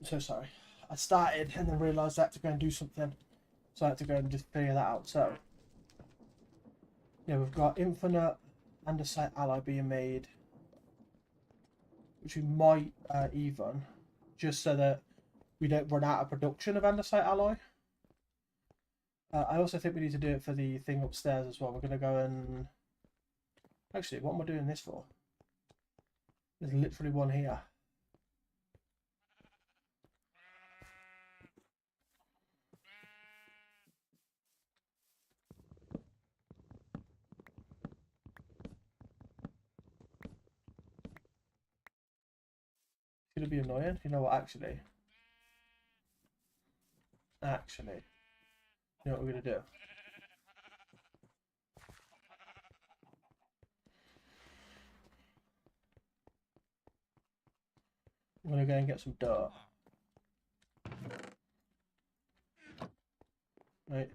so sorry. I started and then realised I had to go and do something. So I had to go and just figure that out. So, yeah, we've got infinite andesite alloy being made, which we might even, just so that we don't run out of production of andesite alloy. I also think we need to do it for the thing upstairs as well. We're going to go and... Actually, what am I doing this for? There's literally one here. It's going to be annoying. You know what, actually, you know what we're going to do? I'm going to go and get some dirt. Right.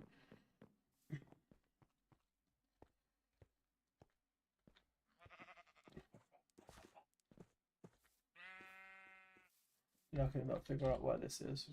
Yeah, I can figure out where this is.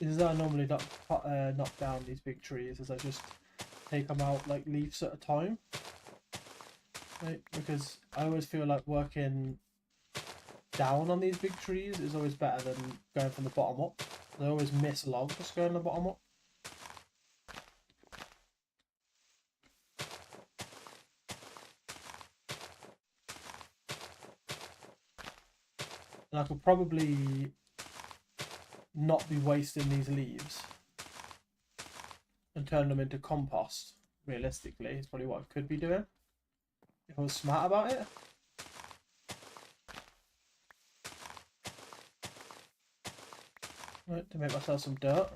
This is how I normally knock down these big trees, is I just take them out like leaves at a time. Right? Because I always feel like working down on these big trees is always better than going from the bottom up. I always miss logs going the bottom up. And I could probably not be wasting these leaves and turn them into compost. Realistically, is probably what I could be doing if I was smart about it. Right, to make myself some dirt.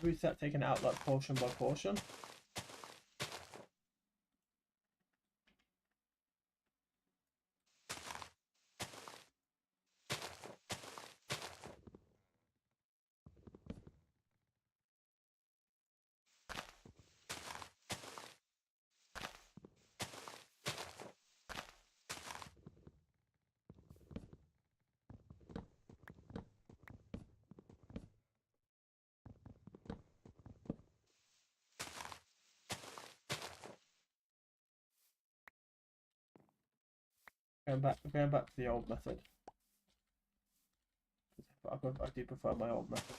we start taking it out like portion by portion? Going back to the old method. I do prefer my old method.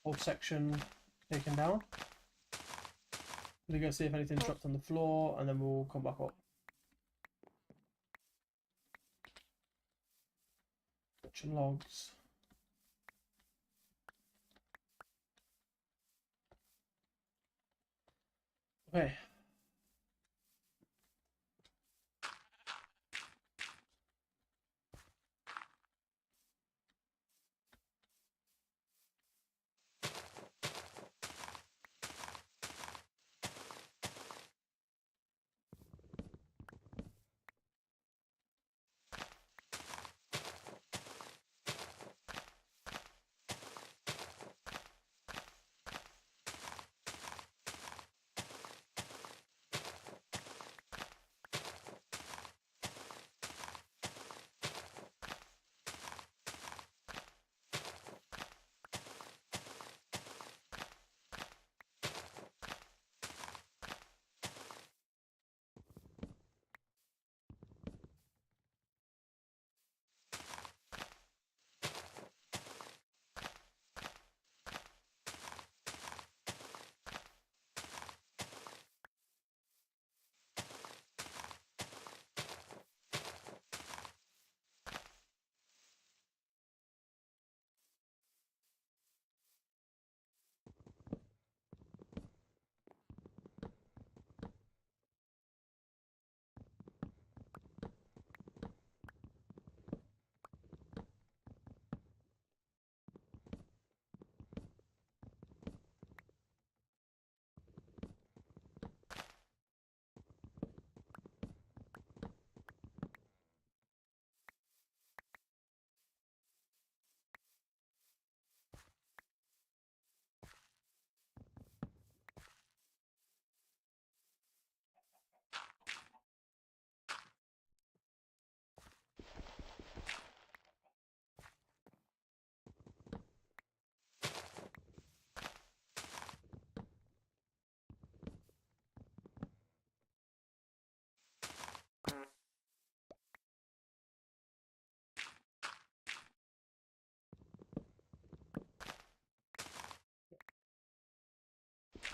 whole section taken down. We're gonna see if anything's dropped on the floor, and then we'll come back up. Bunch of logs. Okay.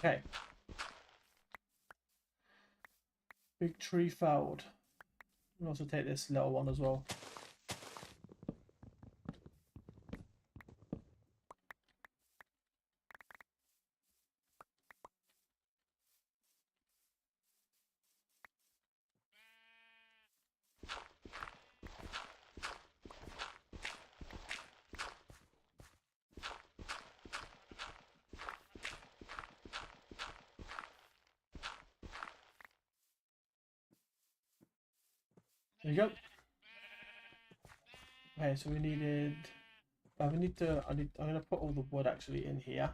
Okay. Big tree felled. We'll also take this little one as well. There you go. Okay, so we needed. We need to. I'm gonna put all the wood actually in here.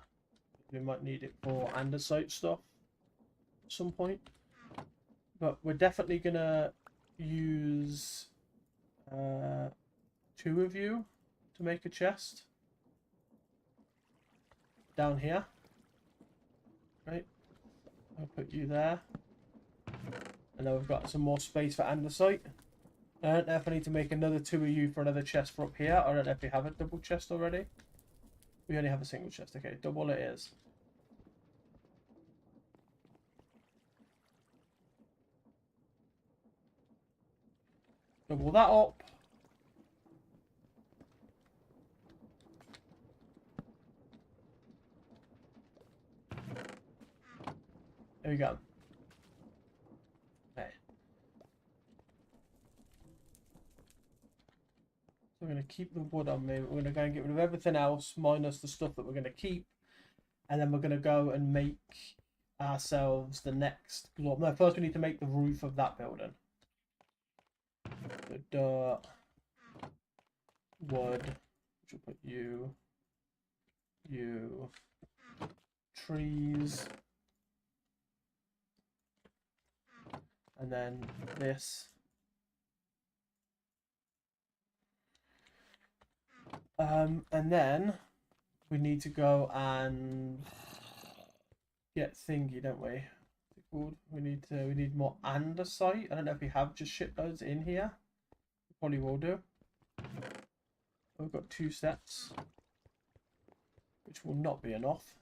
We might need it for andesite stuff at some point. But we're definitely gonna use 2 of you to make a chest down here. Right. I'll put you there. And then we've got some more space for andesite. I don't know if I need to make another 2 of you for another chest for up here. I don't know if we have a double chest already. We only have a single chest. Okay, double it is. Double that up. There we go. Okay. So we're going to keep the wood on me. We're going to go and get rid of everything else, minus the stuff that we're going to keep. And then we're going to go and make ourselves the next floor. No, first we need to make the roof of that building. The dirt. Wood. Which will put you. Trees. And then this. And then we need to go and get thingy, don't we? What's it called? We need more andesite. I don't know if we have just shitloads in here. We probably will do. We've got 2 sets. which will not be enough.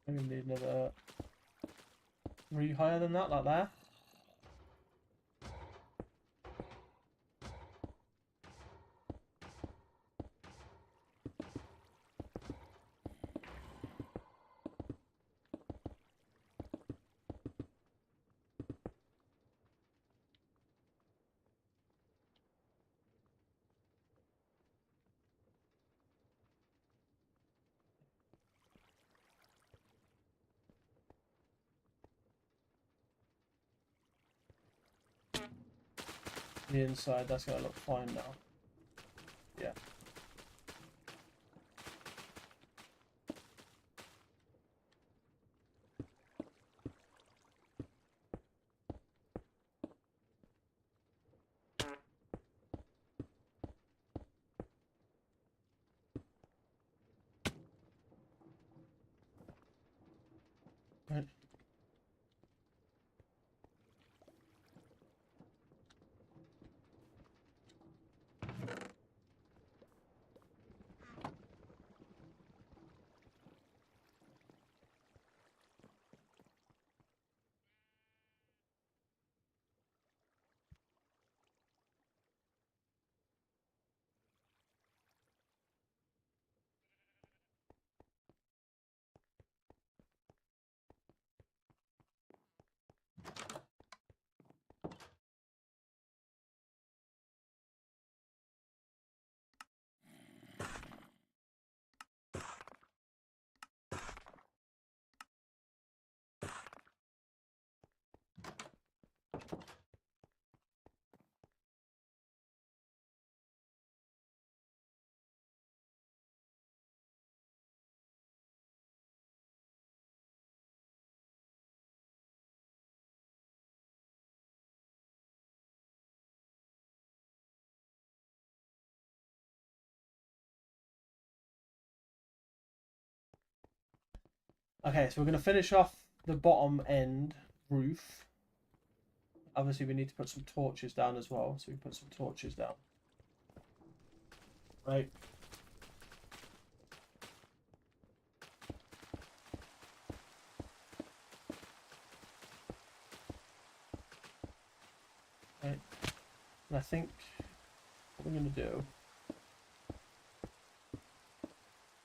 Maybe need another 3 higher than that, like there. The inside, that's gonna look fine now. Yeah. Right. Okay, so we're going to finish off the bottom end roof. Obviously, we need to put some torches down as well, so we put some torches down. Right. Right. And I think what we're going to do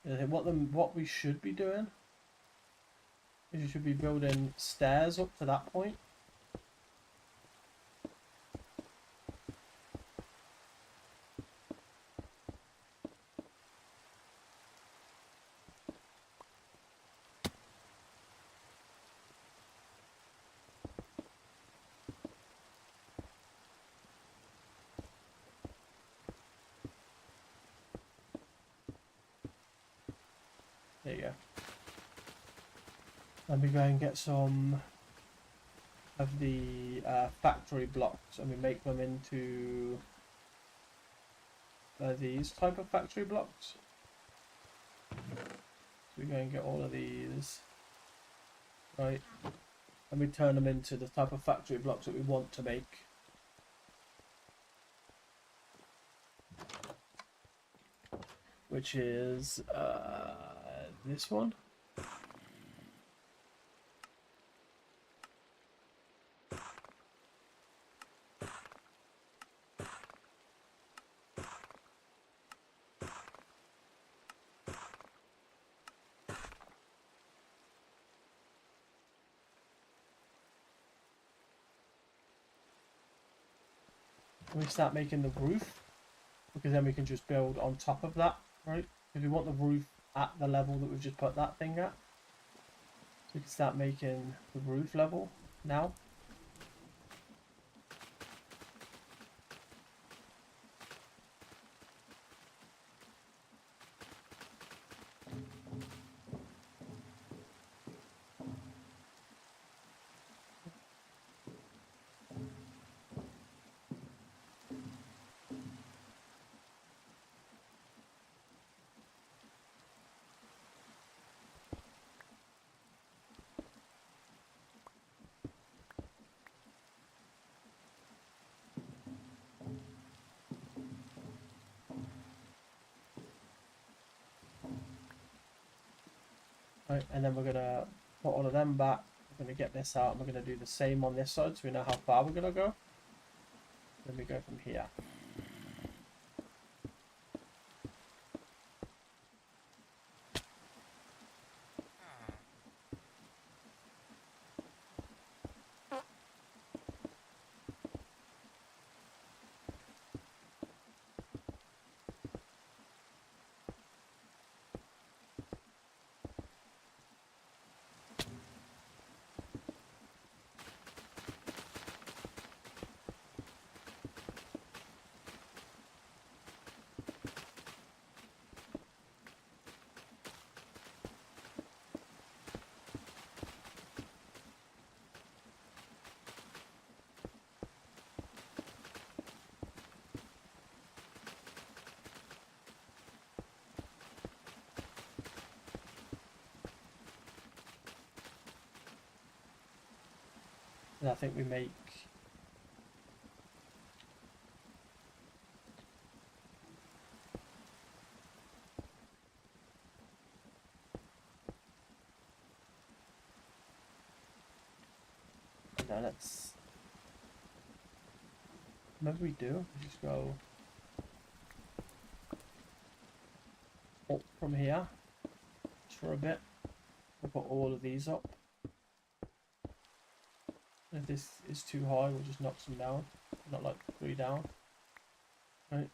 is what we should be doing is you should be building stairs up to that point. There you go. Let me go and get some of the factory blocks and we make them into these type of factory blocks. So we go and get all of these, right, and we turn them into the type of factory blocks that we want to make. Which is this one. We start making the roof, because then we can just build on top of that, right? Because we want the roof at the level that we've just put that thing at. So we can start making the roof level now. Right, and then we're gonna put all of them back. We're gonna get this out, and we're gonna do the same on this side, so we know how far we're gonna go. Then we go from here. And I think we make now let's maybe we do. We just go up from here just for a bit. We'll put all of these up. If this is too high, we'll just knock some down. Not like 3 down. Right.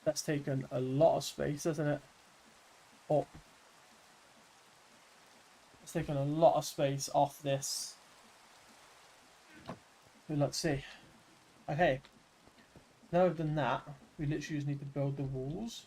That's taken a lot of space, hasn't it? Oh, it's taken a lot of space off this. But let's see. Okay, now we've done that, we literally just need to build the walls.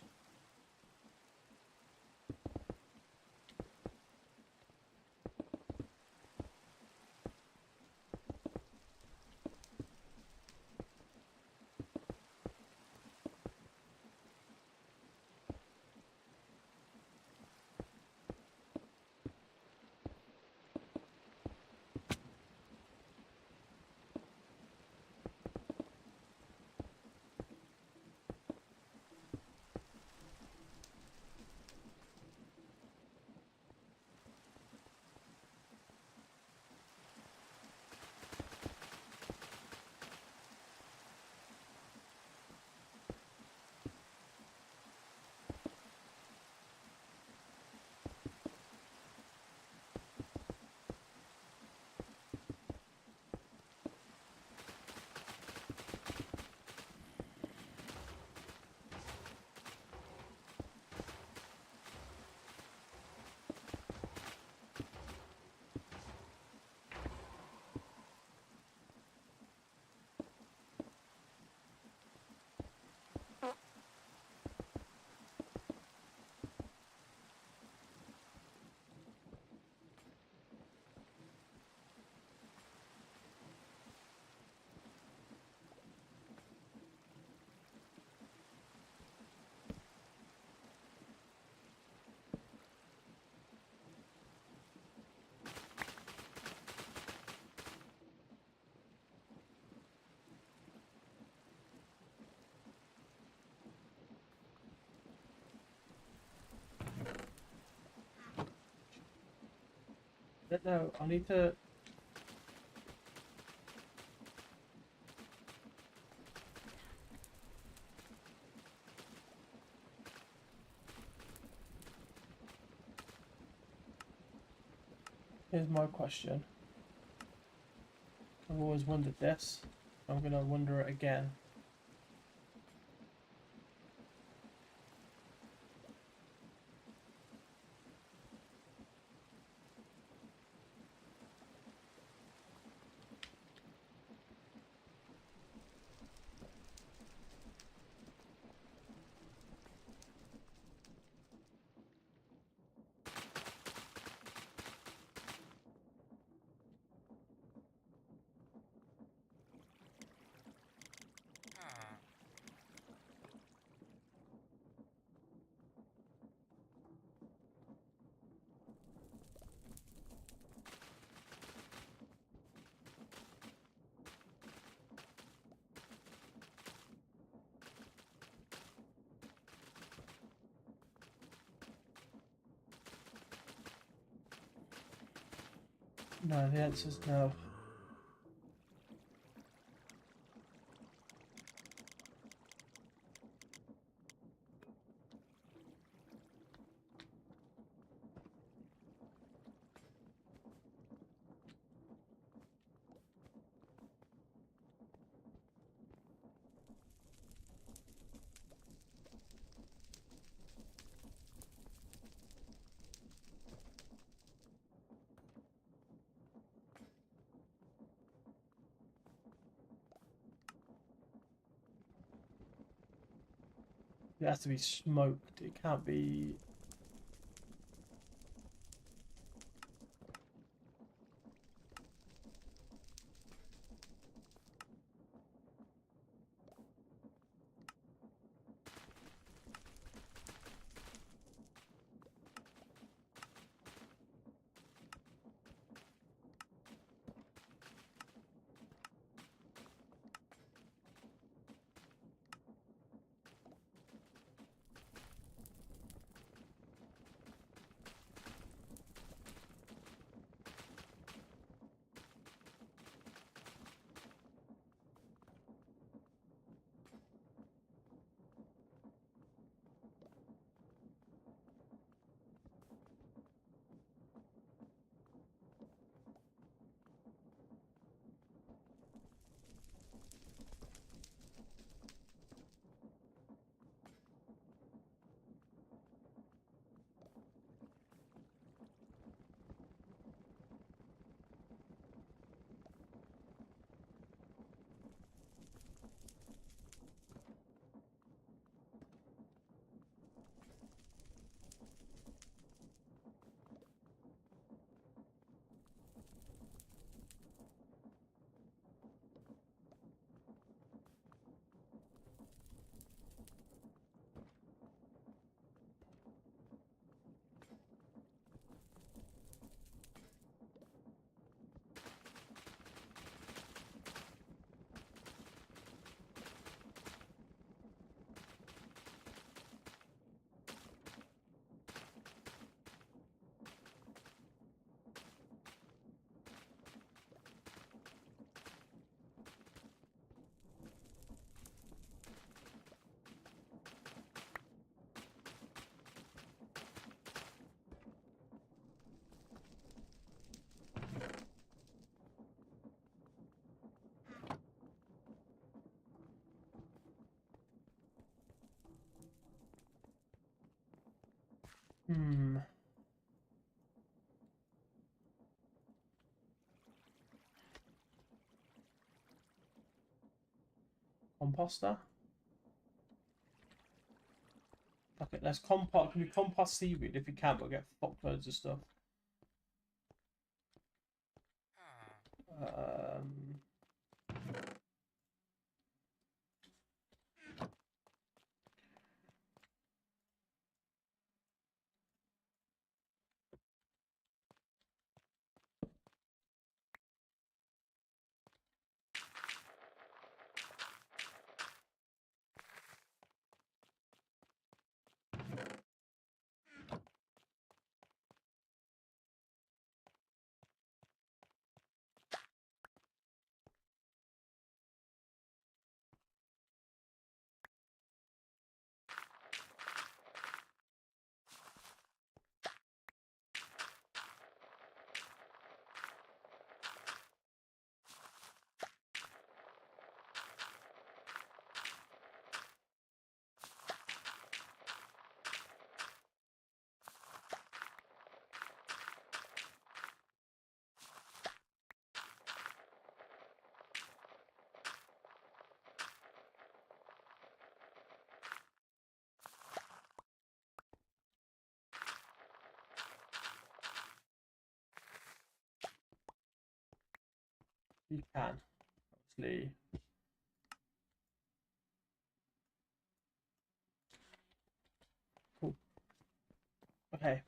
I don't know, I need to... Here's my question. I've always wondered this. I'm gonna wonder it again. No, the answer's no. It has to be smoked. It can't be... Hmm. Composter. Okay, let's compost. Can we compost seaweed if we can? We'll get fuckloads of stuff. Um. You can, obviously. Cool. Okay.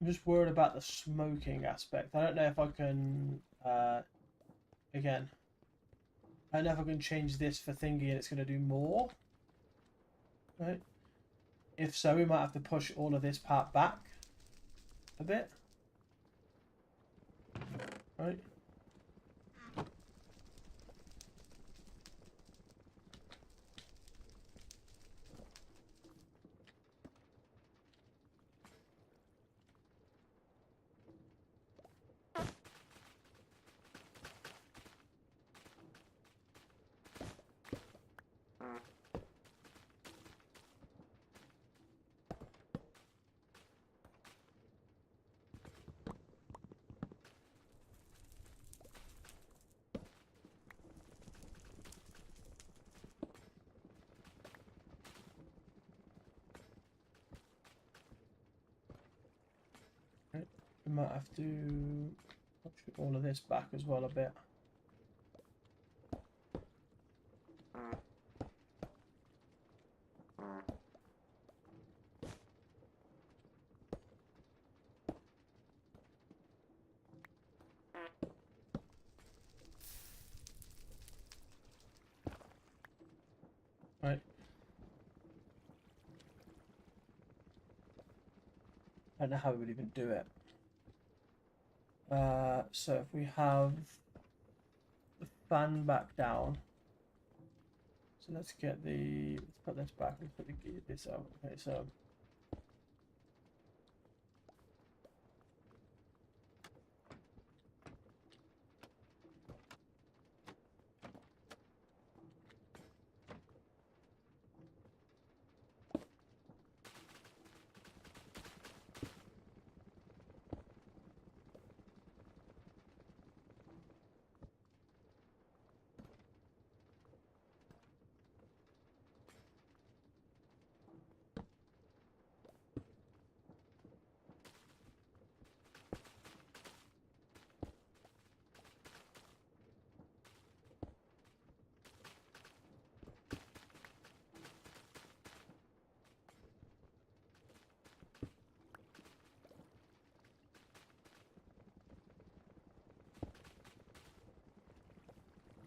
I'm just worried about the smoking aspect. I don't know if I can. Again, I don't know if I can change this for thingy and it's going to do more. Right. If so, we might have to push all of this part back a bit. Right. Right. We might have to push all of this back as well a bit. Right. I don't know how we would even do it. So if we have the fan back down, so let's get the, let's put this back, let's put this out. Okay, so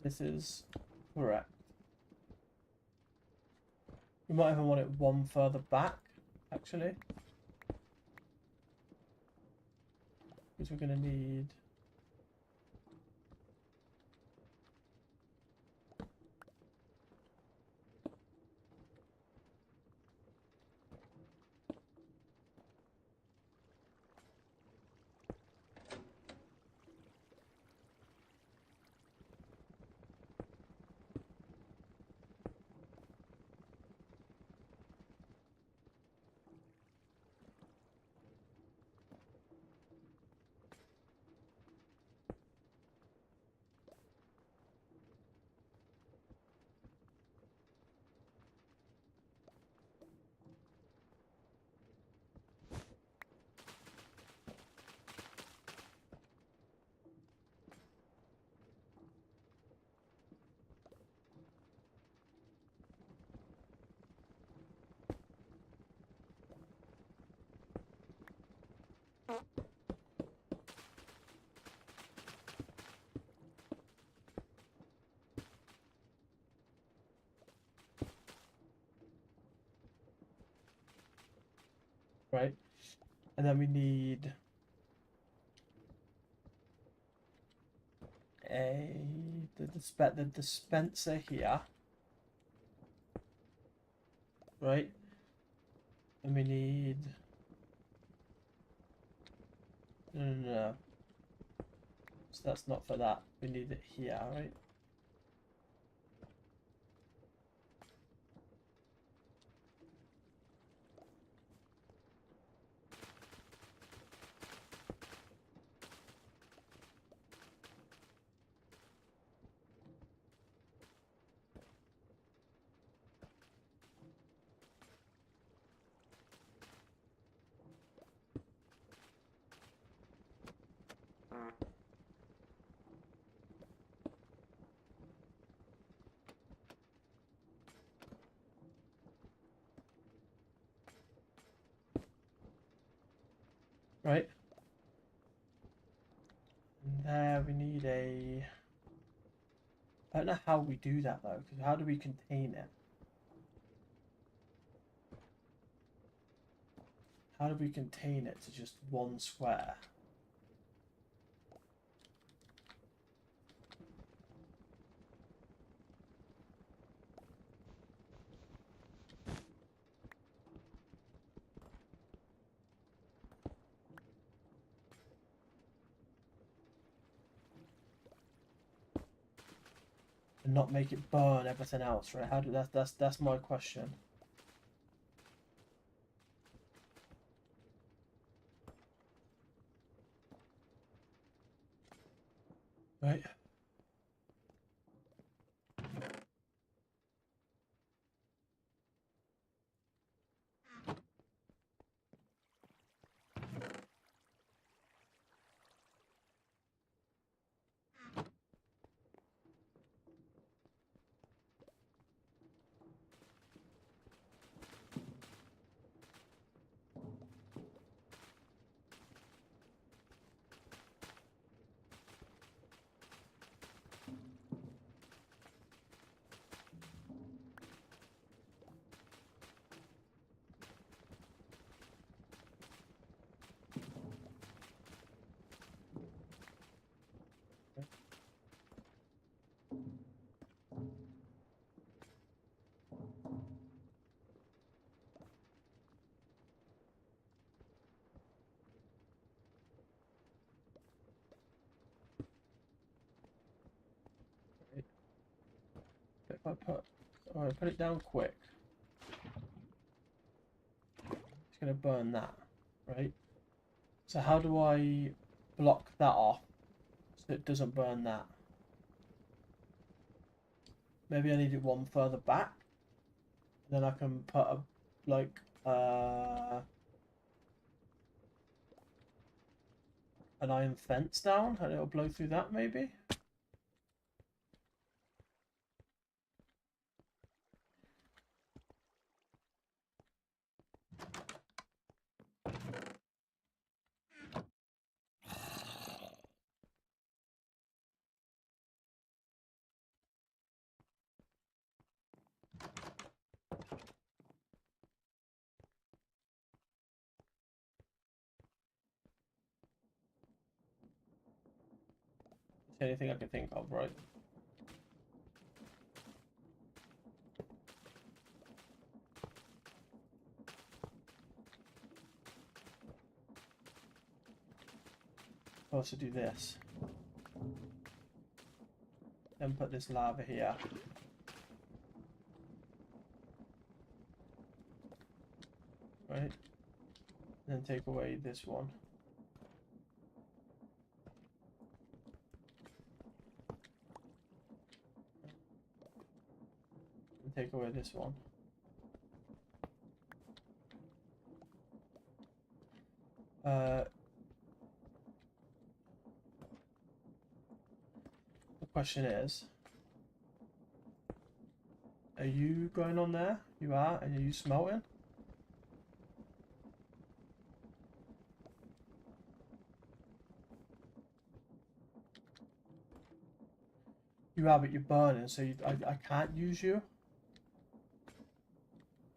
this is correct. We might even want it one further back, actually. Because we're going to need... Right, and then we need the dispenser here, right? And we need no. So that's not for that. We need it here, right? Right. And there we need a... I don't know how we do that though, because how do we contain it? How do we contain it to just one square? And not make it burn everything else, right? How do that's my question. Right. If I put it down quick, it's gonna burn that, right? So how do I block that off so it doesn't burn that? Maybe I need it one further back. Then I can put a like an iron fence down and it'll blow through that maybe. It's the only thing I can think of, right? I'll also do this. Then put this lava here. Right? Then take away this one. And take away this one. The question is, are you going on there? You are, and are you smelting? You are, but you're burning, so I can't use you.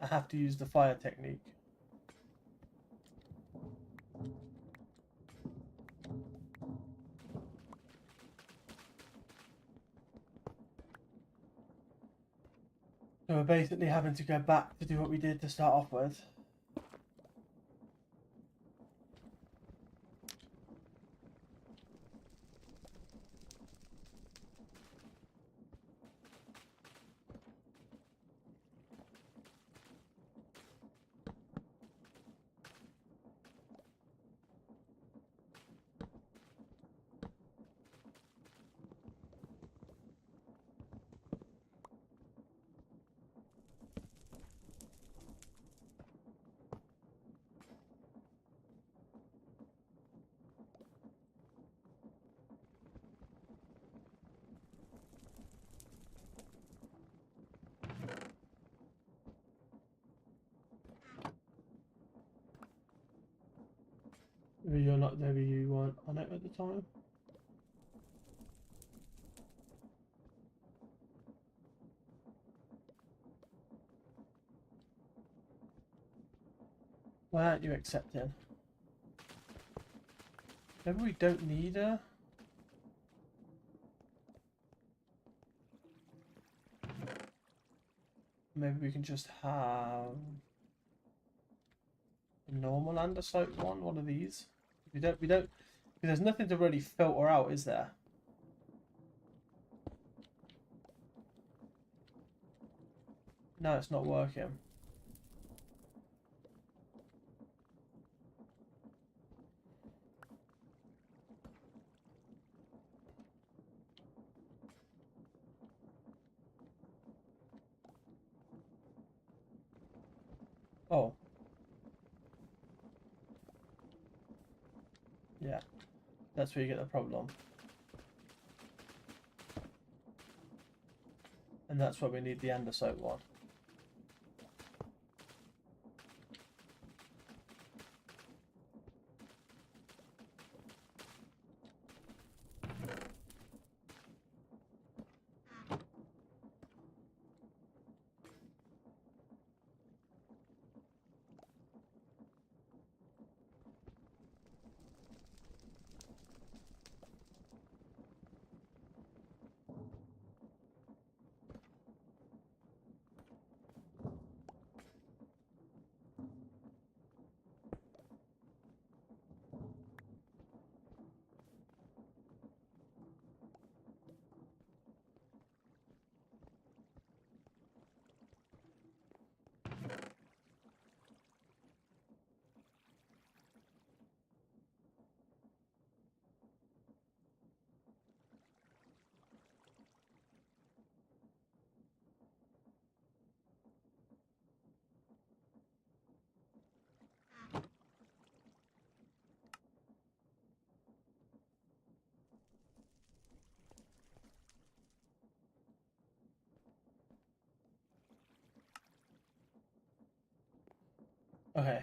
I have to use the fire technique. So we're basically having to go back to do what we did to start off with. Maybe you're not, maybe you weren't on it at the time. Why aren't you accepting? Maybe we don't need her. Maybe we can just have a normal andesite one of these. We don't, because there's nothing to really filter out, is there? No, it's not working. Oh. Yeah, that's where you get the problem. And that's why we need the andesite one. Okay.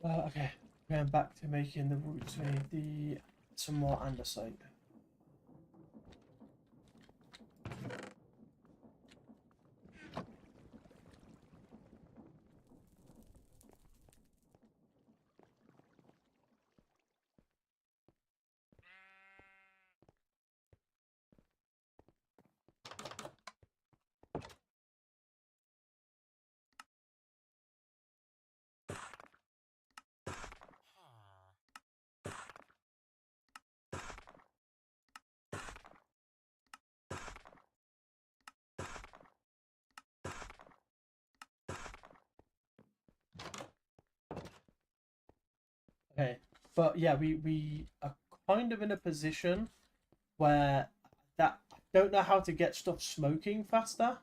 Okay, going back to making the roots. We need some more andesite. Okay, but yeah, we are kind of in a position where that I don't know how to get stuff smoking faster.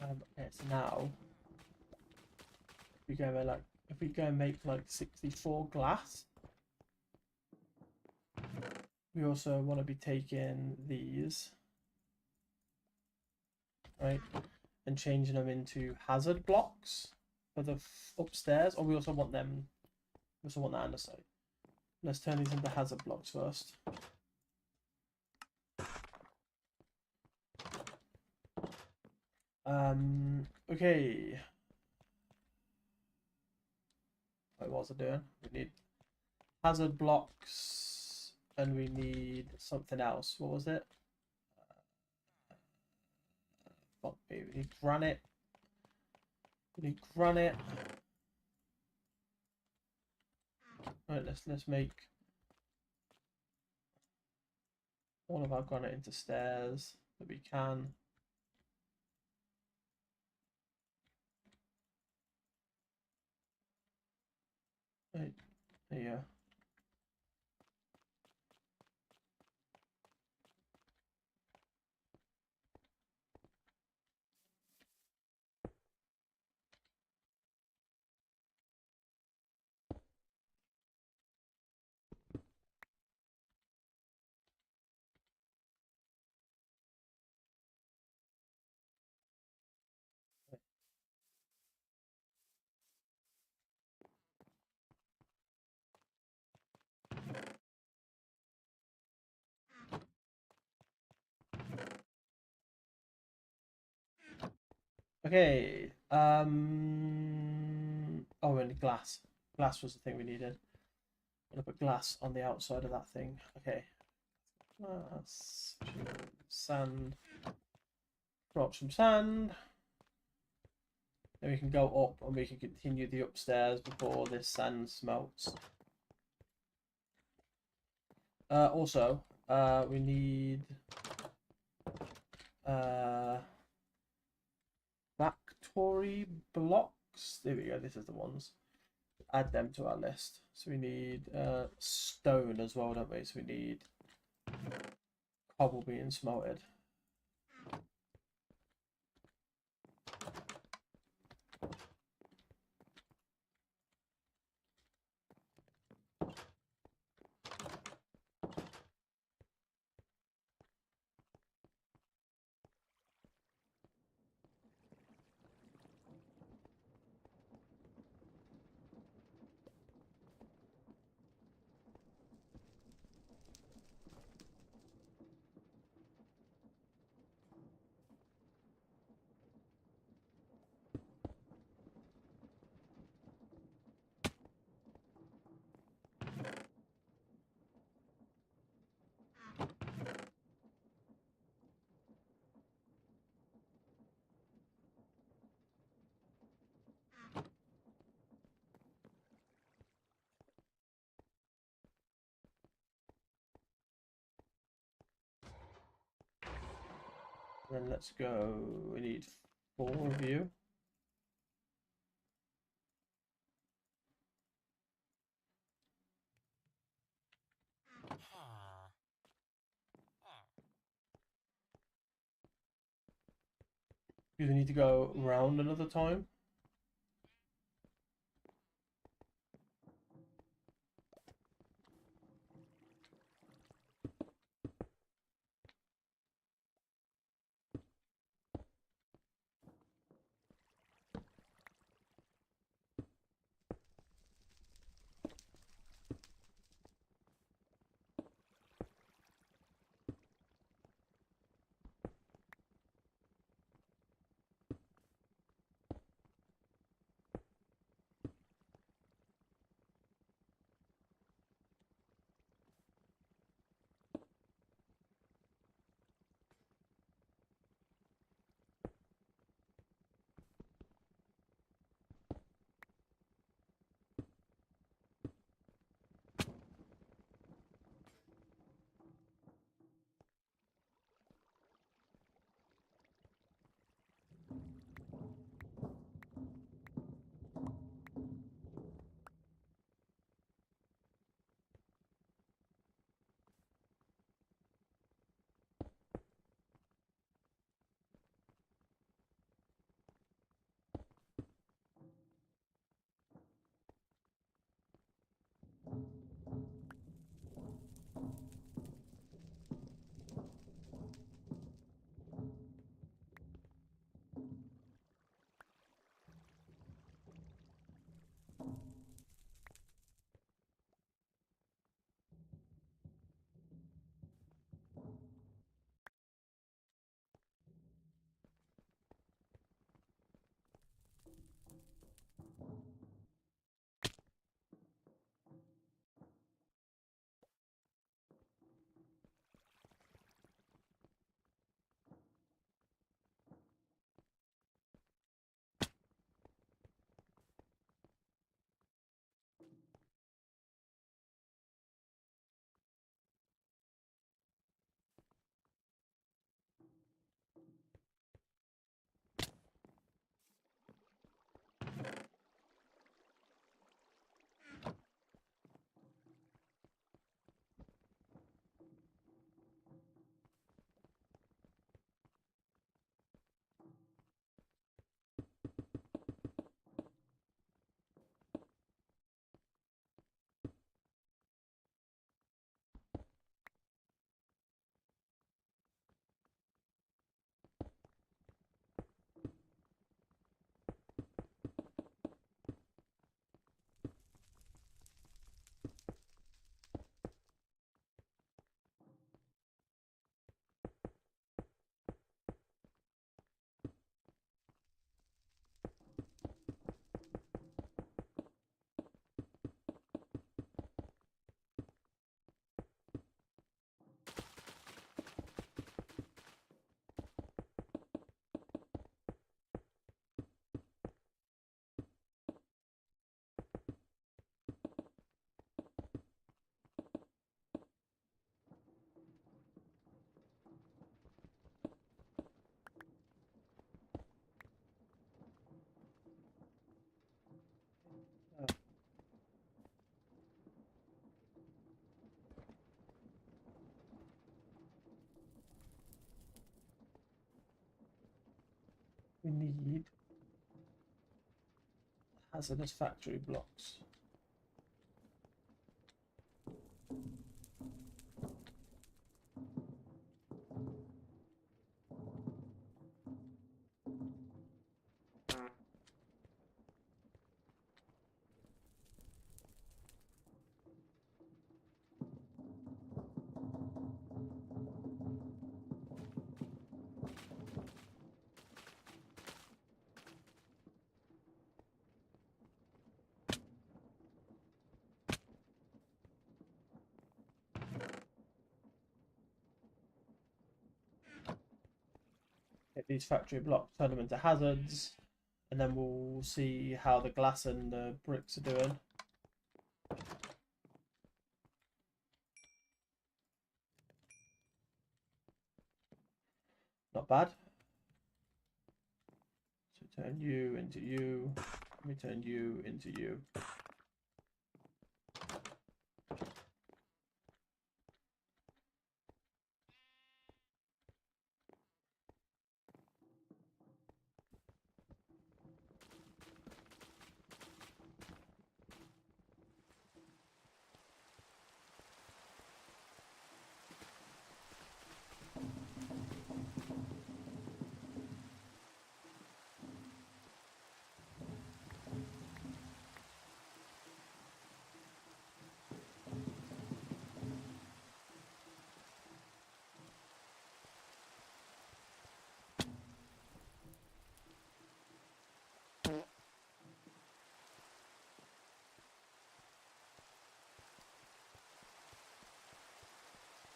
Okay, so now we go like if we go and make like 64 glass, we also want to be taking these, right, and changing them into hazard blocks for the upstairs, or we also want them. We also want that on the side. Let's turn these into hazard blocks first. Okay. What was I doing? We need hazard blocks, and we need something else. What was it? Fuck me. We need granite. We need granite. Right, let's make all of our granite into stairs that we can. Right, there you go. Okay. Oh, and glass. Glass was the thing we needed. I'm gonna put glass on the outside of that thing. Okay. Glass. Sand. Drop some sand. Then we can go up and we can continue the upstairs before this sand smelts. Also, we need factory blocks. There we go. This is the ones. Add them to our list. So we need stone as well, don't we? So we need cobble being smelted. Then let's go. We need 4 of you. You need to go round another time. we need hazardous factory blocks. Get these factory blocks, turn them into hazards, and then we'll see how the glass and the bricks are doing. Not bad. So turn you into you. Let me turn you into you.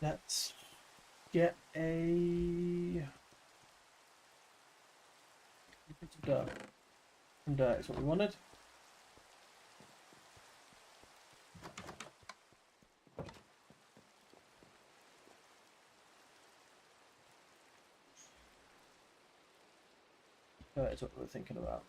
Let's get a dirt. Some dirt is what we wanted. Dirt is what we were thinking about.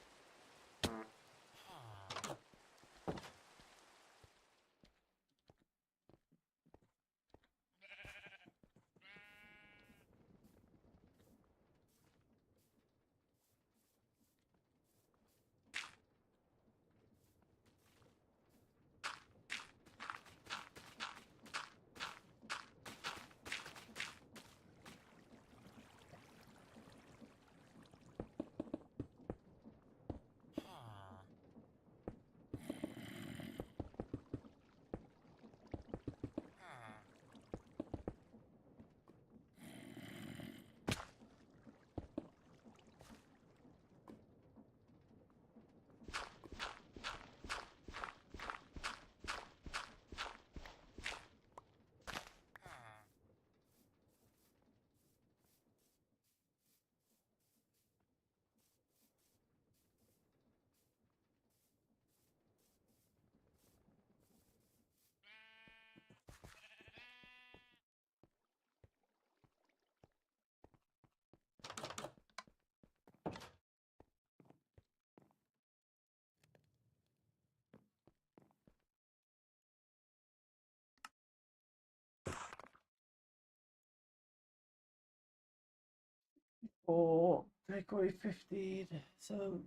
Or take away 15, so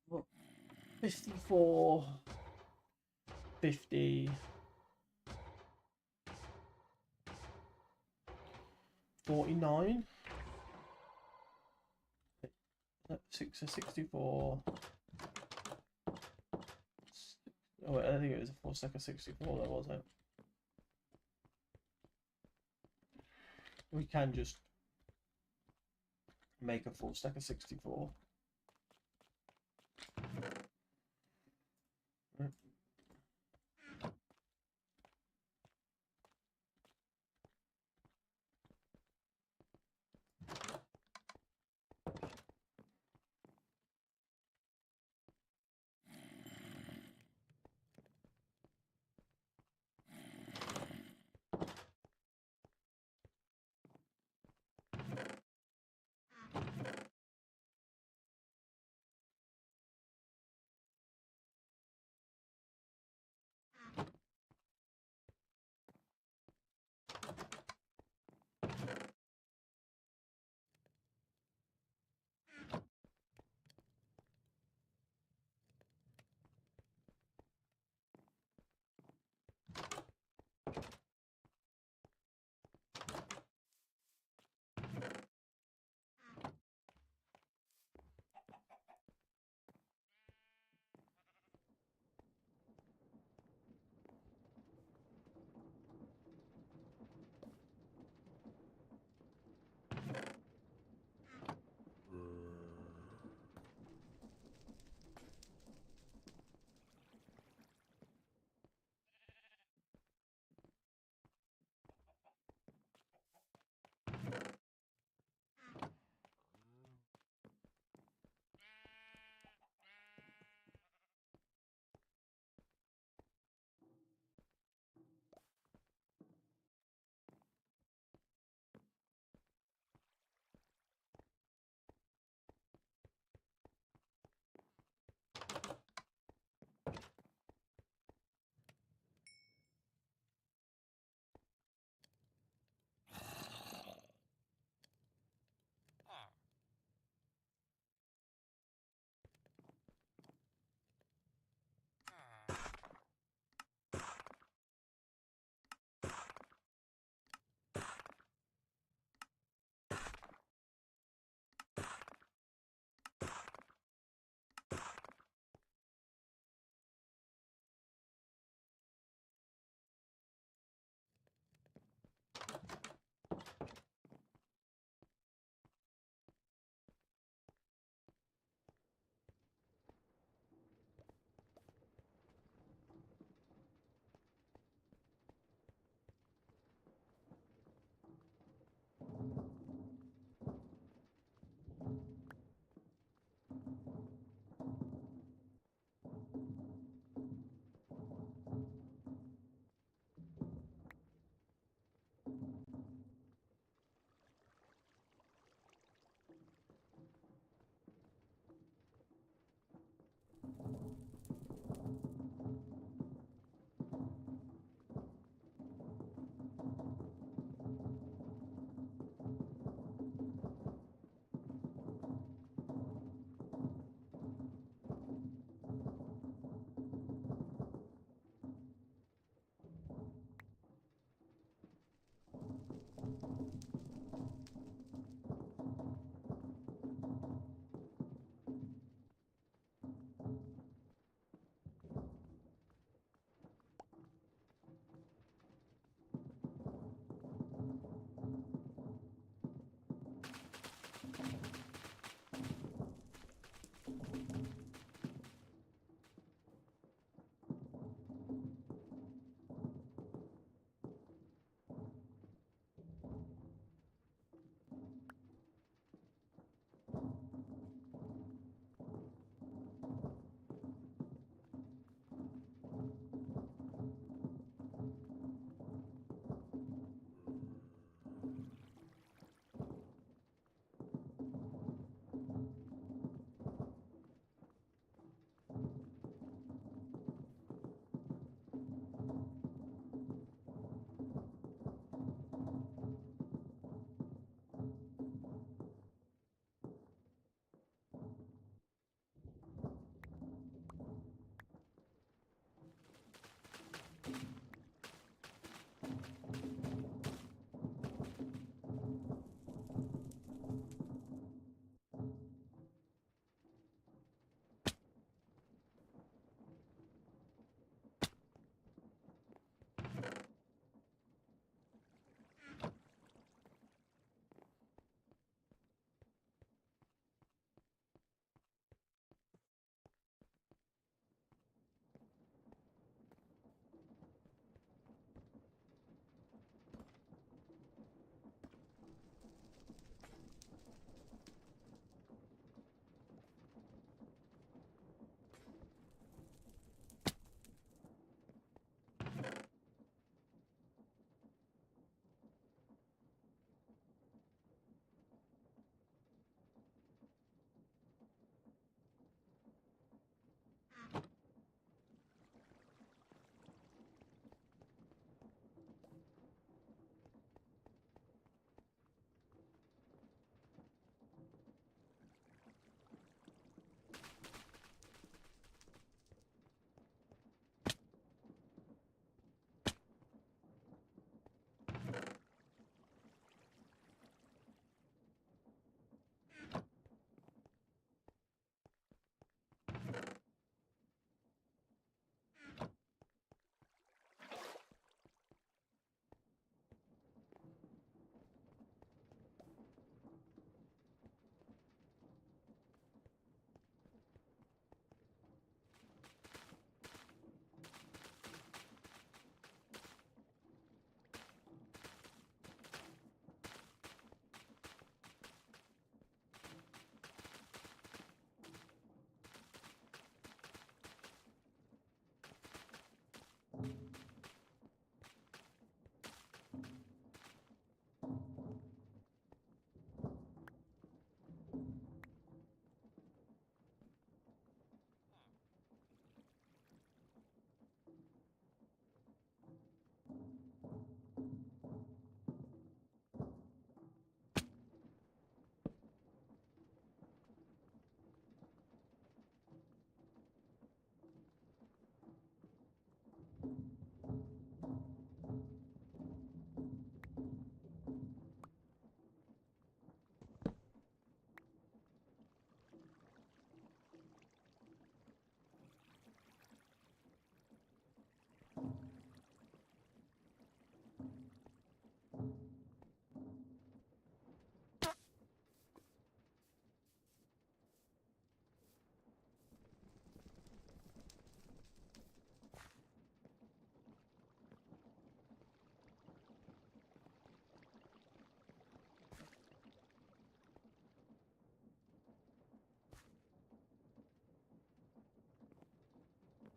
what, 54, 50, 49, 64. Oh wait, I think it was a 4 stack of 64 that was it. We can just make a 4 stack of 64.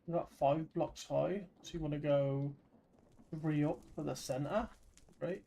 We're about 5 blocks high, so you want to go 3 up for the center, right?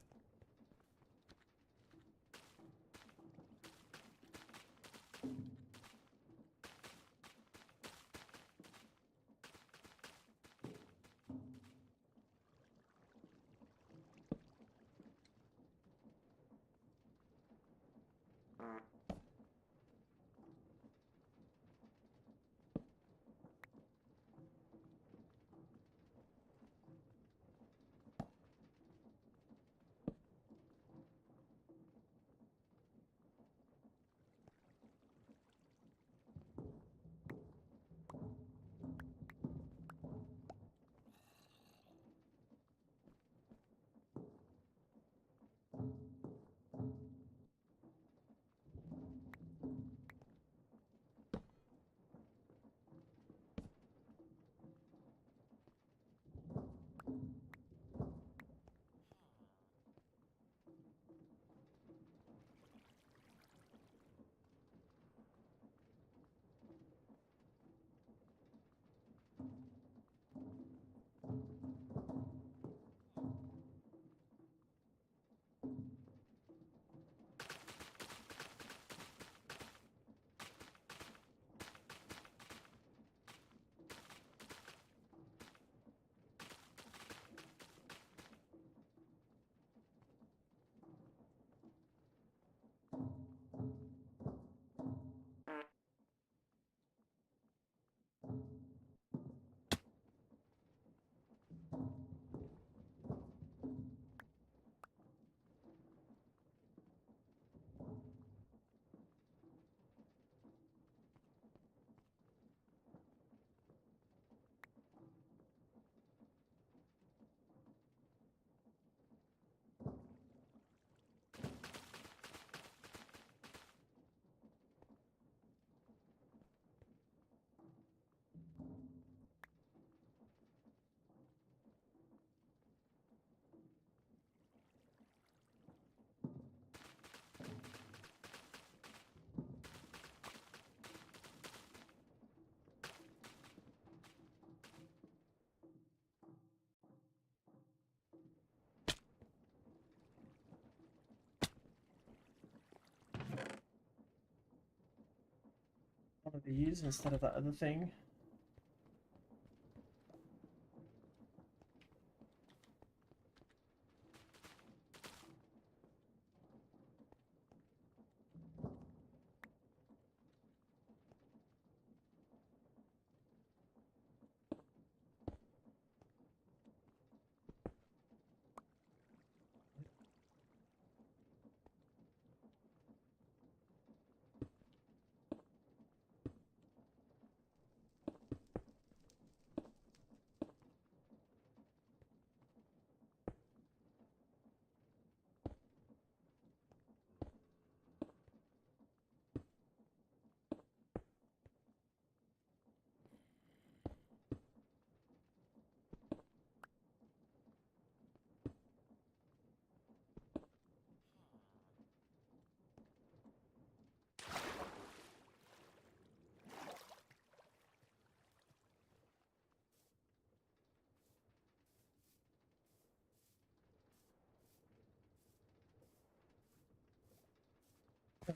One of these instead of that other thing.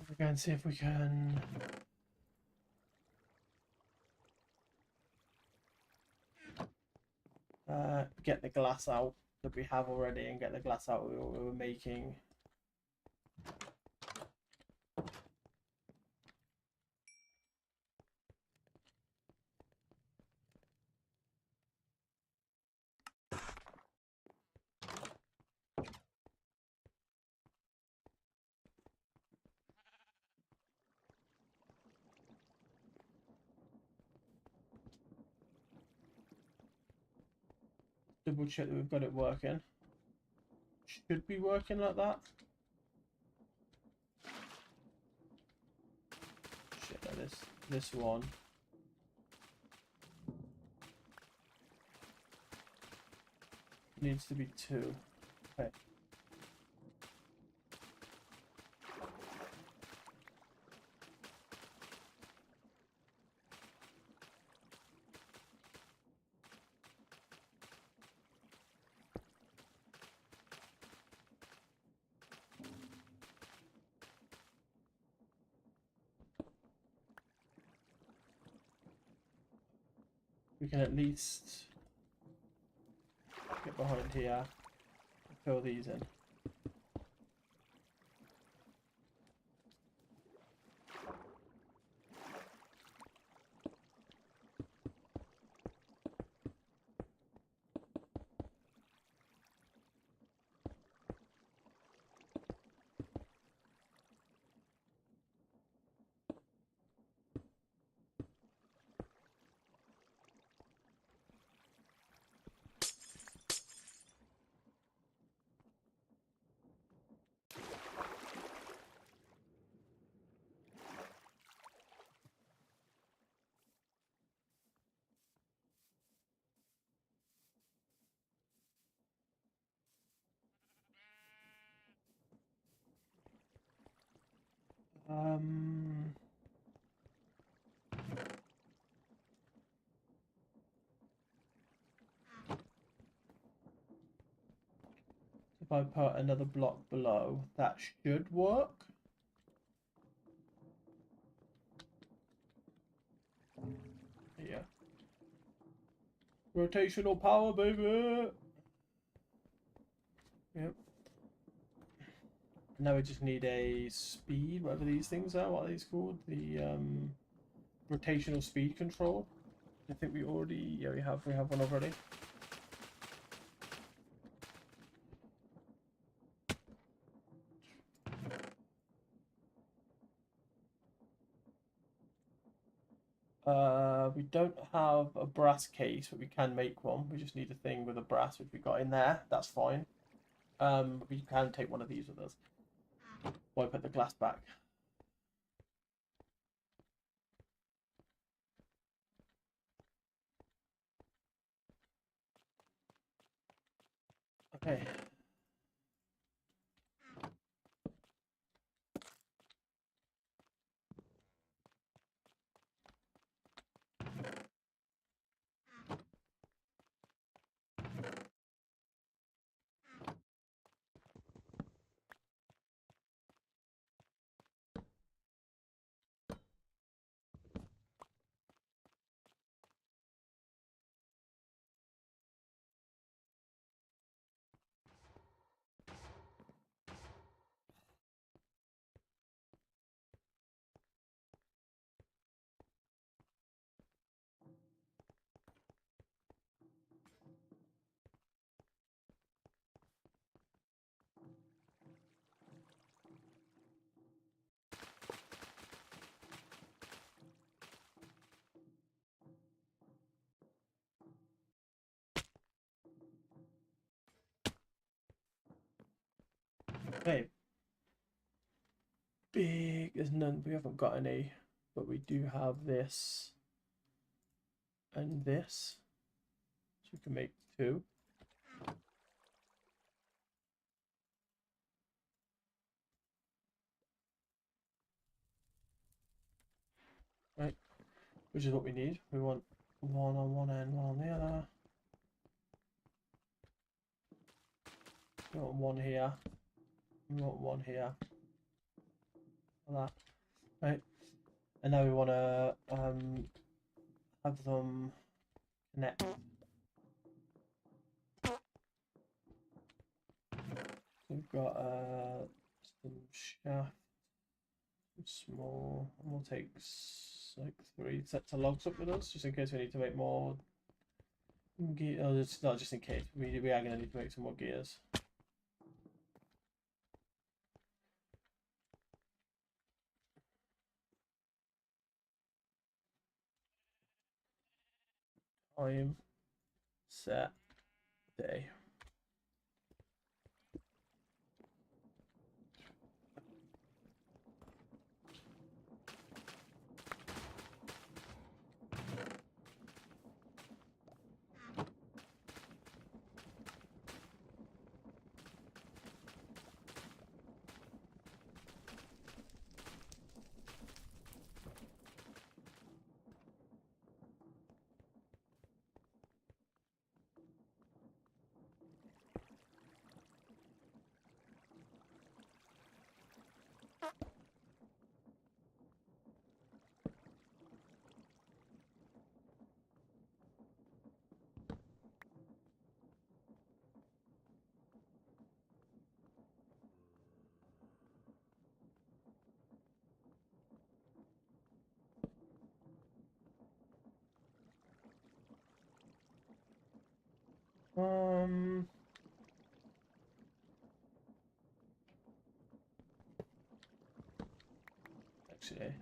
We're going to see if we can get the glass out that we have already and get the glass out we were making. Double check that we've got it working. Should be working like that. Shit, no, this one. Needs to be 2. Okay. we can at least get behind here and fill these in. Um, if I put another block below, that should work. Yeah. Rotational power, baby. Yep. Now we just need a speed, whatever these things are. What are these called? The rotational speed control. I think we already, yeah, we have one already. We don't have a brass case, but we can make one. We just need a thing with a brass, which we got in there. That's fine. We can take one of these with us. Why put the glass back? Okay. Okay. Big. There's none. We haven't got any, but we do have this and this, so we can make two. Right, which is what we need. We want one on one end, one on the other. We want one here. We want one here. Like that. Right. And now we want to have them connect. So we've got some shaft, small, and we'll take like 3 sets of logs up with us, just in case we need to make more gear. Oh, it's not just in case. We are going to need to make some more gears. Time, set, day. actually.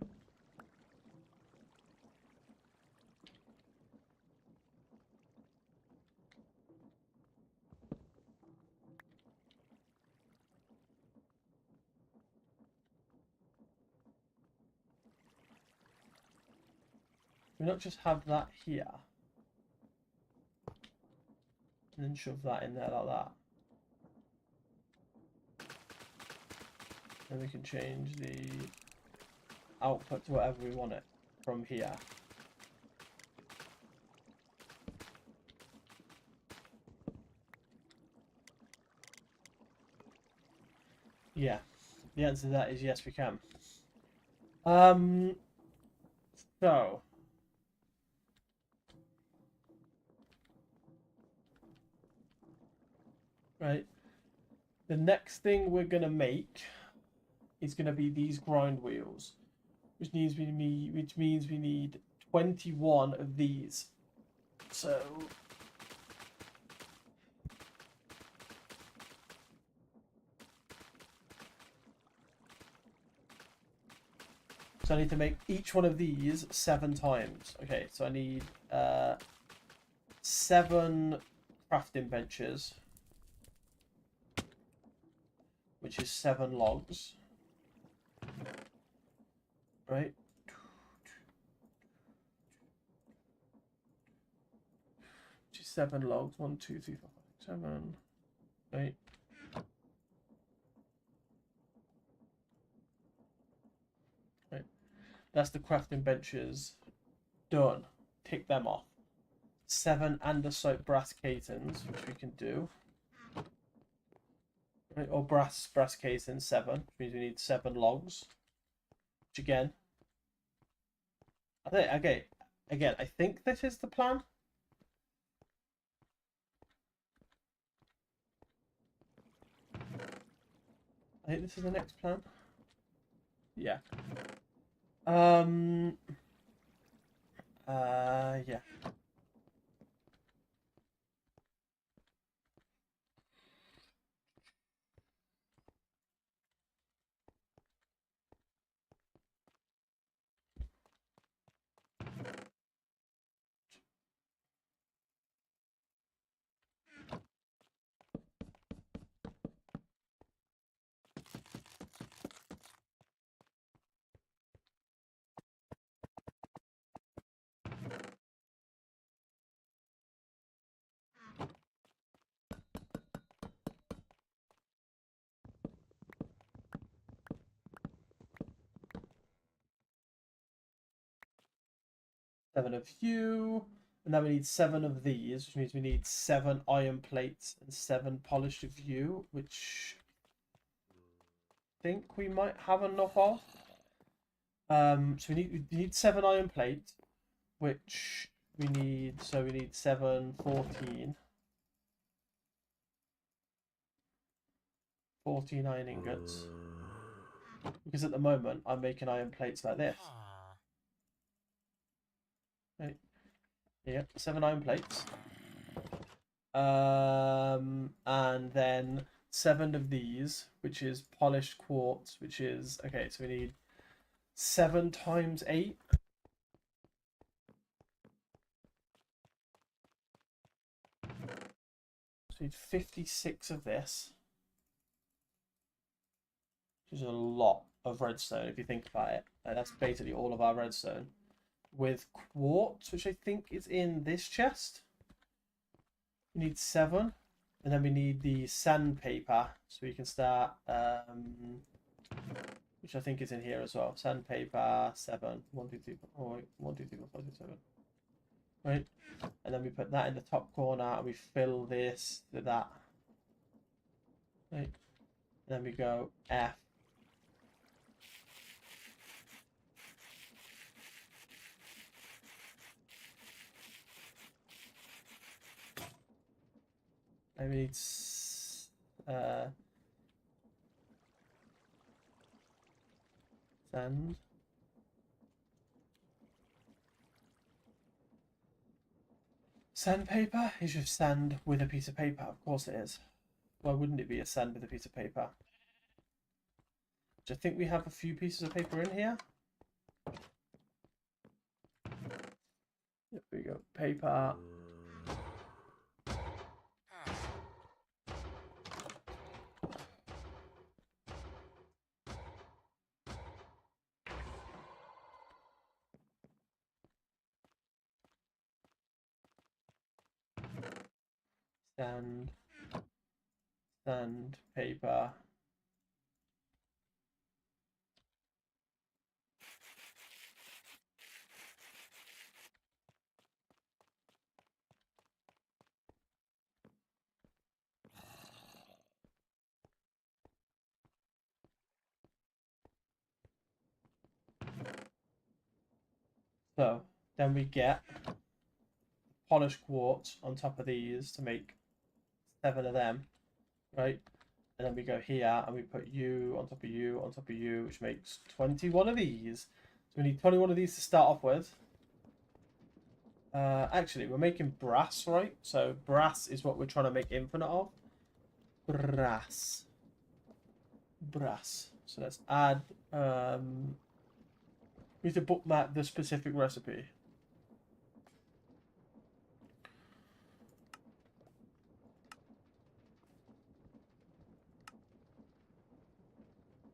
We not just have that here and then shove that in there like that. And we can change the output to whatever we want it from here. Yeah, the answer to that is yes, we can. So right, the next thing we're gonna make is gonna be these grind wheels, which means we need 21 of these. So I need to make each one of these 7 times. Okay, so I need 7 crafting benches, which is 7 logs. Right? Which is 7 logs. 1, 2, 3, 4, 5, 7. Right? Right. That's the crafting benches done. Tick them off. 7 andesite brass casings, which we can do. Right? Or brass casings 7, which means we need 7 logs. Which again, I think this is the plan. I think this is the next plan. Yeah. Yeah. Seven of you. And then we need 7 of these, which means we need 7 iron plates and 7 polished of you, which I think we might have enough of. So we need 7 iron plates, which we need, so we need 7, 14. 14 iron ingots. Because at the moment I'm making iron plates like this. Right. Yeah, 7 iron plates. And then 7 of these, which is polished quartz, which is okay, so we need 7 times 8. So we need 56 of this. Which is a lot of redstone if you think about it. That's basically all of our redstone. With quartz, which I think is in this chest. We need 7. And then we need the sandpaper, so we can start, which I think is in here as well. Sandpaper 7. 1, 2, 3, 4. Oh, wait. 1, 2, 3, 4, 5, 6, 7. Right? And then we put that in the top corner and we fill this with that. Right? And then we go F. And we need sand. Sandpaper is just sand with a piece of paper. Of course it is. Why wouldn't it be a sand with a piece of paper? Which I think we have a few pieces of paper in here. paper. Sand, paper. So then we get polished quartz on top of these to make 7 of them, right? And then we go here and we put you on top of you on top of you, which makes 21 of these. So we need 21 of these to start off with. Actually, we're making brass, right? So brass is what we're trying to make infinite of. Brass. So let's add. We need to bookmark the specific recipe.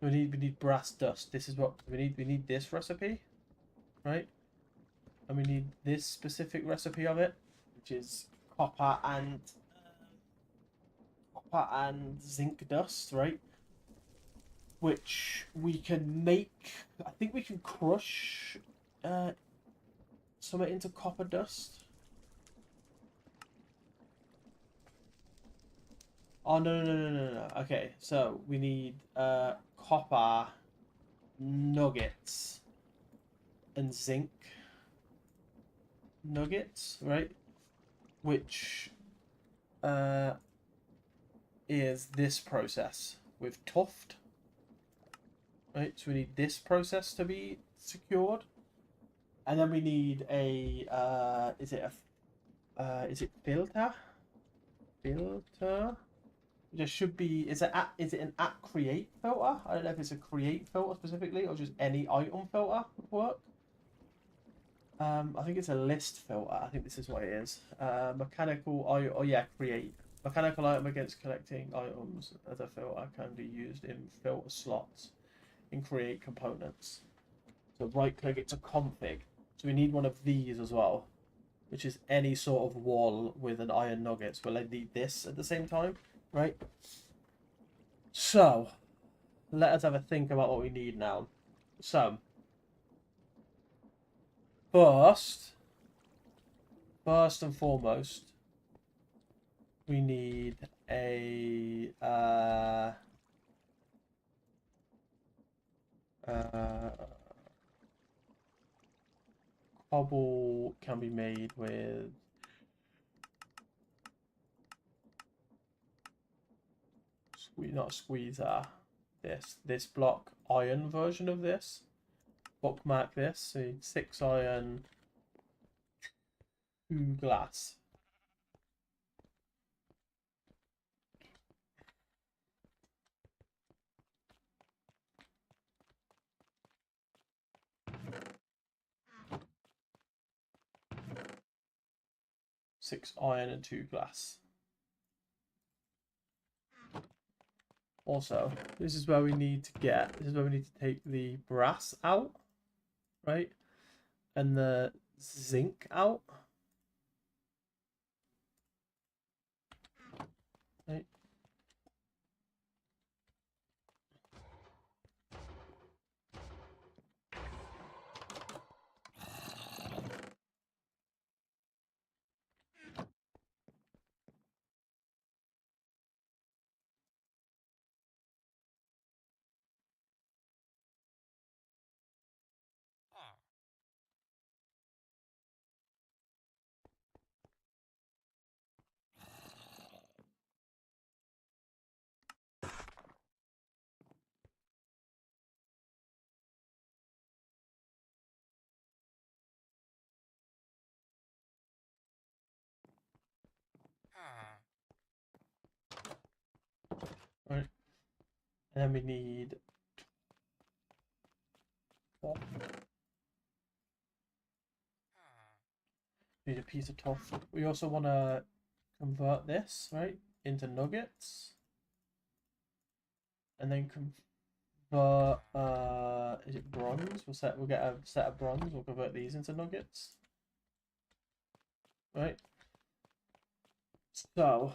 We need brass dust. This is what we need. We need this recipe, right? And we need this specific recipe of it, which is copper and zinc dust, right? Which we can make. I think we can crush something into copper dust. Oh no. Okay, so we need copper nuggets and zinc nuggets, right? Which is this process with tuft, right? So we need this process to be secured, and then we need a is it filter? Filter. There should be. Is it an at create filter? I don't know if it's a create filter specifically or just any item filter would work. I think it's a list filter. I think this is what it is. Mechanical item. Oh yeah, create. Mechanical item against collecting items as a filter can be used in filter slots in create components. So right click it to config. So we need one of these as well, which is any sort of wall with an iron nugget. So we'll need this at the same time, right? So let us have a think about what we need now. So first and foremost, we need a cobble can be made with not a squeezer. This block iron version of this. Bookmark this. So 6 iron, 2 glass. Six iron and 2 glass. Also, this is where we need to take the brass out, right? And the zinc out. Right? Right. And then we need Need a piece of tofu. We also want to convert this, right, into nuggets. And then convert, is it bronze? We'll get a set of bronze. We'll convert these into nuggets. Right? So,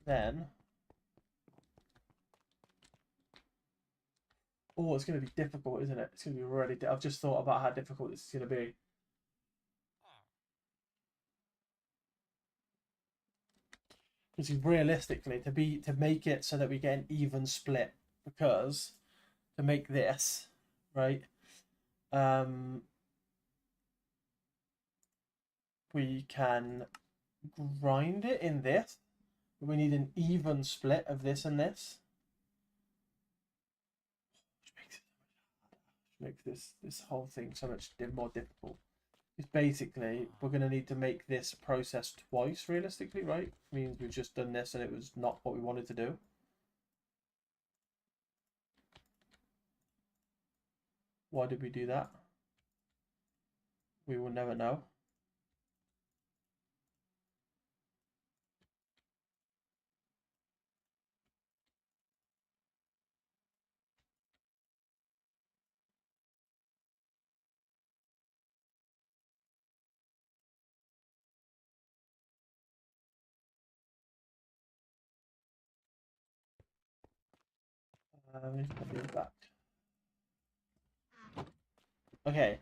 then... Oh, it's going to be difficult, isn't it? It's going to be really... I've just thought about how difficult this is going to be. Because realistically, to make it so that we get an even split, because to make this, right, we can grind it in this. We need an even split of this and this. Which makes this whole thing so much more difficult. It's basically, we're going to need to make this process twice, realistically, right? Means we've just done this and it was not what we wanted to do. Why did we do that? We will never know. Back. Okay,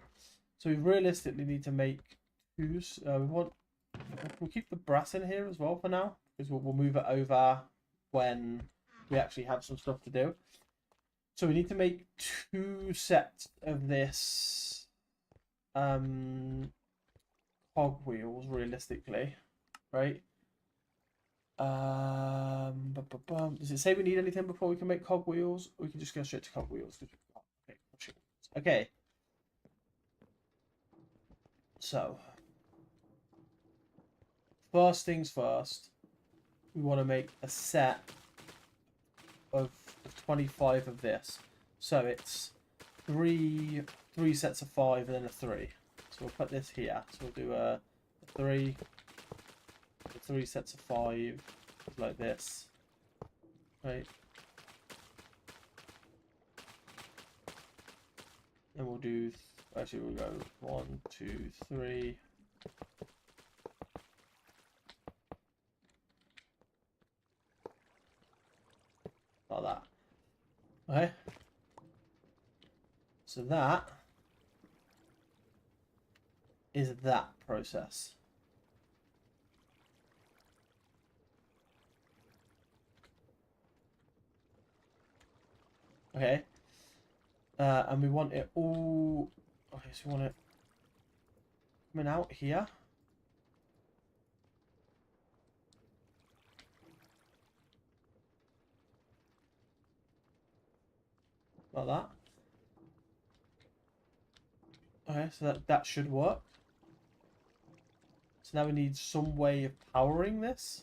so we realistically need to make two. We'll keep the brass in here as well for now, because we'll move it over when we actually have some stuff to do. So we need to make 2 sets of this cogwheels realistically, right? Does it say we need anything before we can make cogwheels? We can just go straight to cogwheels. Okay. So, first things first, we want to make a set of 25 of this. So it's three sets of 5 and then a 3. So we'll put this here. So we'll do a 3 sets of 5 like this, right? And we'll do, actually we'll go 1, 2, 3. Like that. Okay. So that is that process. Okay. And we want it all... Okay, so we want it coming out here. Like that. Okay, so that should work. So now we need some way of powering this,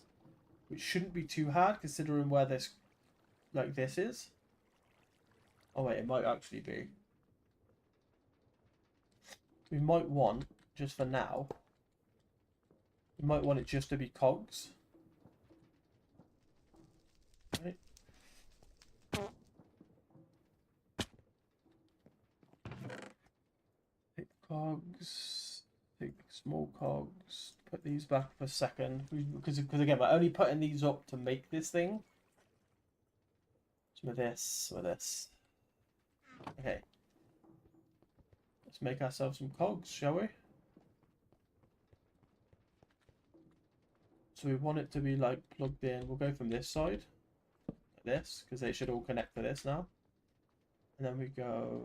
which shouldn't be too hard considering where this, like this is. Oh wait, it might actually be. We might want, just for now, we might want it just to be cogs. Right. Pick cogs, pick small cogs, put these back for a second. Because again, we're only putting these up to make this thing. So with this. Okay. Let's make ourselves some cogs, shall we? So we want it to be like plugged in. We'll go from this side, like this, because they should all connect to this now. And then we go.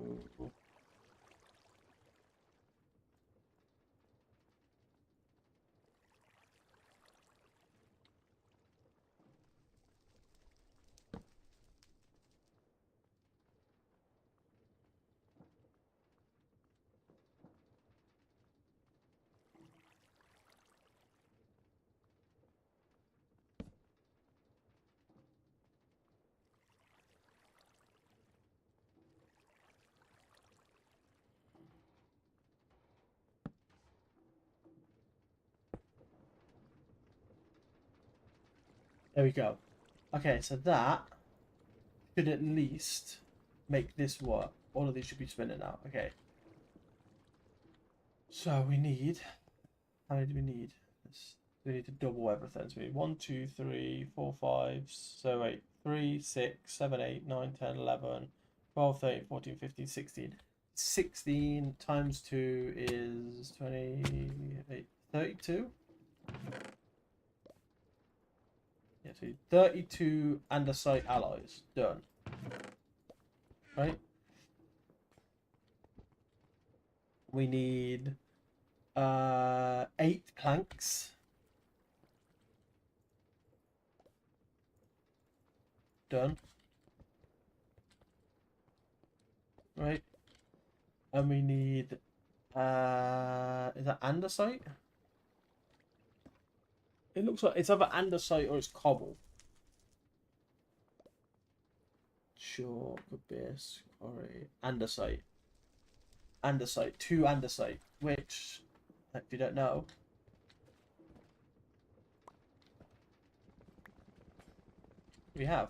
There we go. Okay, so that should at least make this work. All of these should be spinning now. Okay. So we need... How many do we need? We need to double everything. So we need 1, 2, 3, 4, 5, so wait, 3, 6, 7, 8, 9, 10, 11, 12, 13, 14, 15, 16. 16 times 2 is 28, 32? Yeah, so 32 andesite alloys. Done. Right? We need 8 planks. Done. Right? And we need is that andesite? It looks like it's either andesite or it's cobble. Sure, could be sorry. Andesite. Andesite. 2 andesite. Which, if you don't know, we have.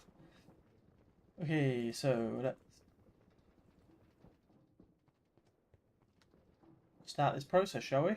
Okay, so let's start this process, shall we?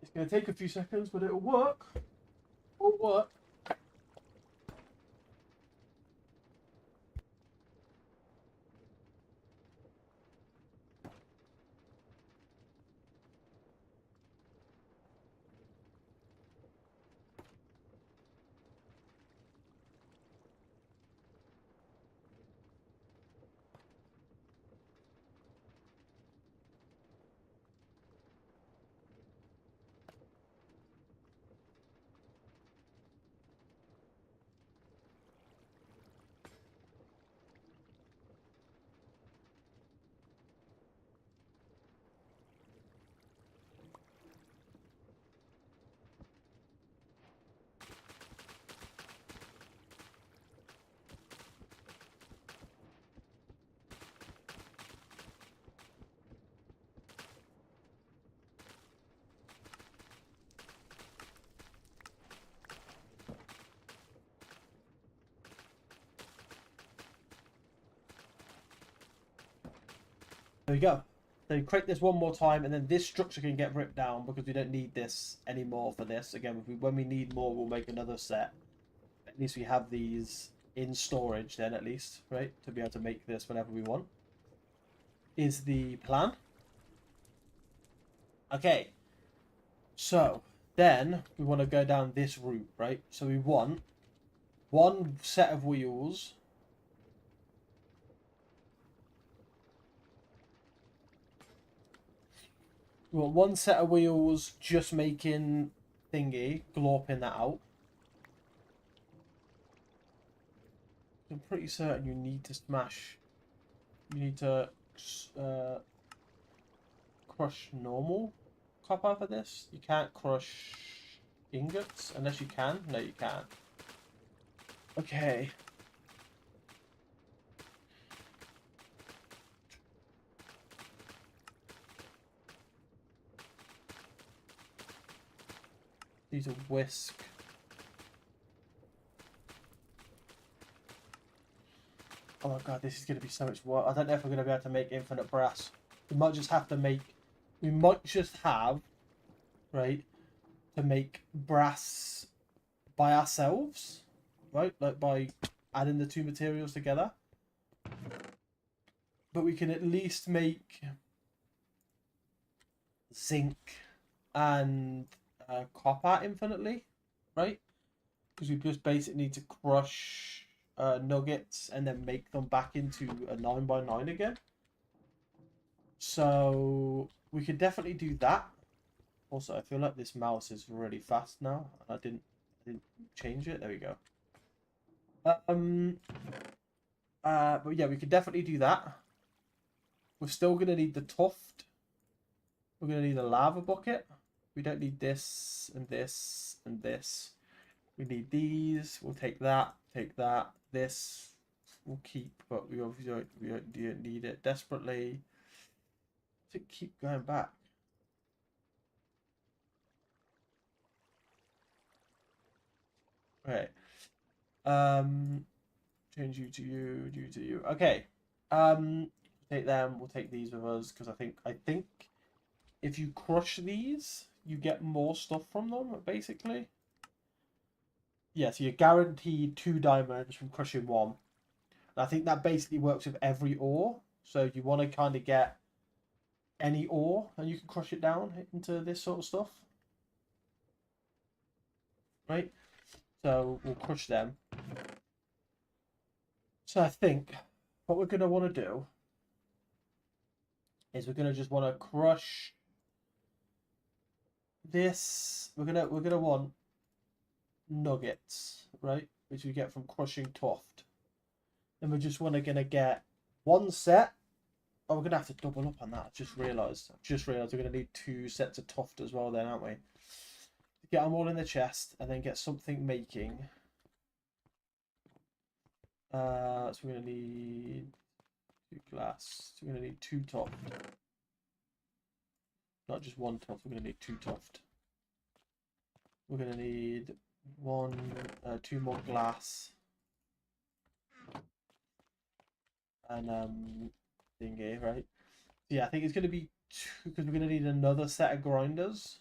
It's going to take a few seconds, but it'll work. It'll work. There we go. So create this one more time, and then this structure can get ripped down because we don't need this anymore for this. Again, when we need more, we'll make another set. At least we have these in storage then, at least, right? To be able to make this whenever we want. Is the plan. Okay. So, then we want to go down this route, right? So we want one set of wheels. We want one set of wheels just making thingy, glorping that out. I'm pretty certain you need to smash. You need to crush normal copper for this. You can't crush ingots unless you can. No, you can't. Okay. These are whisk. Oh my god, this is going to be so much work. I don't know if we're going to be able to make infinite brass. We might just have to make... We might just have, right, to make brass by ourselves, right? Like by adding the two materials together. But we can at least make zinc and copper infinitely, right? Because we just basically need to crush nuggets and then make them back into a 9x9 again. So we could definitely do that. Also, I feel like this mouse is really fast now. I didn't change it. There we go. But yeah, we could definitely do that. we're still going to need the tuft. We're going to need a lava bucket. We don't need this and this and this. We need these. We'll take that. Take that. This we'll keep, but we obviously don't need it desperately. To keep going back. Okay. Change you to you. Okay. Take them. We'll take these with us because I think if you crush these, you get more stuff from them. Basically. Yeah. So you're guaranteed 2 diamonds from crushing 1. And I think that basically works with every ore. So you want to kind of get any ore, and you can crush it down into this sort of stuff. Right. So we'll crush them. So I think what we're going to want to do is we're going to just want to crush this. We're gonna want nuggets, right? Which we get from crushing tuft. Then we're just gonna get 1 set. Oh, we're gonna have to double up on that. I just realised we're gonna need 2 sets of tuft as well then, aren't we? Get them all in the chest and then get something making. So we're gonna need 2 glass. So we're gonna need 2 tuft. Not just 1 tuft, we're gonna need 2 tuft. We're gonna need 2 more glass. And thingy, right? So yeah, I think it's gonna be 2 because we're gonna need another set of grinders.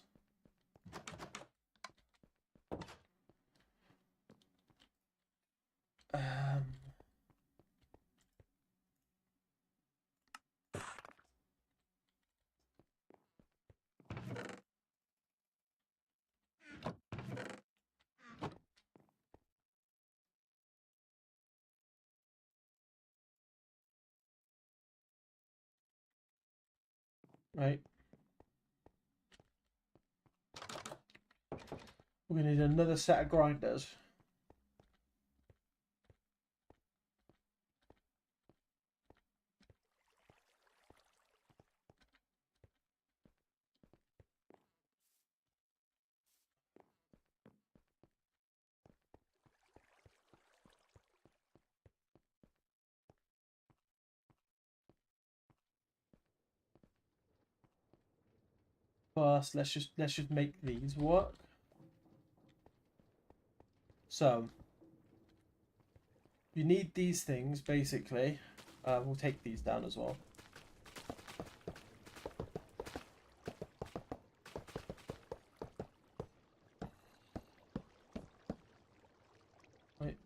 Right. We're gonna need another set of grinders. First, let's just make these work. So you need these things basically. We'll take these down as well. Right.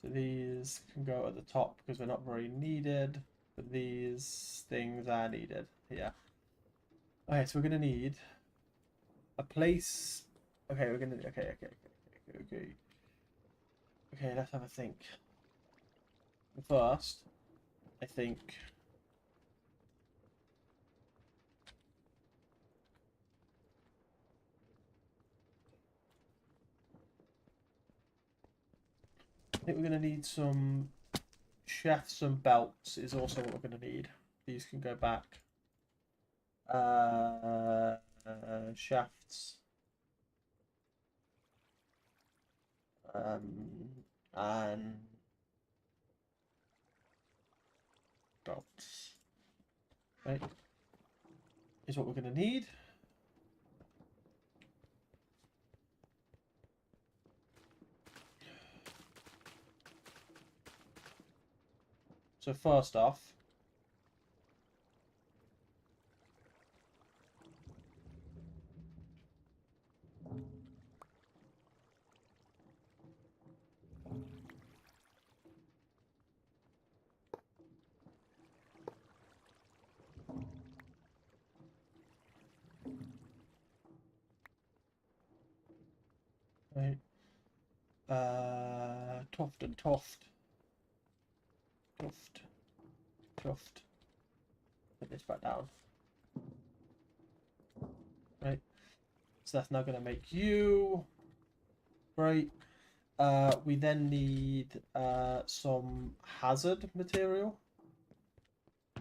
So these can go at the top because they're not very needed, but these things are needed. Yeah. Okay, so we're gonna need a place. Okay, we're gonna. Okay. Okay, let's have a think. First, I think. I think we're gonna need some shafts and belts. Is also what we're gonna need. These can go back. Shafts. And belts. Right. Is what we're gonna need. So first off, right? Tuft and tuft. Put this back down. Right. So that's now gonna make you. Right. We then need some hazard material.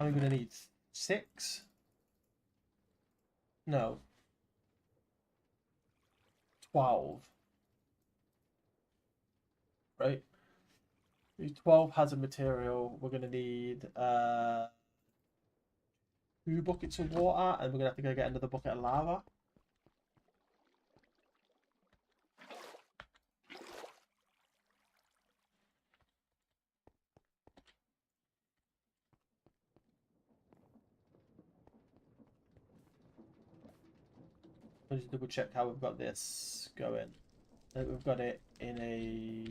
I'm gonna need 6? No. 12. Right? 12 has a material. We're going to need 2 buckets of water, and we're going to have to go get another bucket of lava. Let's just double check how we've got this going. I think we've got it in a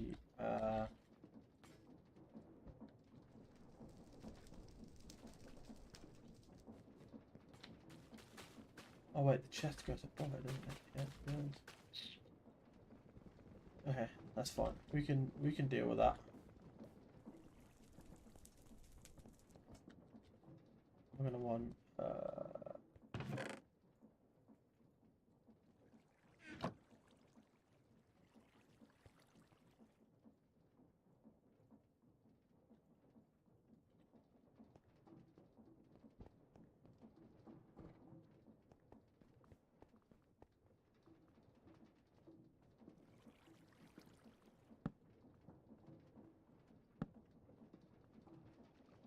oh wait, the chest goes above it, doesn't it? Yeah, it does. Okay, that's fine. We can deal with that. We're gonna want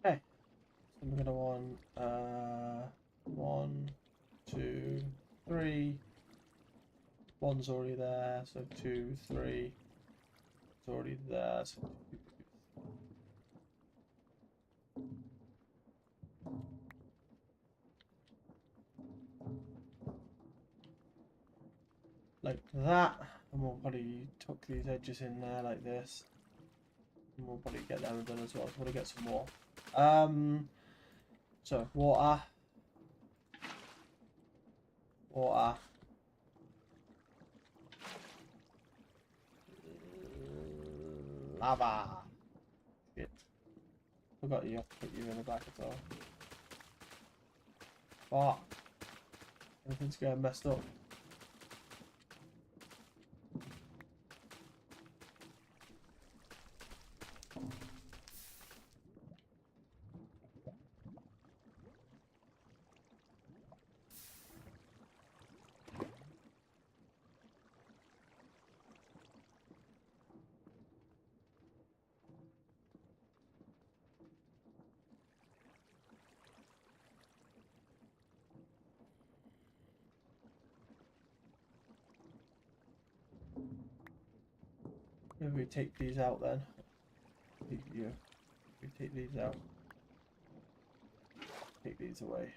okay. So we're gonna want 1, 2, 3. One's already there, so 2, 3. It's already there, so 2. Like that, and we'll probably tuck these edges in there like this, and we'll probably get them done as well. So we'll get some more. So water, lava. Shit, forgot you have to put you in the back as well. Fuck, everything's getting messed up. Maybe we take these out then. Yeah, we take these out. Take these away.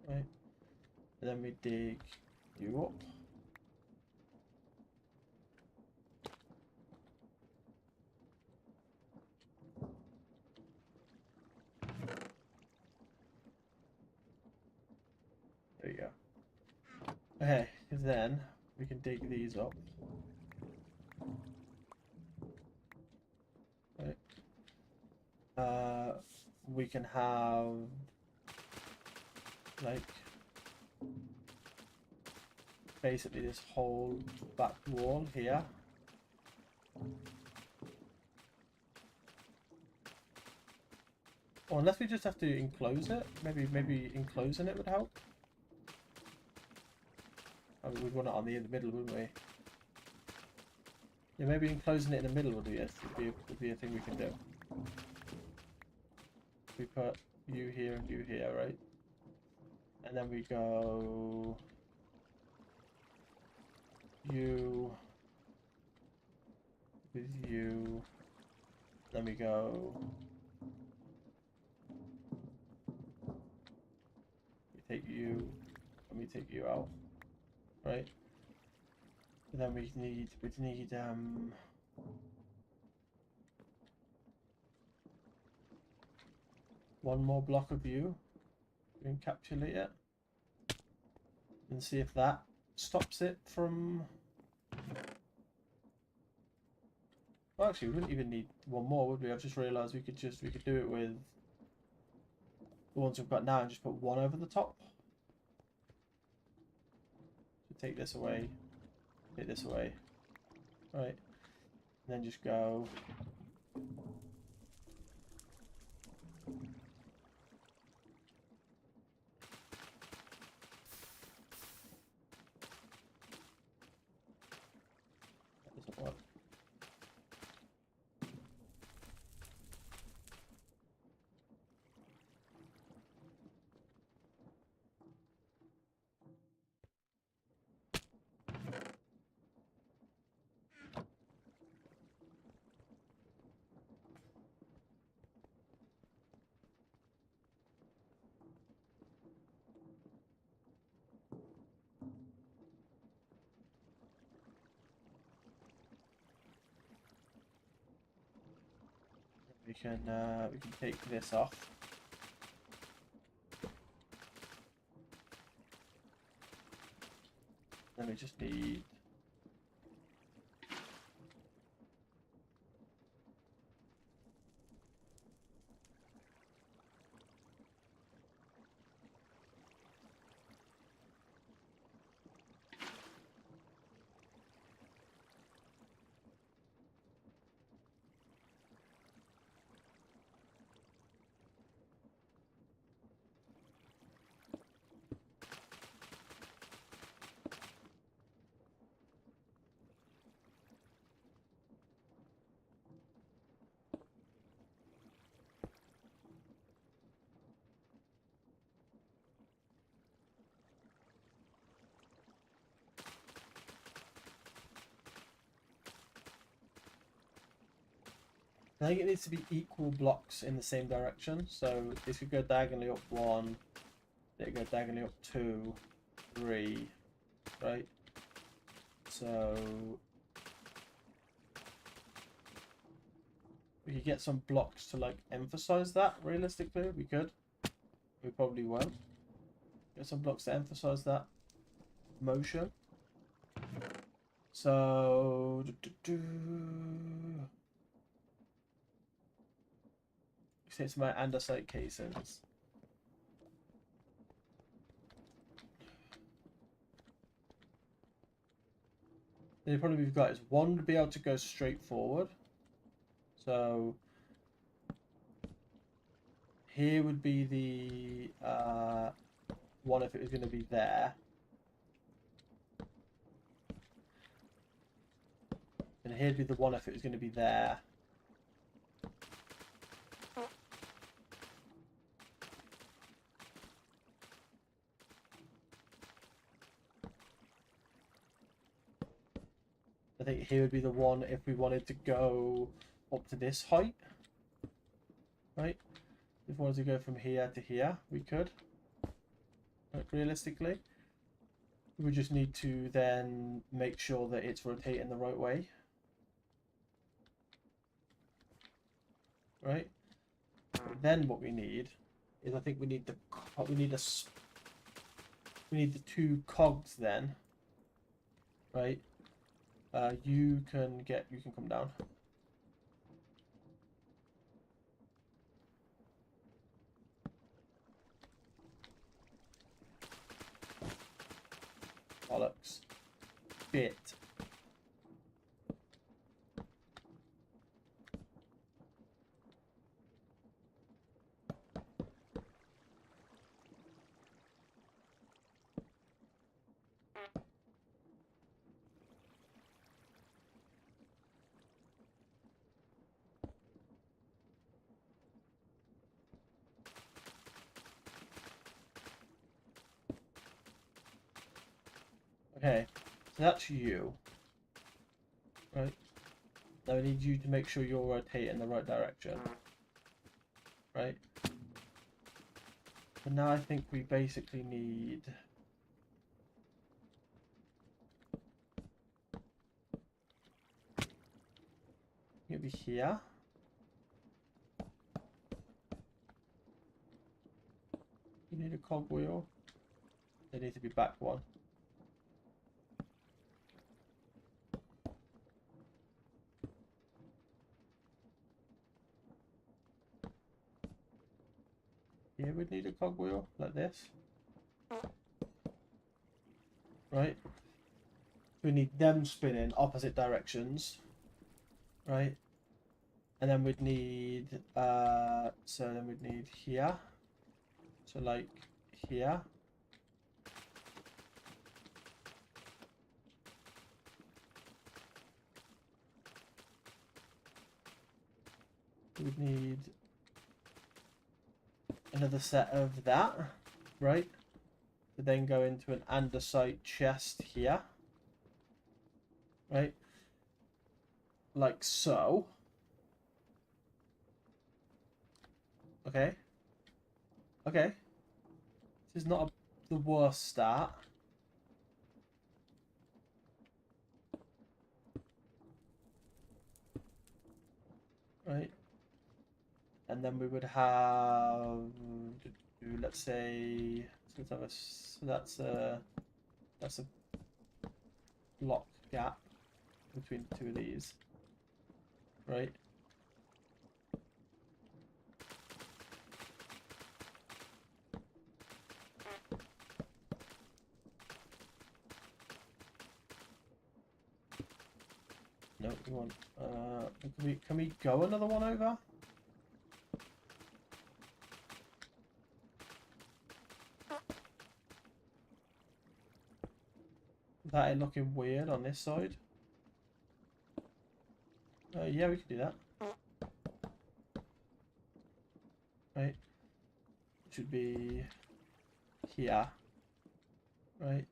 Right. And then we dig you up. There you go. Okay, because then we can dig these up. Right. We can have like basically this whole back wall here. Or unless we just have to enclose it, maybe enclosing it would help. I mean, we'd want it on the in the middle, wouldn't we? Yeah, maybe enclosing it in the middle would be a thing we can do. We put you here and you here, right? And then we go you with you. Then we go. We take you, and we take you out, right? And then we need one more block of you to encapsulate it, and see if that stops it from. Well, actually, we wouldn't even need one more, would we? I've just realised we could do it with the ones we've got now and just put one over the top. So take this away, take this away, right, and then just go. That doesn't work. We can take this off. Then we just need I think it needs to be equal blocks in the same direction. So this could go diagonally up 1, it could go diagonally up 2, 3, right? So we could get some blocks to like emphasize that. Realistically, we could. We probably won't. Get some blocks to emphasize that motion. So it's my andesite casings. The problem we've got is one to be able to go straight forward. So here would be the one if it was going to be there. And here'd be the one if it was going to be there. I think here would be the one if we wanted to go up to this height. Right? If we wanted to go from here to here, we could. But realistically. We just need to then make sure that it's rotating the right way. Right? But then what we need is I think we need the two cogs then. Right? You can come down. Bollocks. Bit. Okay, so that's you. Right? Now I need you to make sure you're rotating in the right direction. Right? But now I think we basically need... Maybe here. You need a cogwheel. They need to be back one. here we'd need a cogwheel, like this. Right? We need them spinning opposite directions. Right? And then we'd need, so then we'd need here. So like here. We'd need another set of that, right? To then go into an andesite chest here. Right? Like so. Okay. Okay. This is not the worst start. Right? And then we would have, let's say, so that's a block gap between the two of these, right? No, we want. Can we go another one over? That is looking weird on this side. Yeah, we could do that. Right. It should be here. Right.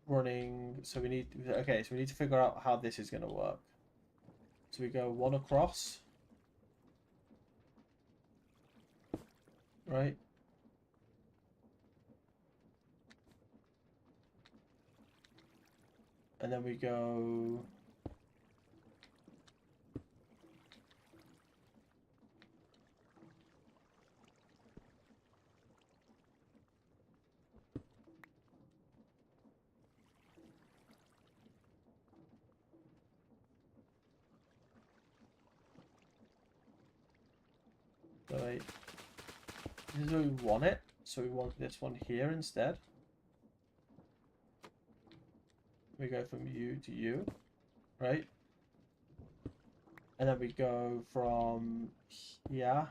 Running. So we need. Okay, so we need to figure out how this is going to work. So we go one across. Right. And then we go. So wait. This is where we want it. So we want this one here instead. We go from you to you, right? And then we go from here.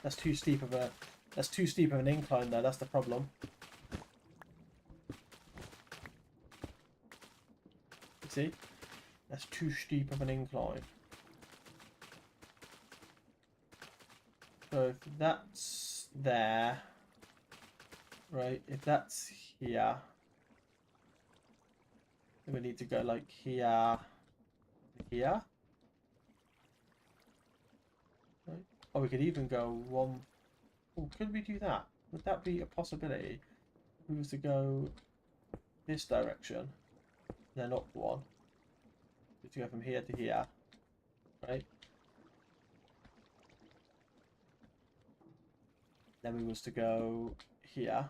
That's too steep of an incline there, that's the problem. You see? That's too steep of an incline. So if that's there, right, if that's here, then we need to go like here, here. Right. Or we could even go one. Oh, could we do that? Would that be a possibility? If we was to go this direction, then up one. To go from here to here, right? Then we was to go here.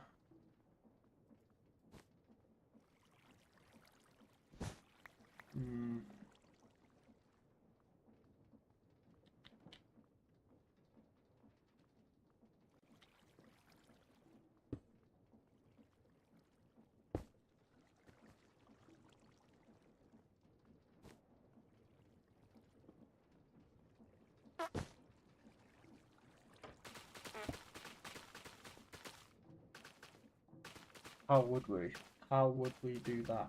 How would we? How would we do that?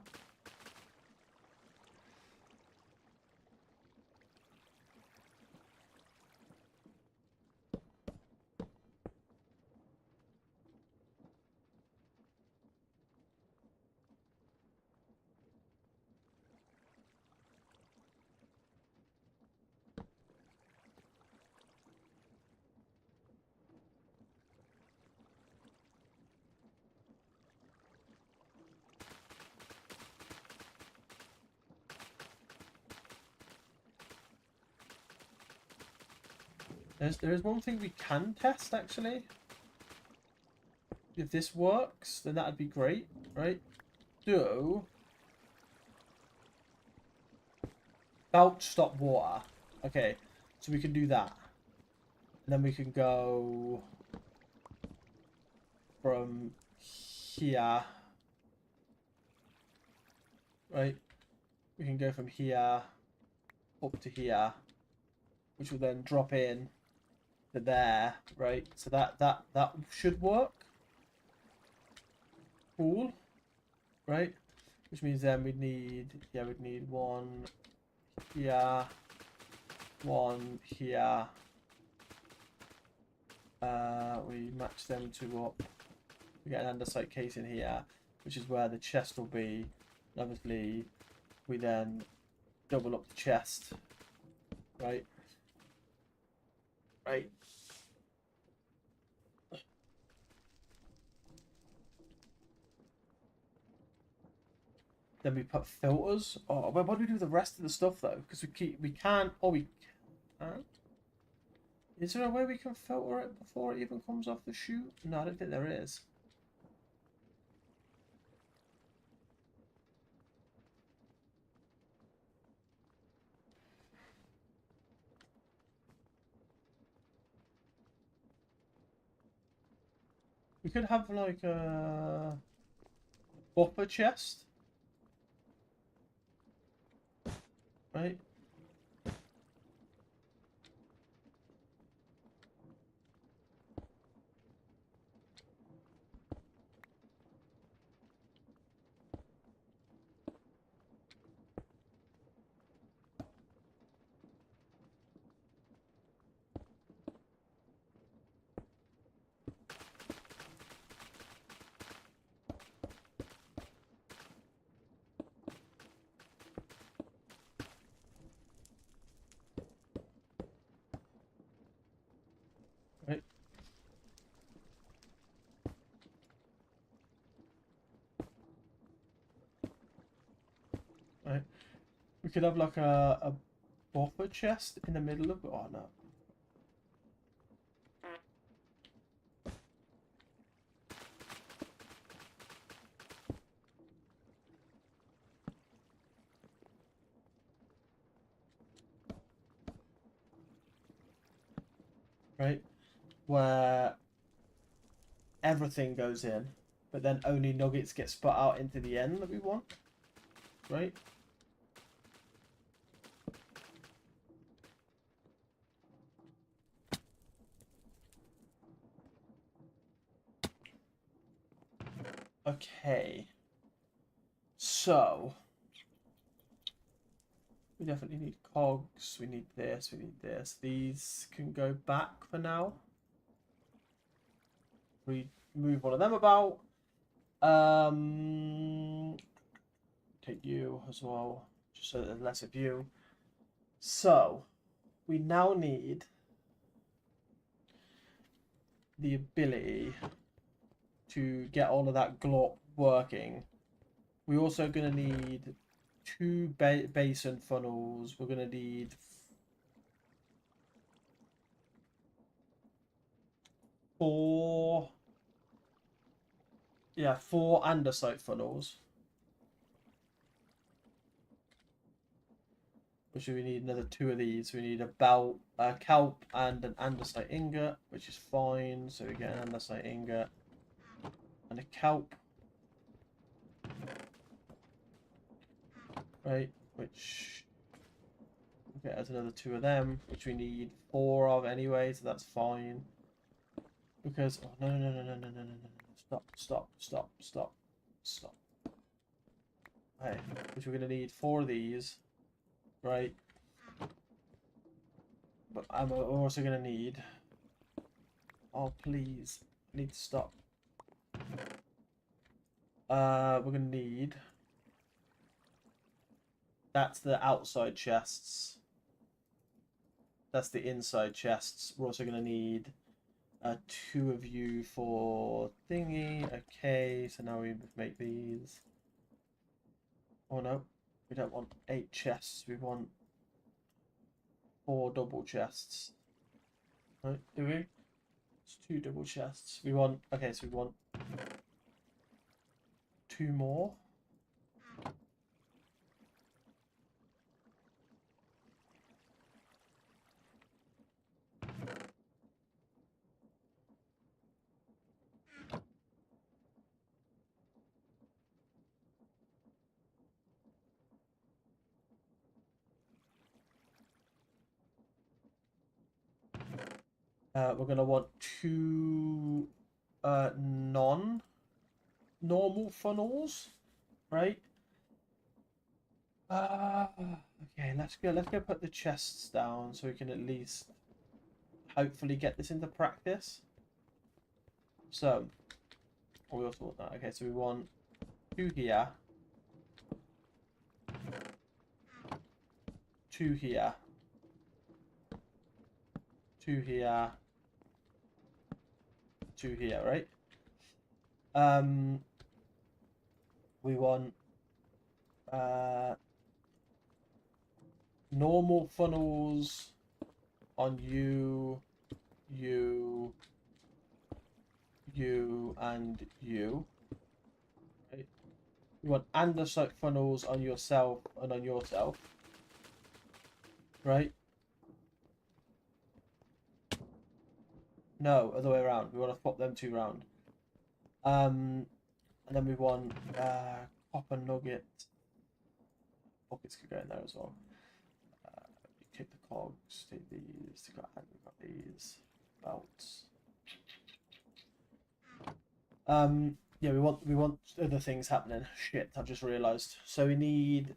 There is one thing we can test actually. If this works, then that'd be great, right? Do belt stop water. Okay, so we can do that. And then we can go from here, right? We can go from here up to here, which will then drop in to there, right? So that should work. Cool, right? Which means then we'd need one here, one here. We match them to up. We get an andesite case in here, which is where the chest will be. And obviously, we then double up the chest, right? Right. Then we put filters. Oh, well, what do we do with the rest of the stuff though? Because we can't. Oh, we can't. Is there a way we can filter it before it even comes off the chute? No, I don't think there is. We could have like a buffer chest, right? Right. Right. We could have like a buffer chest in the middle of. Oh no. Right. Where everything goes in, but then only nuggets get sput out into the end that we want, right? Okay. So we definitely need cogs. We need this. We need this. These can go back for now. We move one of them about. Take you as well, just so there's less of you. So we now need the ability to get all of that glop working. We're also going to need two basin funnels. We're going to need four andesite funnels. Which we need another two of these. We need a belt, a kelp, and an andesite ingot, which is fine. So we get an andesite ingot and a kelp. Right, which we'll get us another two of them, which we need four of anyway, so that's fine. Because oh no. Stop. Okay, which we're gonna need four of these. Right. But I'm also going to need... Oh, please. I need to stop. We're going to need... That's the outside chests. That's the inside chests. We're also going to need two of you for thingy. Okay, so now we make these. Oh no, we don't want 8 chests. We want 4 double chests. Right, do we? It's 2 double chests. We want... Okay, so we want 2 more. We're going to want 2 non-normal funnels, right? Okay, let's go put the chests down so we can at least hopefully get this into practice. So, we also want that. Okay, so we want 2 here, 2 here, 2 here, 2 here, right? We want normal funnels on you, you, you, and you. Right? We want andesite funnels on yourself and on yourself. Right? No, other way around. We want to swap them 2 round. And then we want copper nugget. Buckets could go in there as well. Take the cogs, take these, we've got these belts. Yeah, we want other things happening. Shit, I've just realised. So we need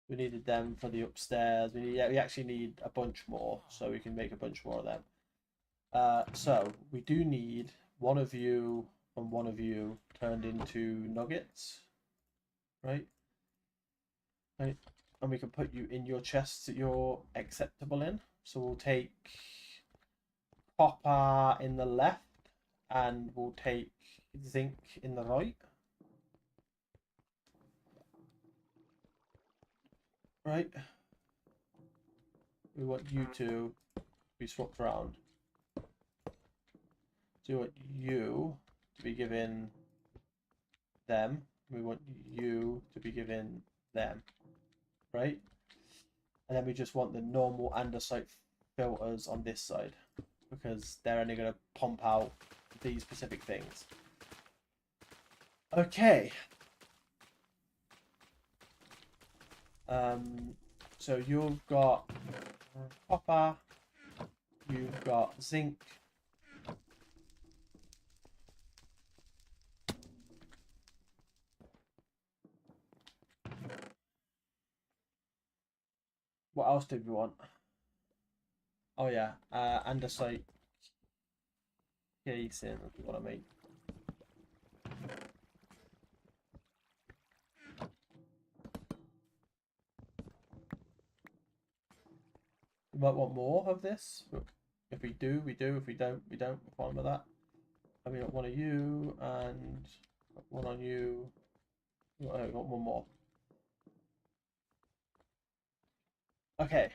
we needed them for the upstairs. We actually need a bunch more, so we can make a bunch more of them. So we do need one of you and one of you turned into nuggets, right? Right, and we can put you in your chests that you're acceptable in. So we'll take copper in the left, and we'll take zinc in the right. Right. We want you to be swapped around. So we want you to be given them. We want you to be given them. Right? And then we just want the normal andesite filters on this side, because they're only going to pump out these specific things. Okay. So you've got copper, you've got zinc, what else did we want? Oh yeah, andesite casing that we want to make. We might want more of this, but if we do, we do. If we don't, we don't. We're fine with that. And we got one of you, and one on you. We got one more. Okay.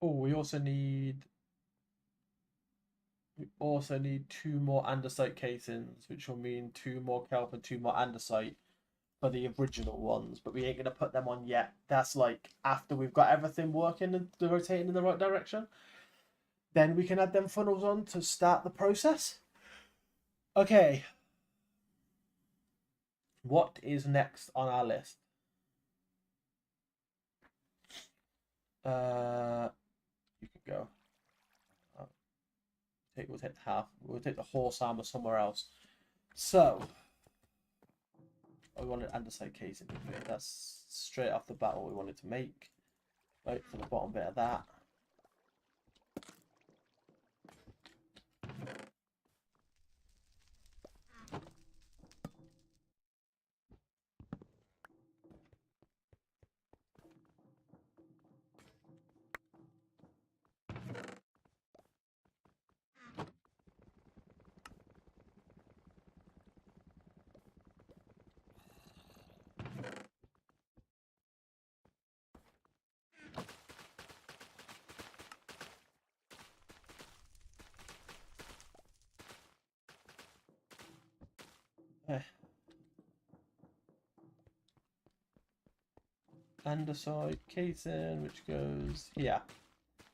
Oh, we also need 2 more andesite casings, which will mean 2 more kelp and 2 more andesite for the original ones, but we ain't gonna put them on yet. That's like after we've got everything working and rotating in the right direction. Then we can add them funnels on to start the process. Okay. What is next on our list? You can go. We'll take half. We'll take the horse armor somewhere else. So, we wanted andesite casing. That's straight off the bat what we wanted to make. Right for the bottom bit of that. andesite casing, which goes here.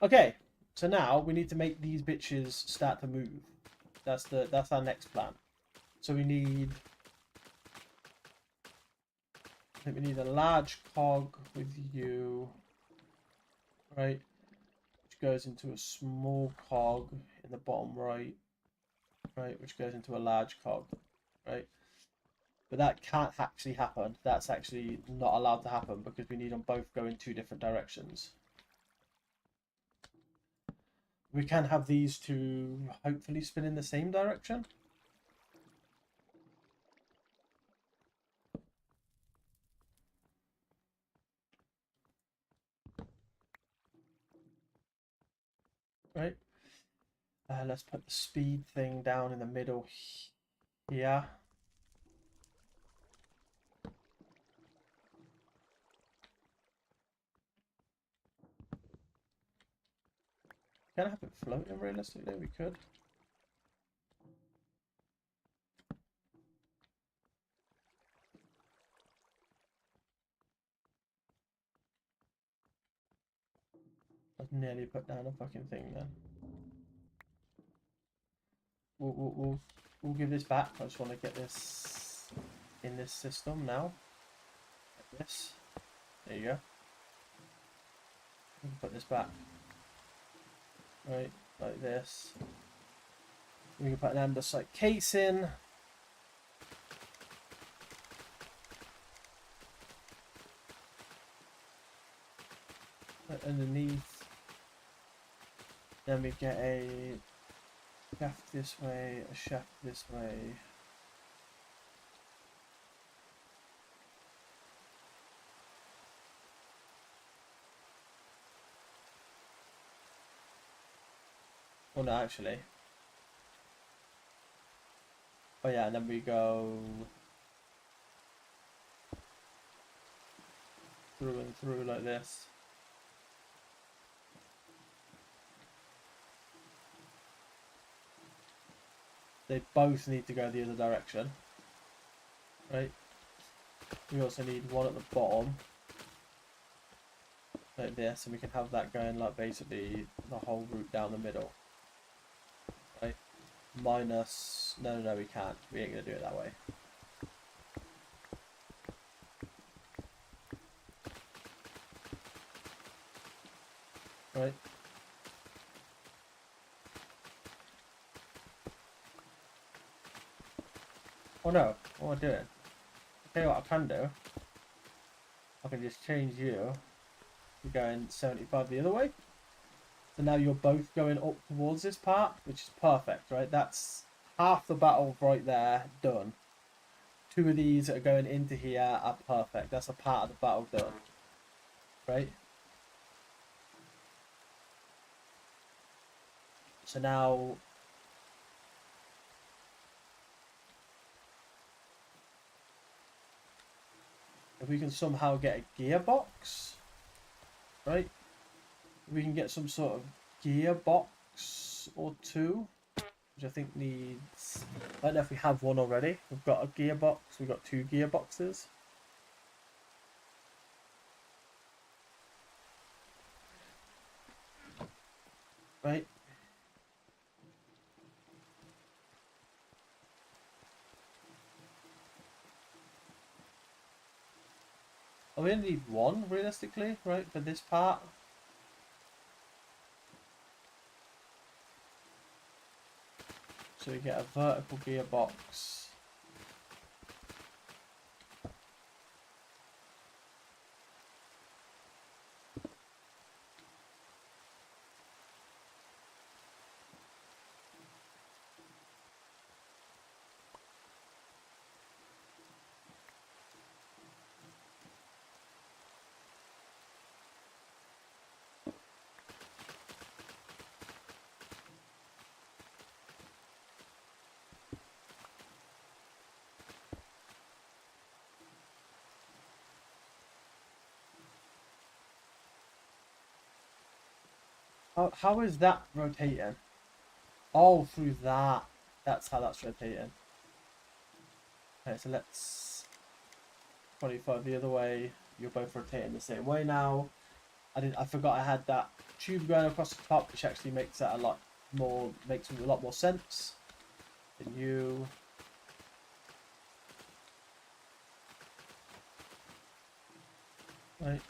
Okay, so now we need to make these bitches start to move. That's our next plan. So we need, I think we need a large cog with you, right? Which goes into a small cog in the bottom right, right? Which goes into a large cog, right? But that can't actually happen. That's actually not allowed to happen because we need them both go in two different directions. We can have these two hopefully spin in the same direction. Right. Let's put the speed thing down in the middle here. Can I have it floating realistically? We could. I've nearly put down a fucking thing then. We'll give this back. I just want to get this in this system now. Like this. There you go. We can put this back. Right, like this. We can put an andesite case in. Right underneath. Then we get a shaft this way, a shaft this way. Oh no, actually. Oh yeah, and then we go through and through like this. They both need to go the other direction. Right? We also need one at the bottom. Like this, and we can have that going like basically the whole route down the middle. Right? Minus... No, we can't. We ain't going to do it that way. Right? Oh no, what am I doing? I'll tell you what I can do. I can just change you. You're going 75 the other way. So now you're both going up towards this part, which is perfect, right? That's half the battle right there, done. Two of these that are going into here are perfect. That's a part of the battle done. Right? So now... if we can somehow get a gearbox, right? We can get some sort of gearbox or two, which I think needs... I don't know if we have one already. We've got a gearbox. We've got two gearboxes. Right? I only need one, realistically, right, for this part. So we get a vertical gearbox. How is that rotating? Oh, through that. That's how that's rotating. Okay, so let's 25 the other way. you're both rotating the same way now. I forgot I had that tube going across the top, which actually makes that a lot more sense than you. Right,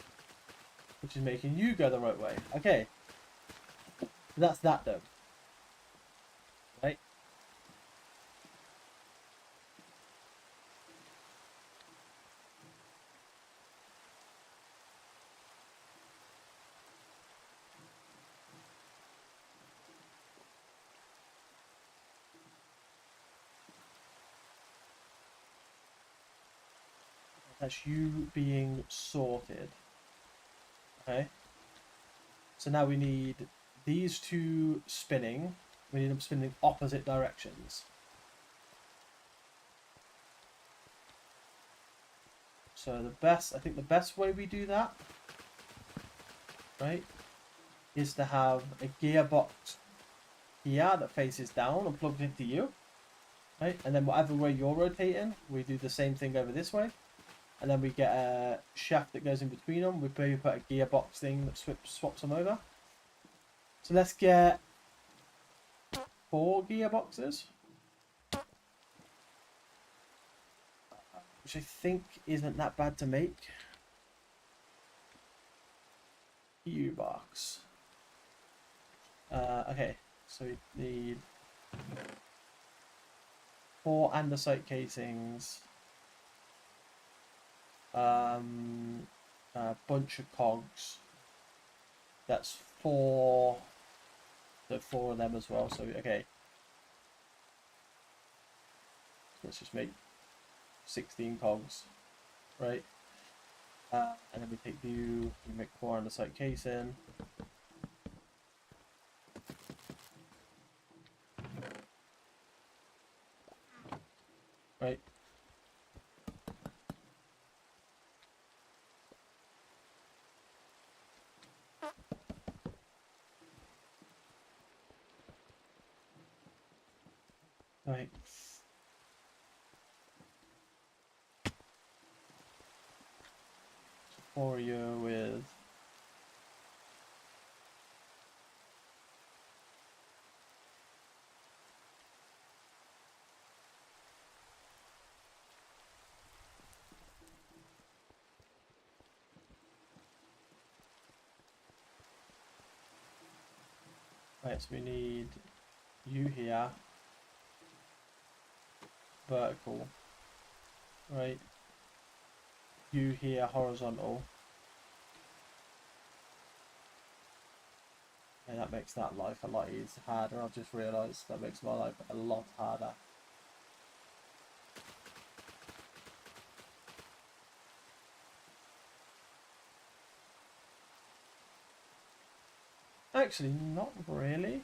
which is making you go the right way. Okay, that's that though. Right. That's you being sorted. Okay. So now we need these two spinning. We need them spinning opposite directions. So I think the best way we do that, right, is to have a gearbox here that faces down and plugged into you. Right, and then whatever way you're rotating, we do the same thing over this way. And then we get a shaft that goes in between them. We maybe put a gearbox thing that swaps them over. So let's get 4 gearboxes, which I think isn't that bad to make. U-box. Okay, so we need 4 andesite casings. A bunch of cogs. That's 4. So 4 of them as well. So okay. Let's just make 16 cogs, right? And then we take we make 4 andesite casing. Right. Right. So 4 you with right, so we need you here, vertical, right? You here, horizontal. And that makes that life a lot harder. I've just realised that makes my life a lot harder. Actually, not really.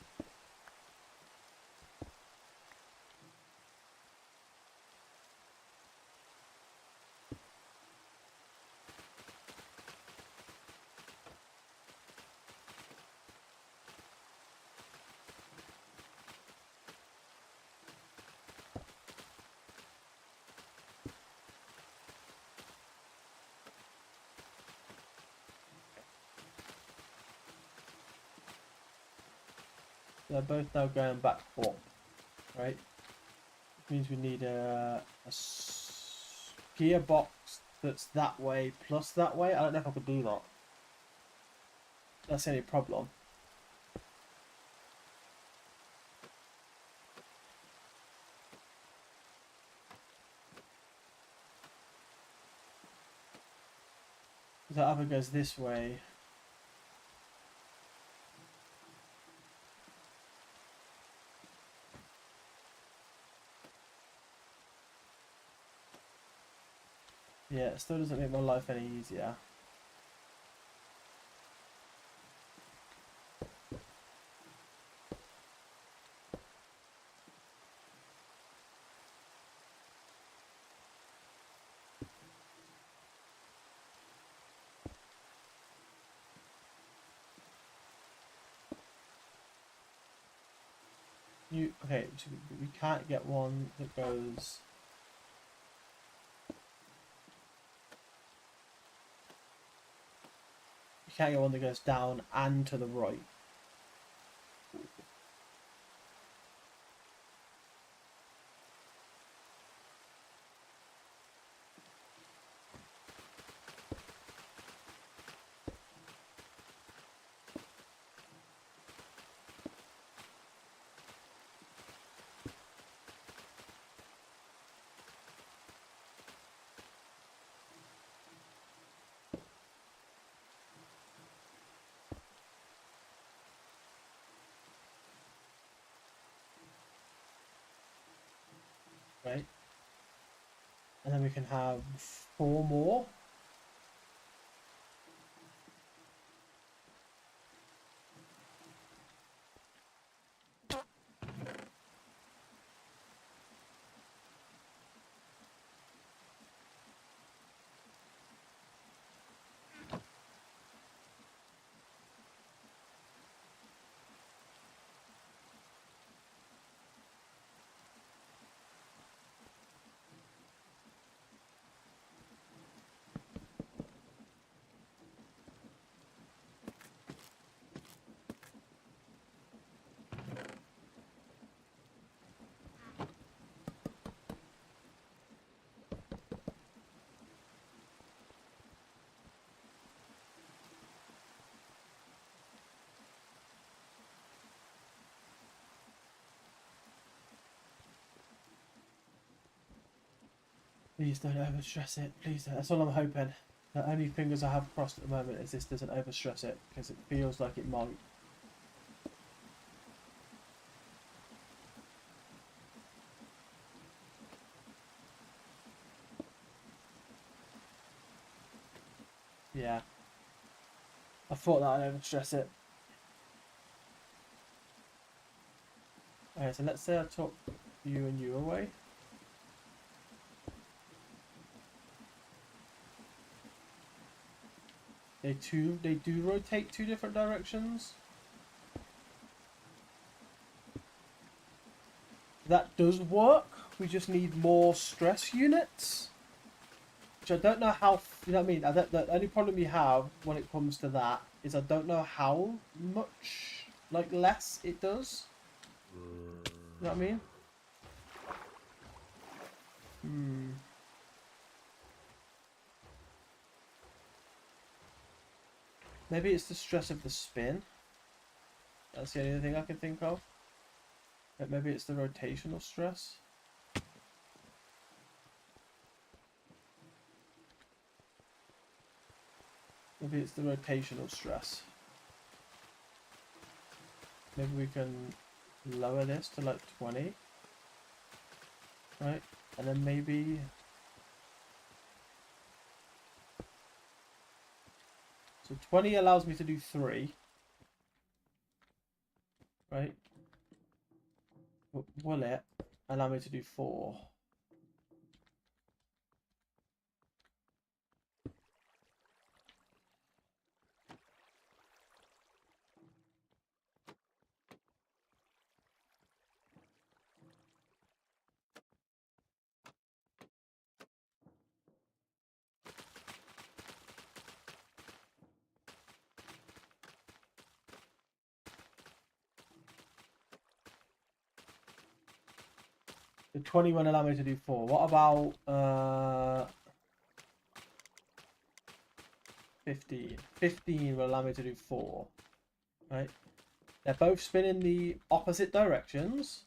They're both now going back 4, right? Which means we need a gearbox that's that way plus that way. I don't know if I could do that. That's any problem. That other goes this way. Yeah, it still doesn't make my life any easier. Okay, so we can't get one that goes can't get one that goes down and to the right. Right, and then we can have 4 more. Please don't overstress it. Please don't. That's all I'm hoping. The only fingers I have crossed at the moment is this doesn't overstress it, because it feels like it might. Yeah. I thought that I'd overstress it. Okay, so let's say I took you and you away. They do rotate 2 different directions. That does work. We just need more stress units. Which I don't know how, you know what I mean? The only problem you have when it comes to that is I don't know how much, like, less it does. You know what I mean? Maybe it's the stress of the spin. That's the only thing I can think of. But maybe it's the rotational stress. Maybe it's the rotational stress. Maybe we can lower this to like 20. Right? And then maybe... So 20 allows me to do 3. Right? Will it allow me to do 4? The 20 won't allow me to do 4. What about 15? 15 will allow me to do 4. Right? They're both spinning the opposite directions.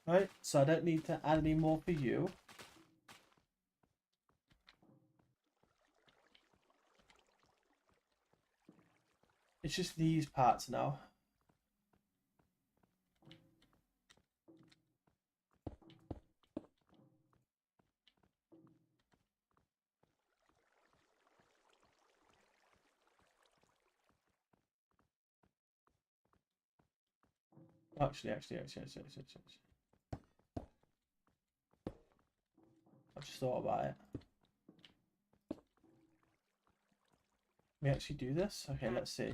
Right? So I don't need to add any more for you. It's just these parts now. Actually. I've just thought about it. Can we actually do this? Okay, let's see.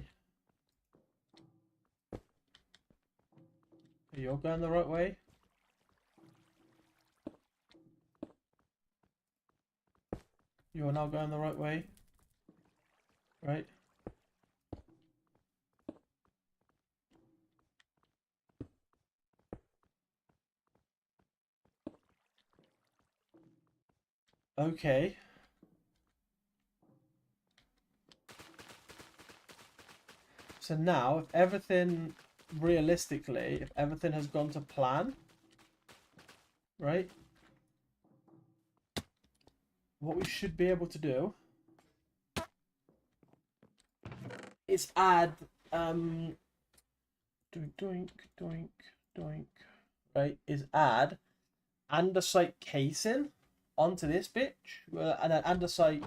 You're going the right way. You're now going the right way. Right? Okay. So now, if everything, realistically, if everything has gone to plan, right? What we should be able to do is add, doink, doink, doink, doink, right? Is add andesite casing onto this bitch, and an andesite,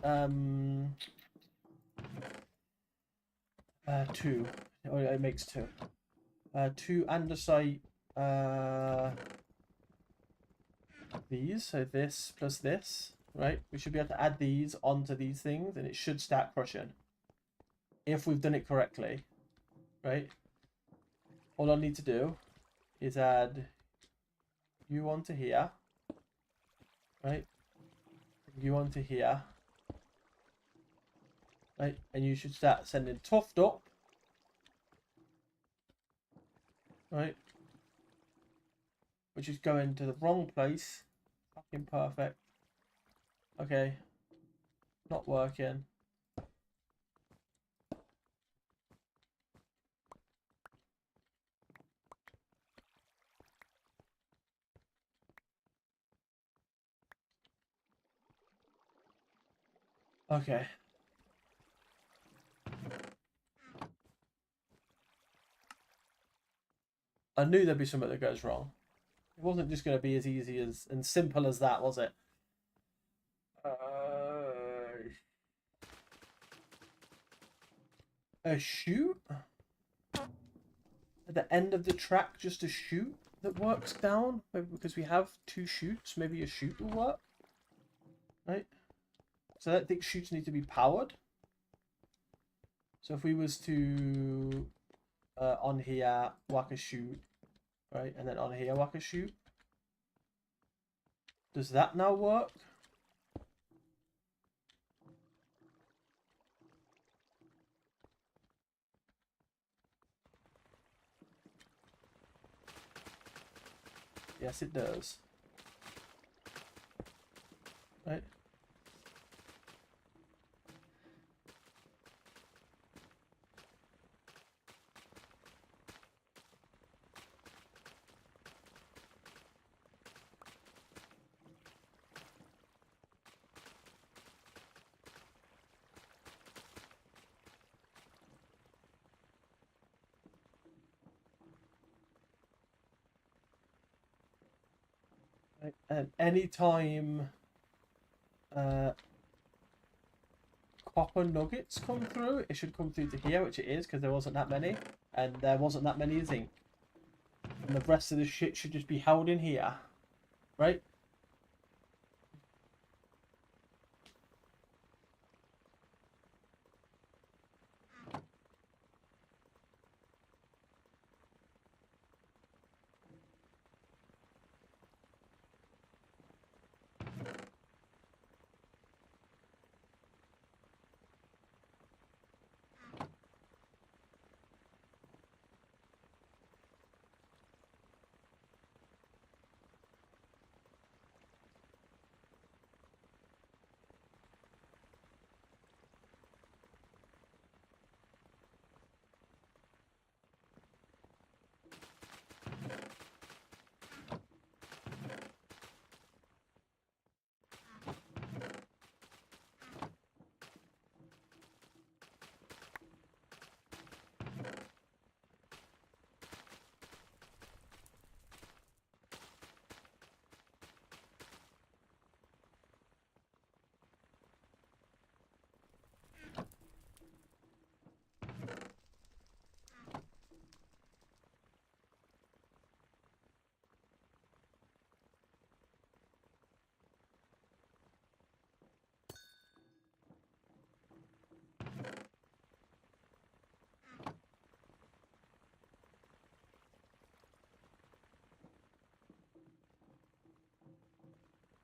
two. Oh, it makes two. Two andesite, these, so this plus this, right? We should be able to add these onto these things, and it should start crushing. If we've done it correctly, right? All I need to do is add you onto here, right? You onto here, right? And you should start sending Tuft up, right? Which is going to the wrong place. Fucking perfect. Okay. Not working. Okay. I knew there'd be something that goes wrong. It wasn't just going to be as easy as and simple as that, was it? A chute? At the end of the track, just a chute that works down? Maybe because we have two chutes, maybe a chute will work? Right? So I don't think chutes need to be powered. So if we was to, on here, whack a chute, right? And then on here, whack a chute. Does that now work? Yes, it does. Right? Right? And anytime copper nuggets come through, it should come through to here, which it is, because there wasn't that many. And there wasn't that many zinc. And the rest of the shit should just be held in here. Right?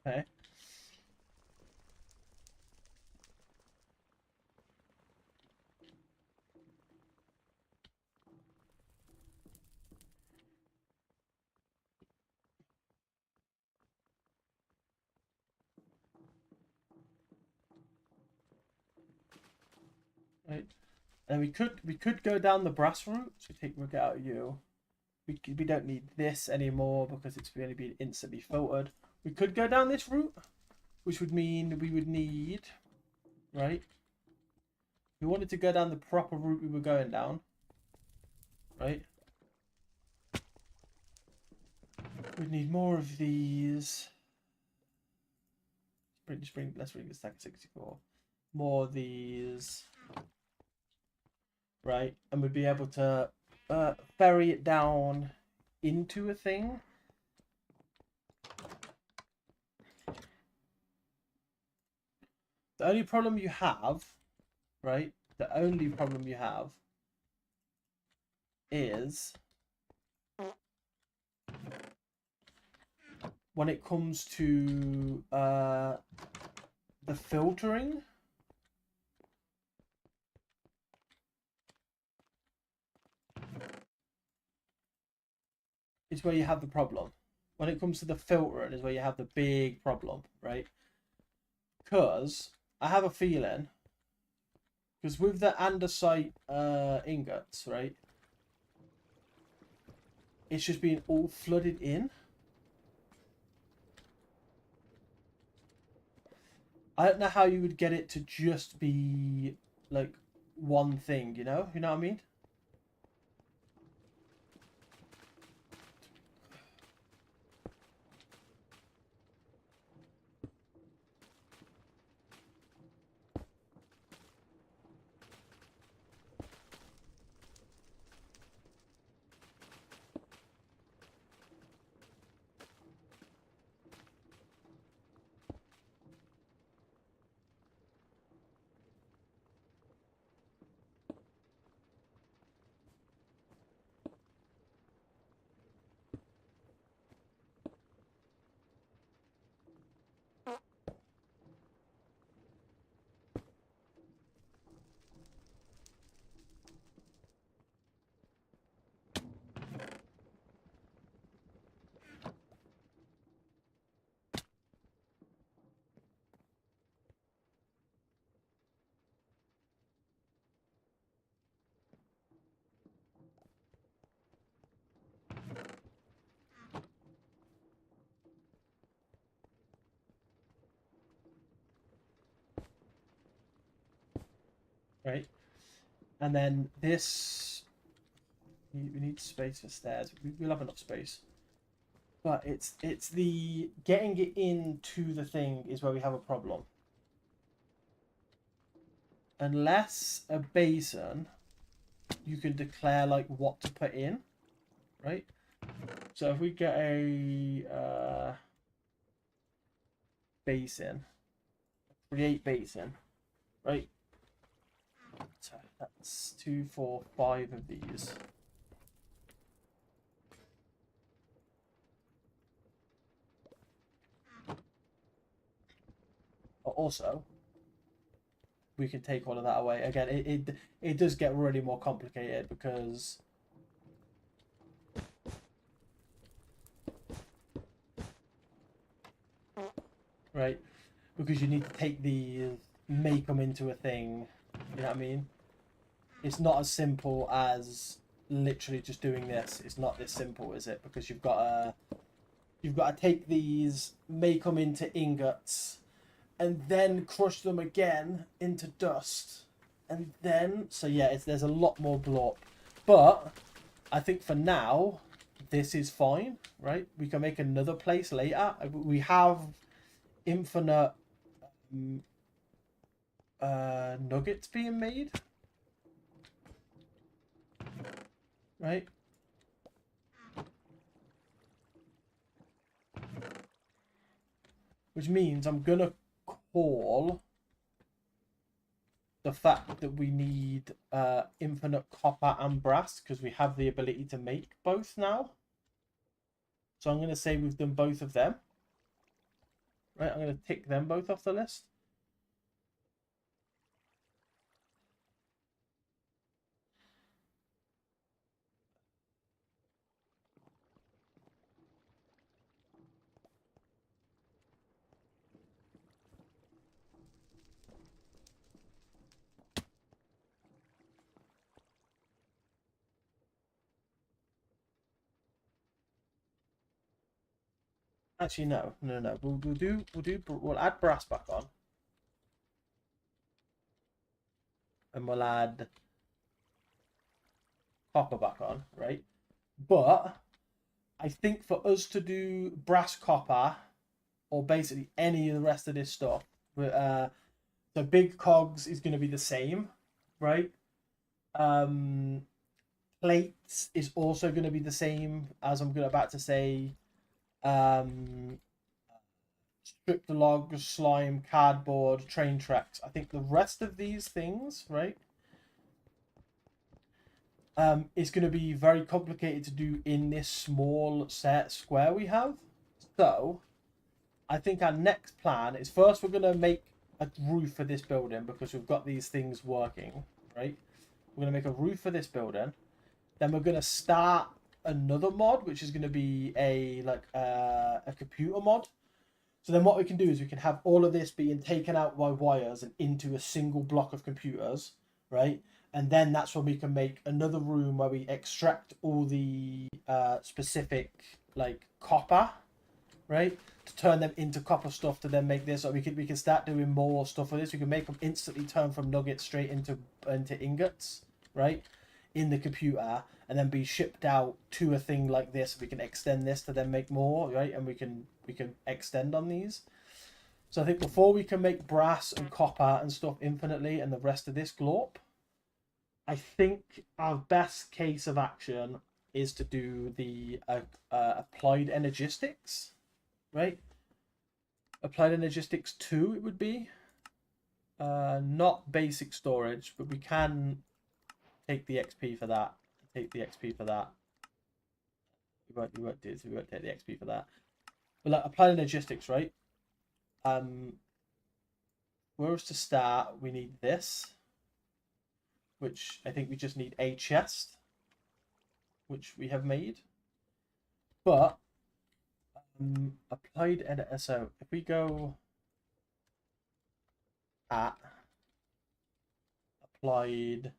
Okay. right? And we could go down the brass route. So we get out of you. We don't need this anymore because it's going to be instantly filtered. We could go down this route, which would mean we would need, right? We wanted to go down the proper route we were going down, right? We'd need more of these. Let's bring the stack of 64. More of these, right? And we'd be able to ferry it down into a thing. The only problem you have, right? The only problem you have is when it comes to the filtering. Is where you have the problem. When it comes to the filtering is where you have the big problem, right? Because I have a feeling, because with the andesite ingots, right? It's just being all flooded in. I don't know how you would get it to just be like one thing, you know? You know what I mean? Right? And then this, we need space for stairs. We'll have enough space. But it's the getting it into the thing is where we have a problem. Unless a basin, you can declare like what to put in, right? So if we get a basin, create basin, right? So that's 2, 4, 5 of these. But also, we can take all of that away. Again, it does get really more complicated because right, because you need to take these, make them into a thing. You know what I mean? It's not as simple as literally just doing this. It's not this simple, is it? Because you've got to take these, make them into ingots, and then crush them again into dust, and then so yeah, there's a lot more block. But I think for now, this is fine, right? We can make another place later. We have infinite nuggets being made, right? Which means I'm gonna call the fact that we need infinite copper and brass because we have the ability to make both now. So I'm gonna say we've done both of them. Right, I'm gonna tick them both off the list. Actually, no. We'll add brass back on. And we'll add copper back on, right? But I think for us to do brass, copper, or basically any of the rest of this stuff, the big cogs is going to be the same, right? Um, Plates is also going to be the same as I'm about to say. Um, Stripped logs, slime, cardboard, train tracks. I think the rest of these things, right, is going to be very complicated to do in this small set square we have. So, I think our next plan is first we're going to make a roof for this building because we've got these things working, right? We're going to make a roof for this building. Then we're going to start another mod, which is going to be a computer mod. So then what we can do is we can have all of this being taken out by wires and into a single block of computers, right? And then that's when we can make another room where we extract all the specific like copper, right? To turn them into copper stuff to then make this. Or we can start doing more stuff with this. We can make them instantly turn from nuggets straight into ingots, right? In the computer, and then be shipped out to a thing like this. We can extend this to then make more, right? And we can extend on these. So I think before we can make brass and copper and stuff infinitely and the rest of this glorp, I think our best case of action is to do the applied energistics, right? Applied energistics 2 it would be. Not basic storage, but we can take the XP for that. Take the XP for that. We won't take the XP for that. But like applied energistics, right? Where else to start? We need this, which I think we just need a chest, which we have made. But applied editor. So if we go at applied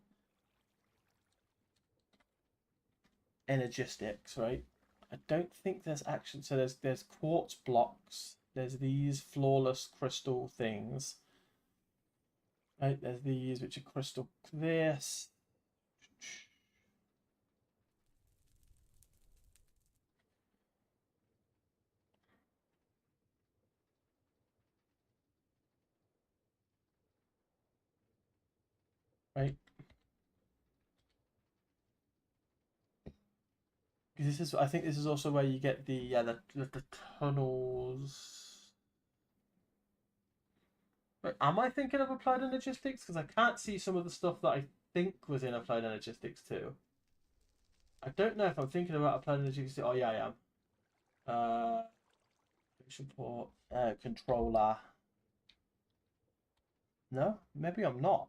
energistics, right? I don't think there's action. So there's quartz blocks. There's these flawless crystal things. Right, there's these which are crystal clear. Right. This is, I think this is also where you get the tunnels. Wait, am I thinking of applied energistics? Because I can't see some of the stuff that I think was in applied energistics too. I don't know if I'm thinking about applied energistics. Oh yeah, I am. Support controller. No, maybe I'm not.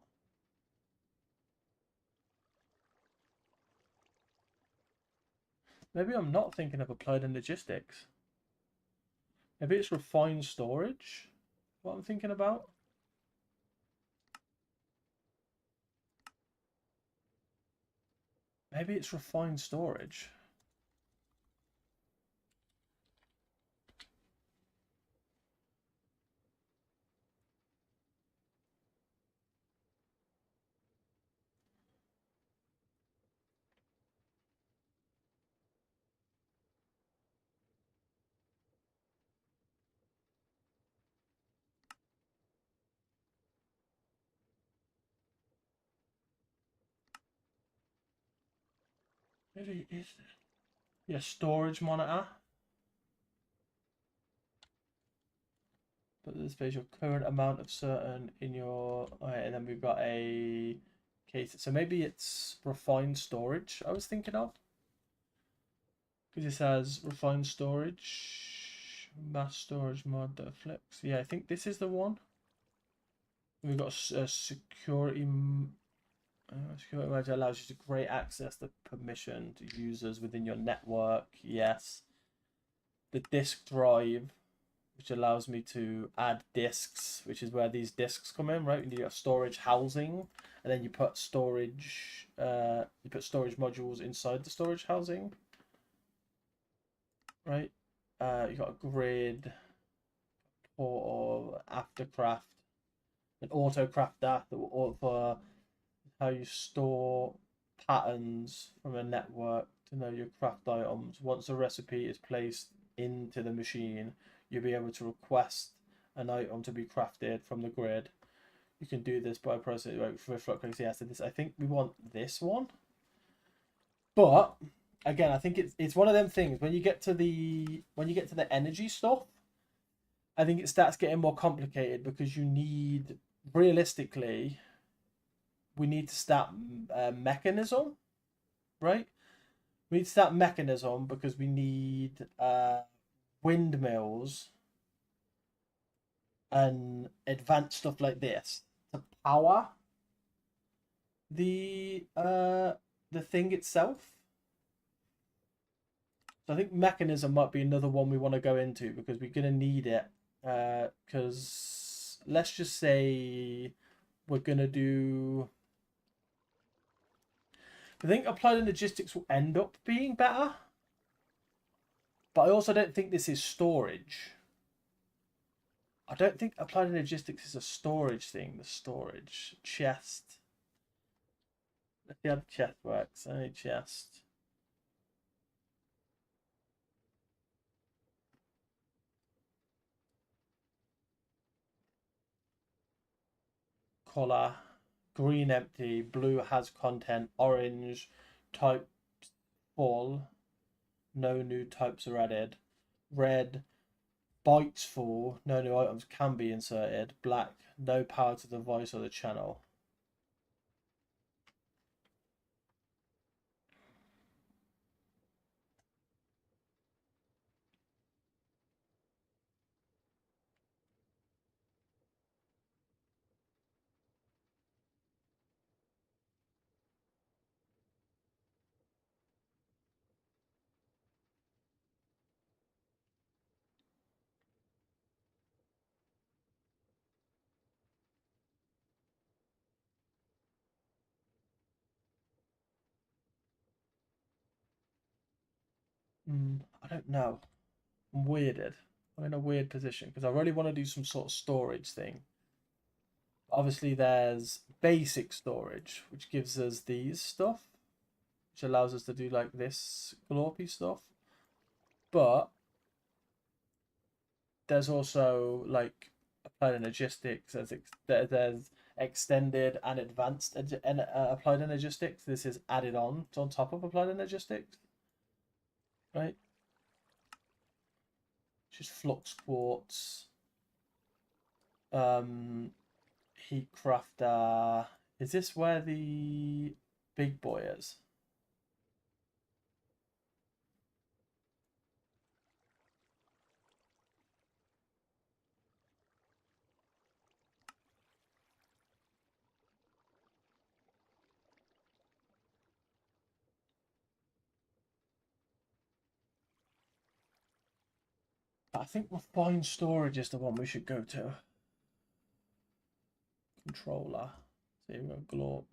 Maybe I'm not thinking of applied energistics. Maybe it's refined storage. What I'm thinking about. Maybe it's refined storage. Maybe it is. Yeah, storage monitor. But there's your current amount of certain in your. Alright, and then we've got a case. So maybe it's refined storage I was thinking of. Because it says refined storage, mass storage mod that flips. Yeah, I think this is the one. We've got a security. Security mode allows you to grant access to permission to users within your network. Yes. The disk drive, which allows me to add disks, which is where these disks come in, right? You have storage housing, and then you put storage modules inside the storage housing, right? you got a grid or aftercraft, an autocrafter for how you store patterns from a network to know your craft items. Once a recipe is placed into the machine, you'll be able to request an item to be crafted from the grid. You can do this by processing for Flux. Yeah, so this, I think we want this one. But again, I think it's one of them things when you get to the energy stuff, I think it starts getting more complicated because you need, realistically, we need to start mechanism, right? We need to start mechanism because we need windmills and advanced stuff like this to power the thing itself. So I think mechanism might be another one we want to go into because we're gonna need it. Because let's just say we're gonna do. I think applied logistics will end up being better, but I also don't think this is storage. I don't think applied logistics is a storage thing. The storage chest. Let's see how the chest works. Only chest. Color. Green empty. Blue has content. Orange type full. No new types are added. Red. Bytes full. No new items can be inserted. Black. No power to the device or the channel. I don't know. I'm weirded. I'm in a weird position because I really want to do some sort of storage thing. Obviously, there's basic storage, which gives us these stuff, which allows us to do like this glorpy stuff. But there's also like applied energistics. There's extended and advanced applied energistics. This is added on top of applied energistics, right? Just flux quartz, heat crafter. Is this where the big boy is? I think refined storage is the one we should go to. Controller. So we go glorp.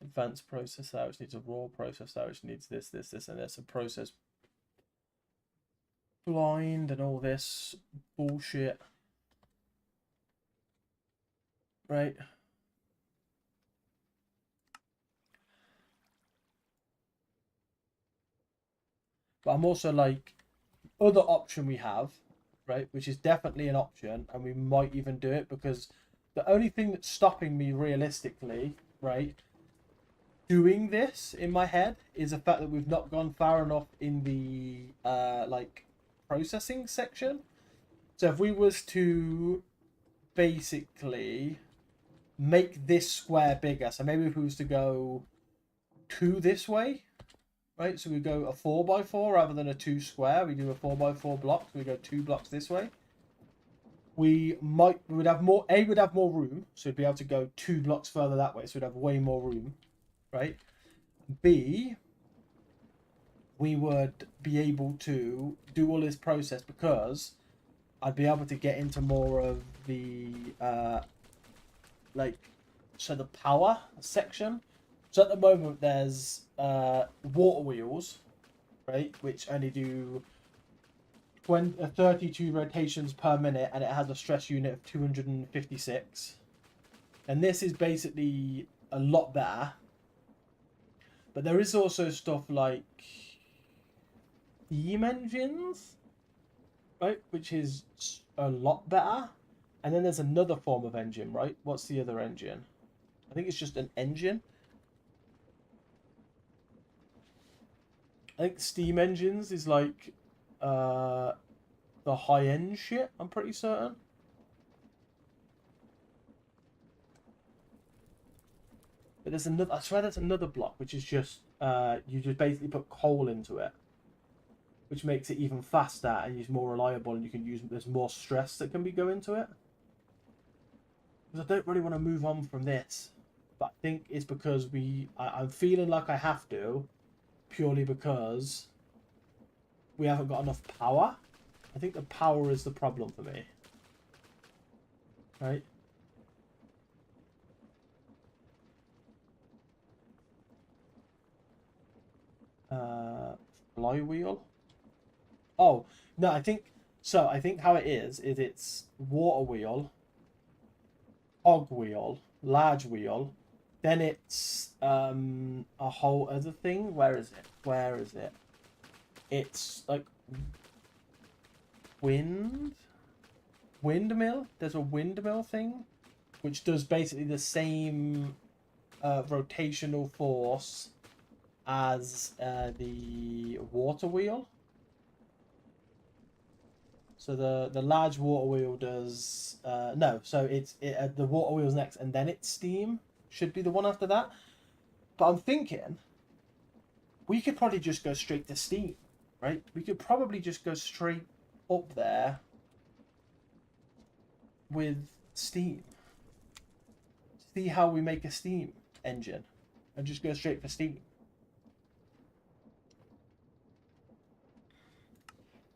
Advanced processor, which needs a raw processor, which needs this, and this. A process blind and all this bullshit. Right? But I'm also like, other option we have, right, which is definitely an option, and we might even do it because the only thing that's stopping me realistically, right, doing this in my head is the fact that we've not gone far enough in the like processing section. So if we was to basically make this square bigger, so maybe if we was to go 2 this way, right? So we go a 4x4 rather than a 2 square. We do a 4x4 block. So we go 2 blocks this way. We would have more. A would have more room, so we'd be able to go 2 blocks further that way. So we'd have way more room, right? B, we would be able to do all this process because I'd be able to get into more of the like, so the power section. So at the moment there's water wheels, right? Which only do 32 rotations per minute, and it has a stress unit of 256. And this is basically a lot better. But there is also stuff like steam engines, right? Which is a lot better. And then there's another form of engine, right? What's the other engine? I think it's just an engine. I think steam engines is like the high end shit, I'm pretty certain. But there's another, I swear there's another block which is just you just basically put coal into it, which makes it even faster and is more reliable, and you can use, there's more stress that can be go into it. Because I don't really want to move on from this, but I think it's because I'm feeling like I have to, purely because we haven't got enough power. I think the power is the problem for me. Right? Flywheel? Oh, no, I think... So, I think how it is it's water wheel, hog wheel, large wheel, then it's a whole other thing. Where is it? Where is it? It's like windmill. There's a windmill thing, which does basically the same rotational force as the water wheel. So the large water wheel does no. So the water wheel's next, and then it's steam. Should be the one after that. But I'm thinking we could probably just go straight to steam, right? We could probably just go straight up there with steam. See how we make a steam engine, and just go straight for steam.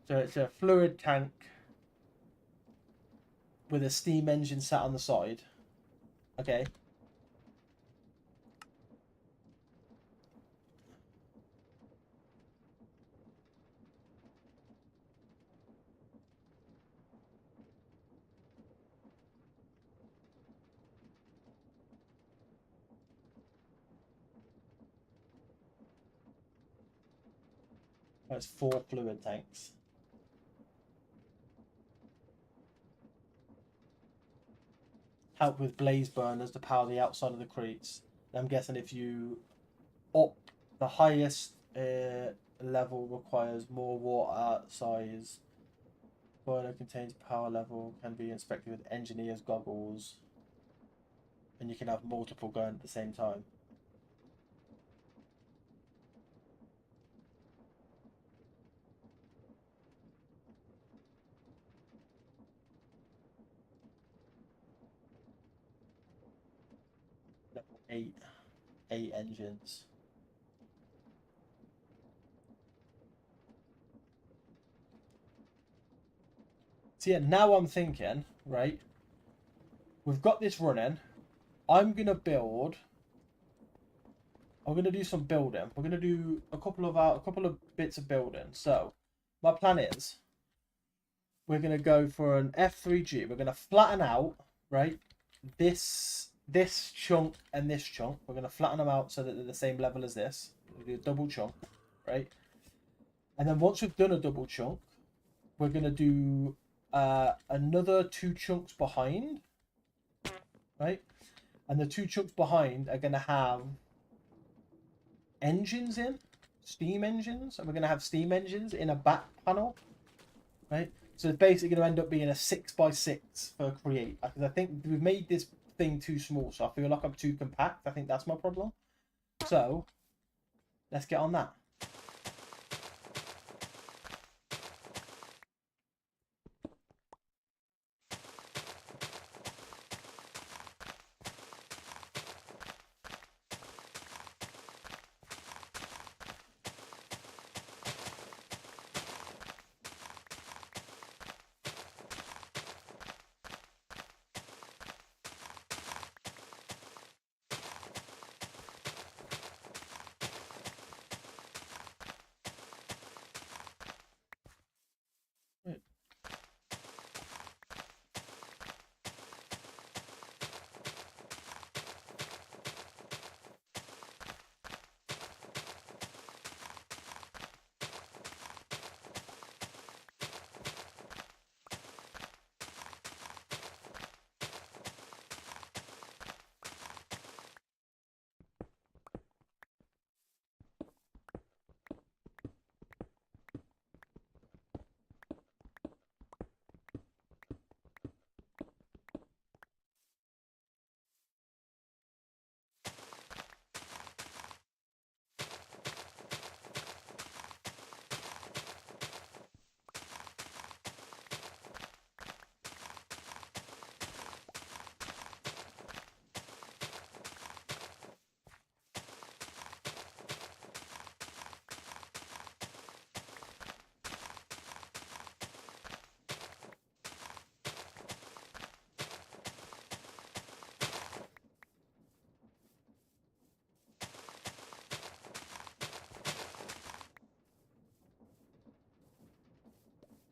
So it's a fluid tank with a steam engine sat on the side. Okay. That's 4 fluid tanks. Help with blaze burners to power the outside of the crates. I'm guessing if you up the highest level requires more water size. Boiler contains power level, can be inspected with engineer's goggles, and you can have multiple going at the same time. Level 8 engines. So yeah, now I'm thinking, right? We've got this running. I'm gonna build. I'm gonna do some building. We're gonna do a couple of bits of building. So, my plan is we're gonna go for an F3G. We're gonna flatten out, right? This chunk and this chunk. We're gonna flatten them out so that they're the same level as this. We'll do a double chunk, right? And then once we've done a double chunk, we're gonna do another 2 chunks behind, right? And the 2 chunks behind are gonna have engines in, steam engines, and we're gonna have steam engines in a back panel, right? So it's basically gonna end up being a 6x6 for create, because I think we've made this thing too small, so I feel like I'm too compact. I think that's my problem. So let's get on that.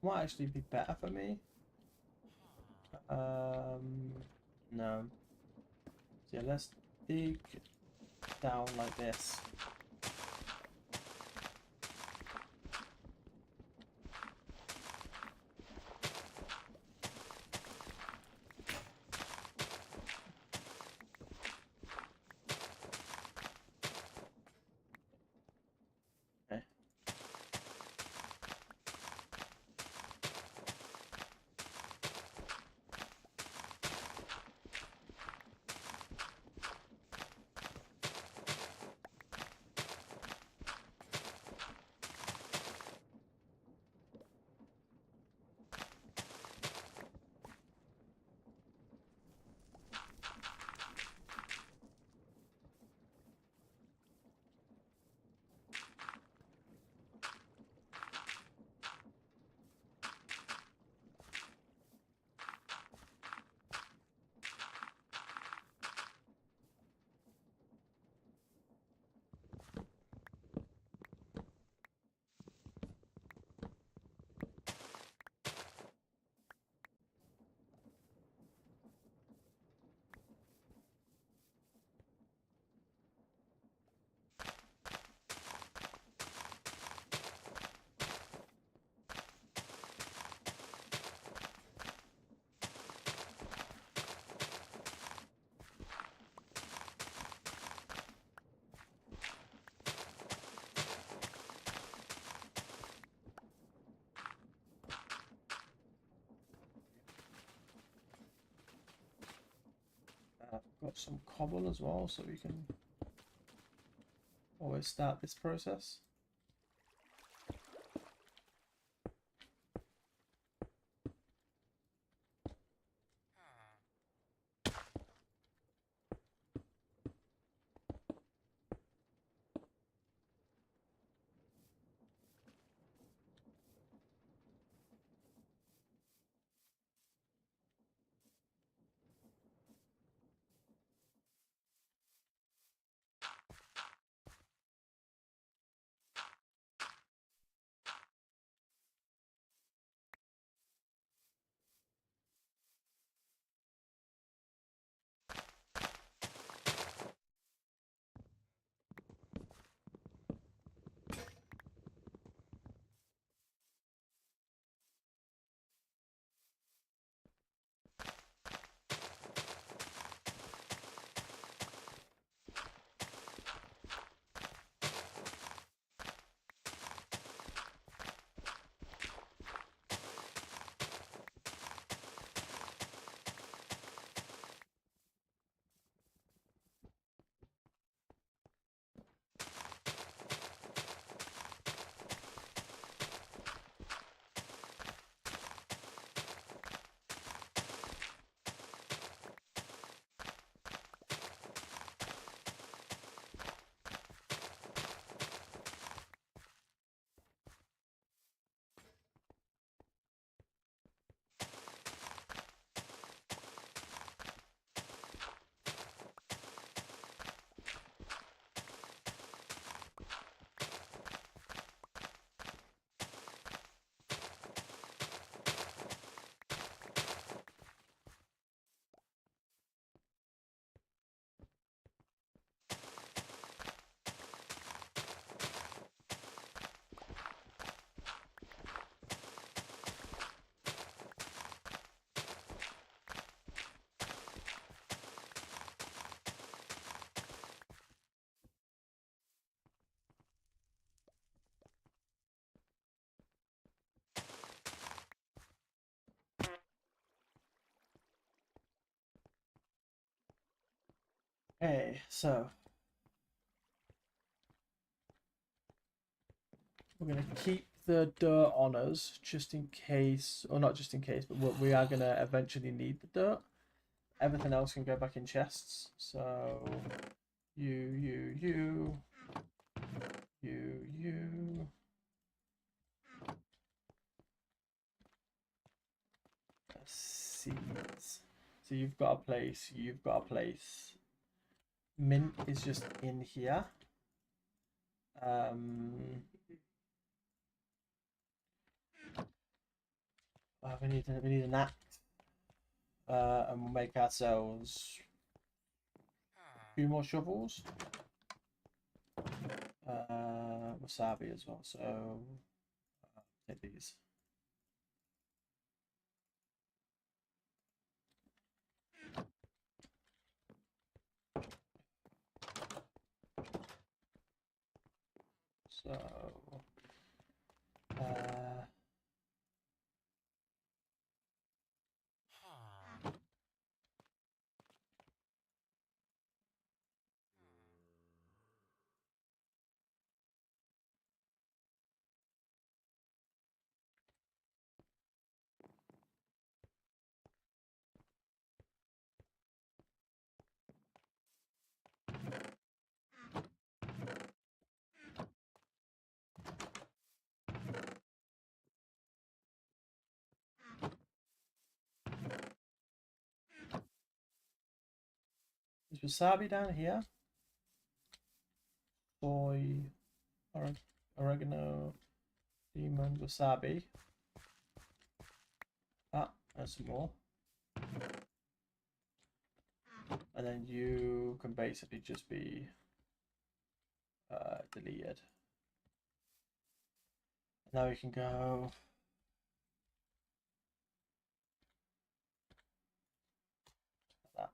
might actually be better for me. No. So yeah, let's dig down like this. Okay. I've got some cobble as well, so we can always start this process. Okay, so we're going to keep the dirt on us just in case, or not just in case, but we are going to eventually need the dirt. Everything else can go back in chests. So you. Seeds. So you've got a place, you've got a place. Mint is just in here. We need an axe. And we'll make ourselves a few more shovels. Wasabi as well. So take these. So is wasabi down here? Soy, oregano, lemon, wasabi. Ah, there's some more. And then you can basically just be deleted. Now we can go. Like that.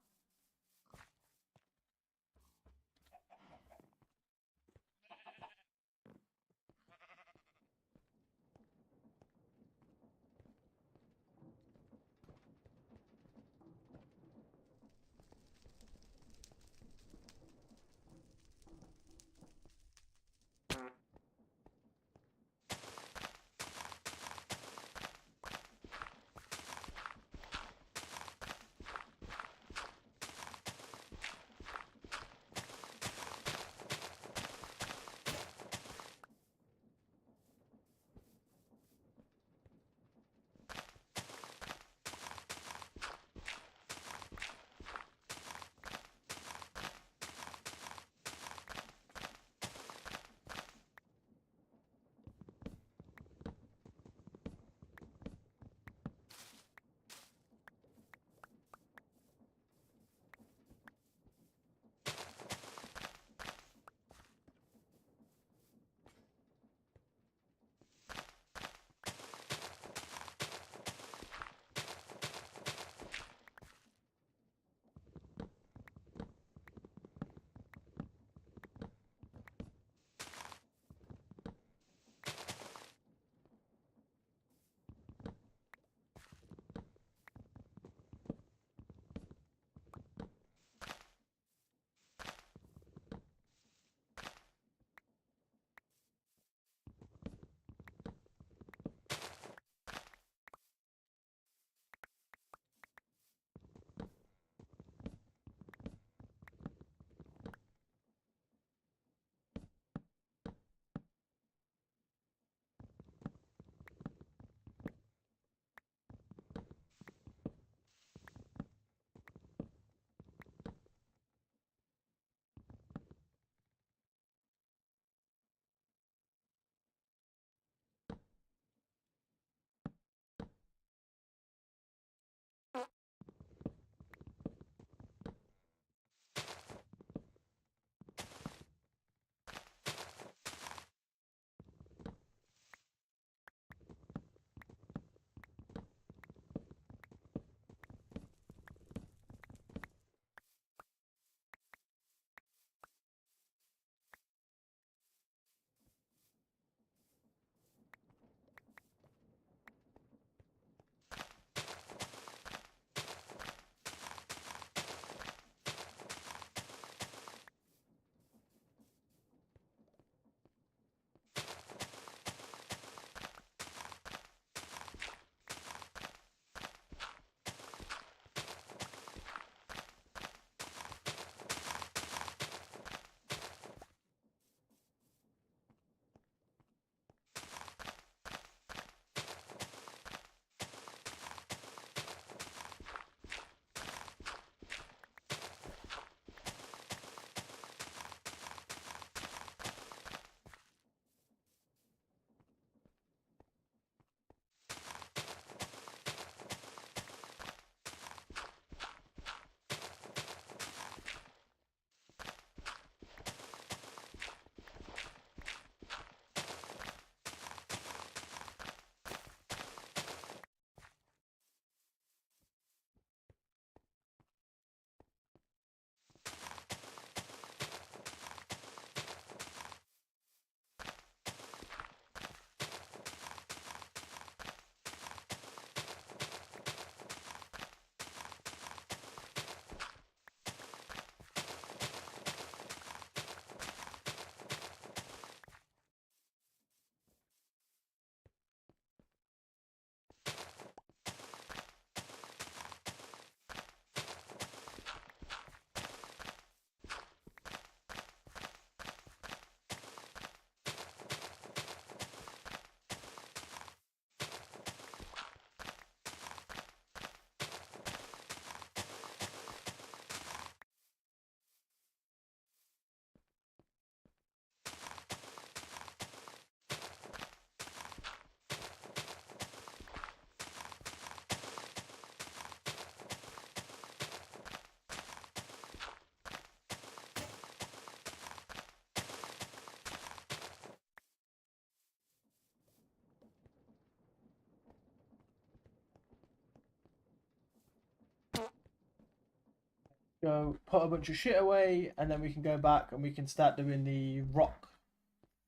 go put a bunch of shit away, and then we can go back and we can start doing the rock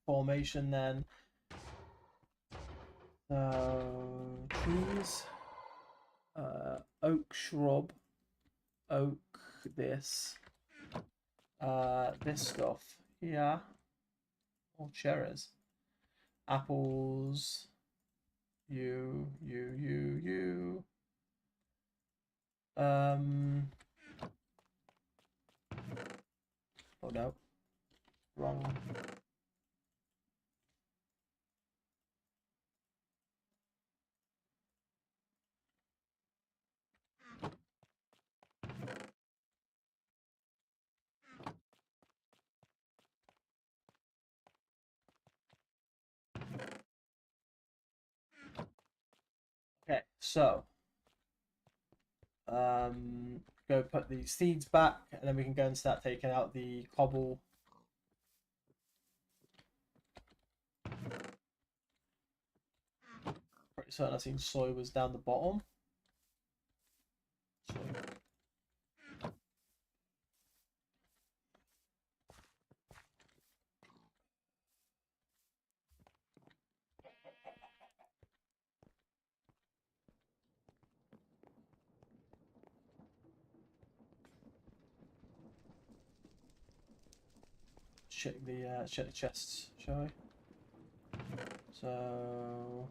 formation then. Trees, oak shrub, oak this, this stuff here, all cherries, apples, you. Oh no, wrong. Okay, so go put the seeds back, and then we can go and start taking out the cobble. Pretty certain I seen soy was down the bottom. Soy. Check the chests, shall we? So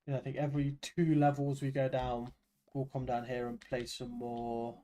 yeah, I think every 2 levels we go down, we'll come down here and place some more.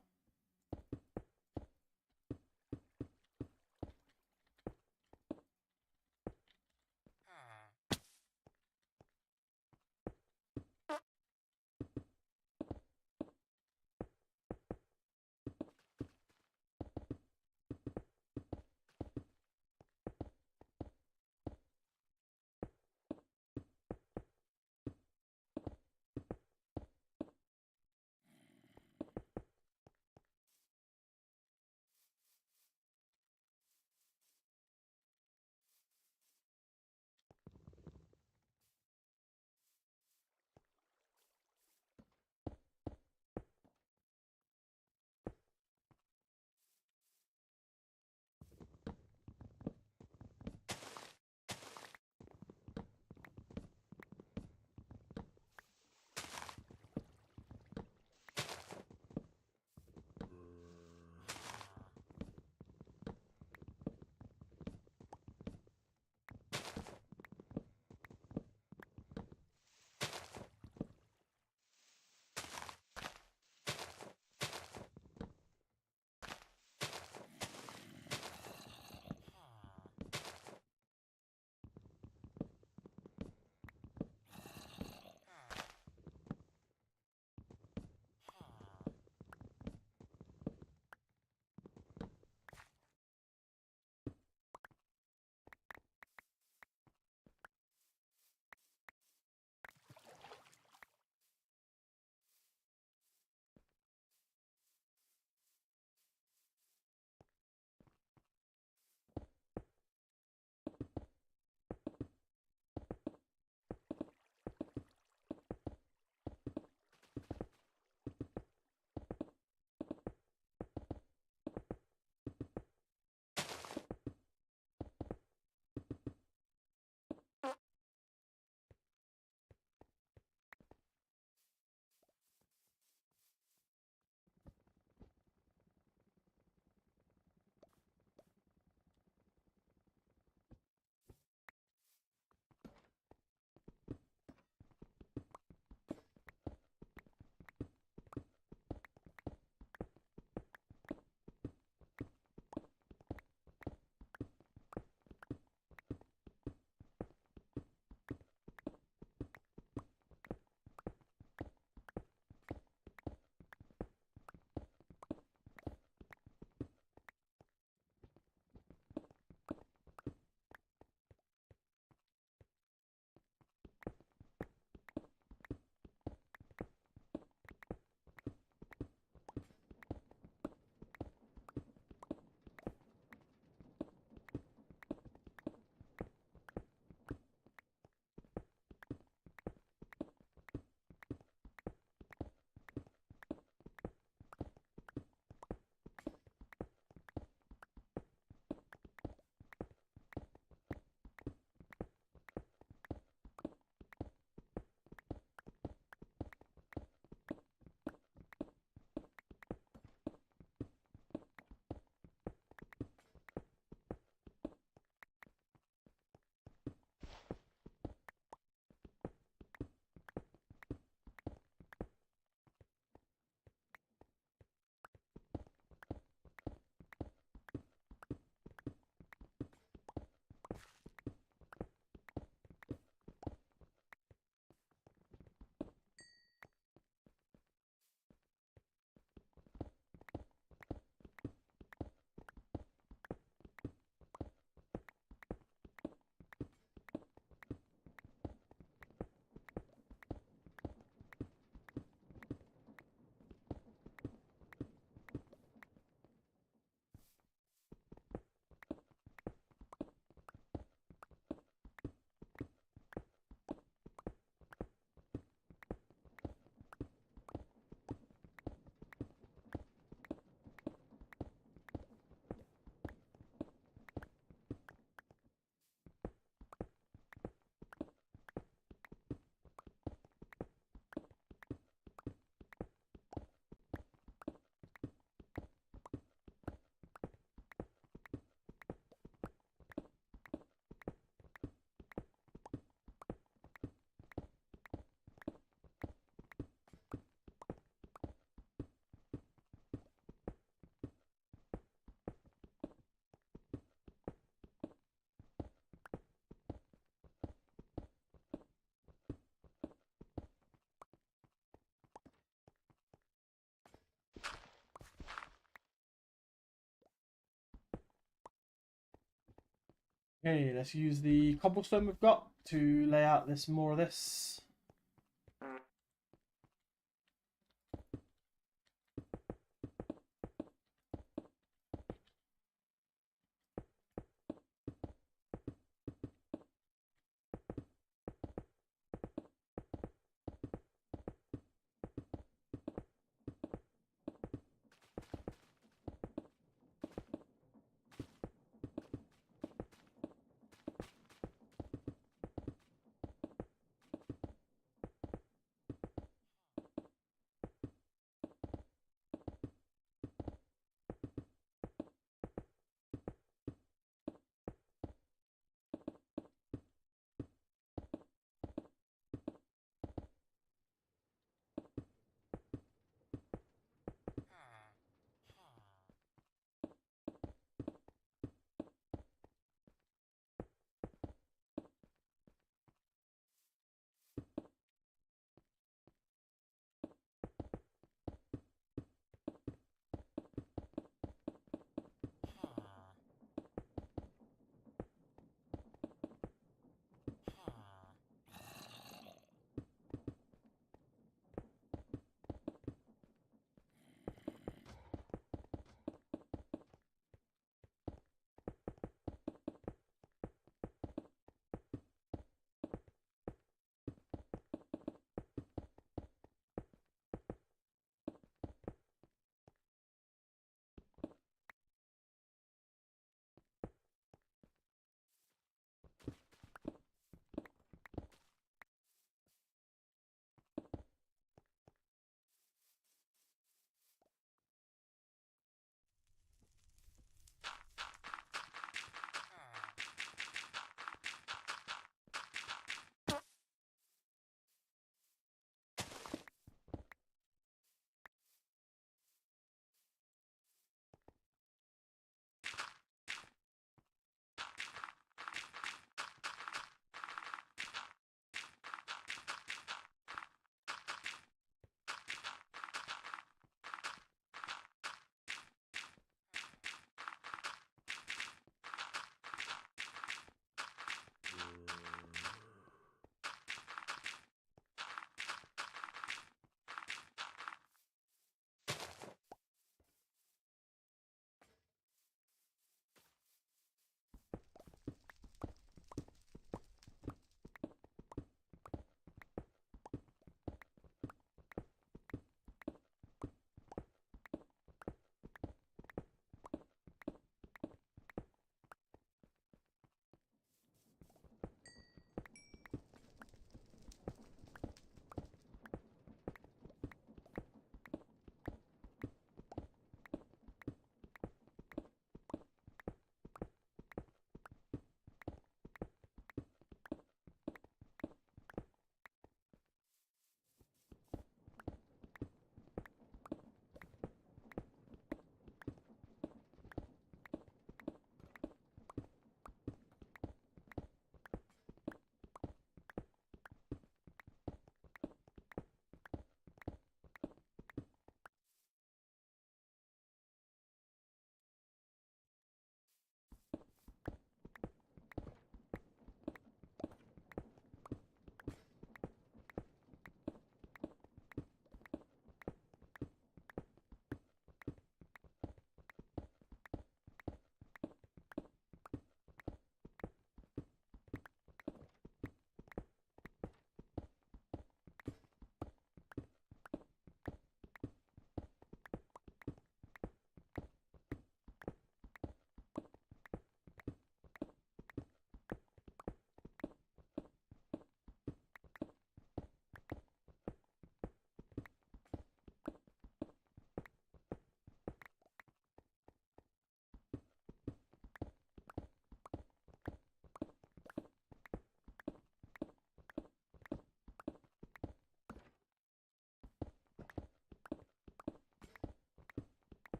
Okay, let's use the cobblestone we've got to lay out this more of this.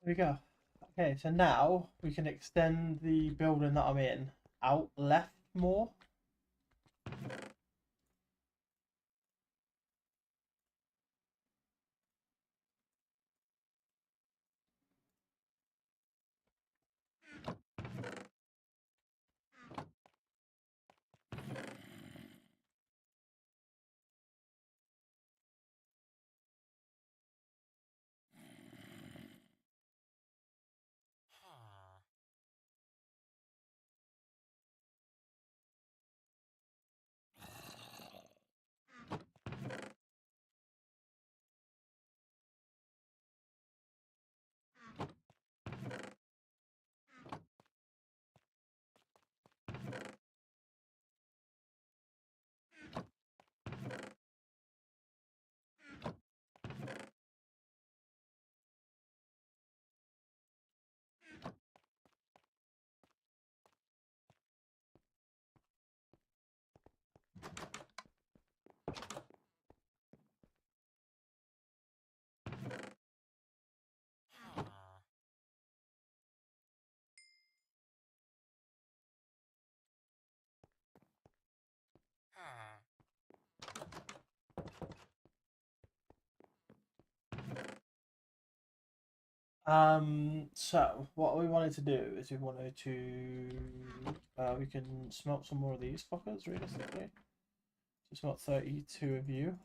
we go. Okay, so now we can extend the building that I'm in out left more. So what we wanted to do is we wanted to we can smelt some more of these fuckers realistically. So smelt 32 of you.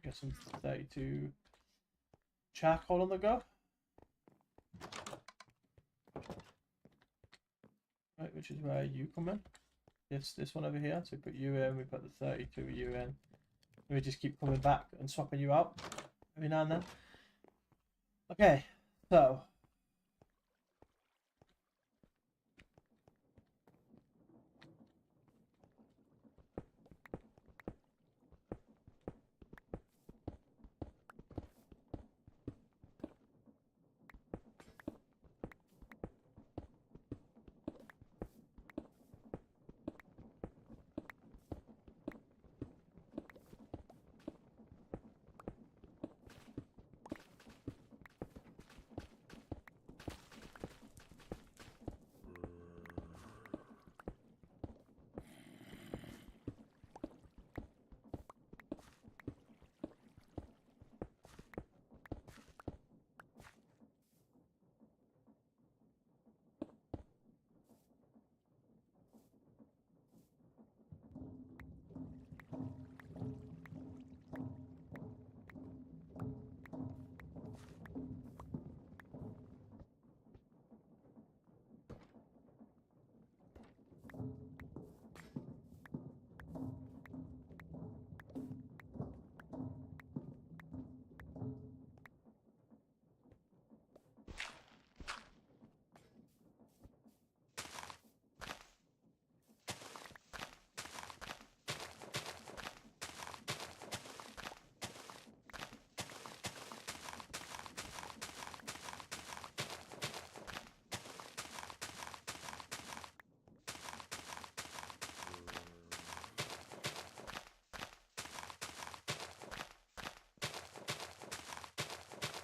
Get some 32 charcoal on the go. Right, which is where you come in. This one over here. So we put you in, we put the 32 you in. And we just keep coming back and swapping you out every now and then. Okay, so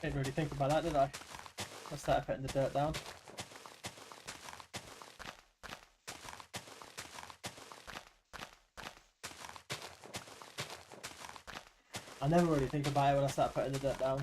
didn't really think about that, did I? I started putting the dirt down. I never really think about it when I start putting the dirt down.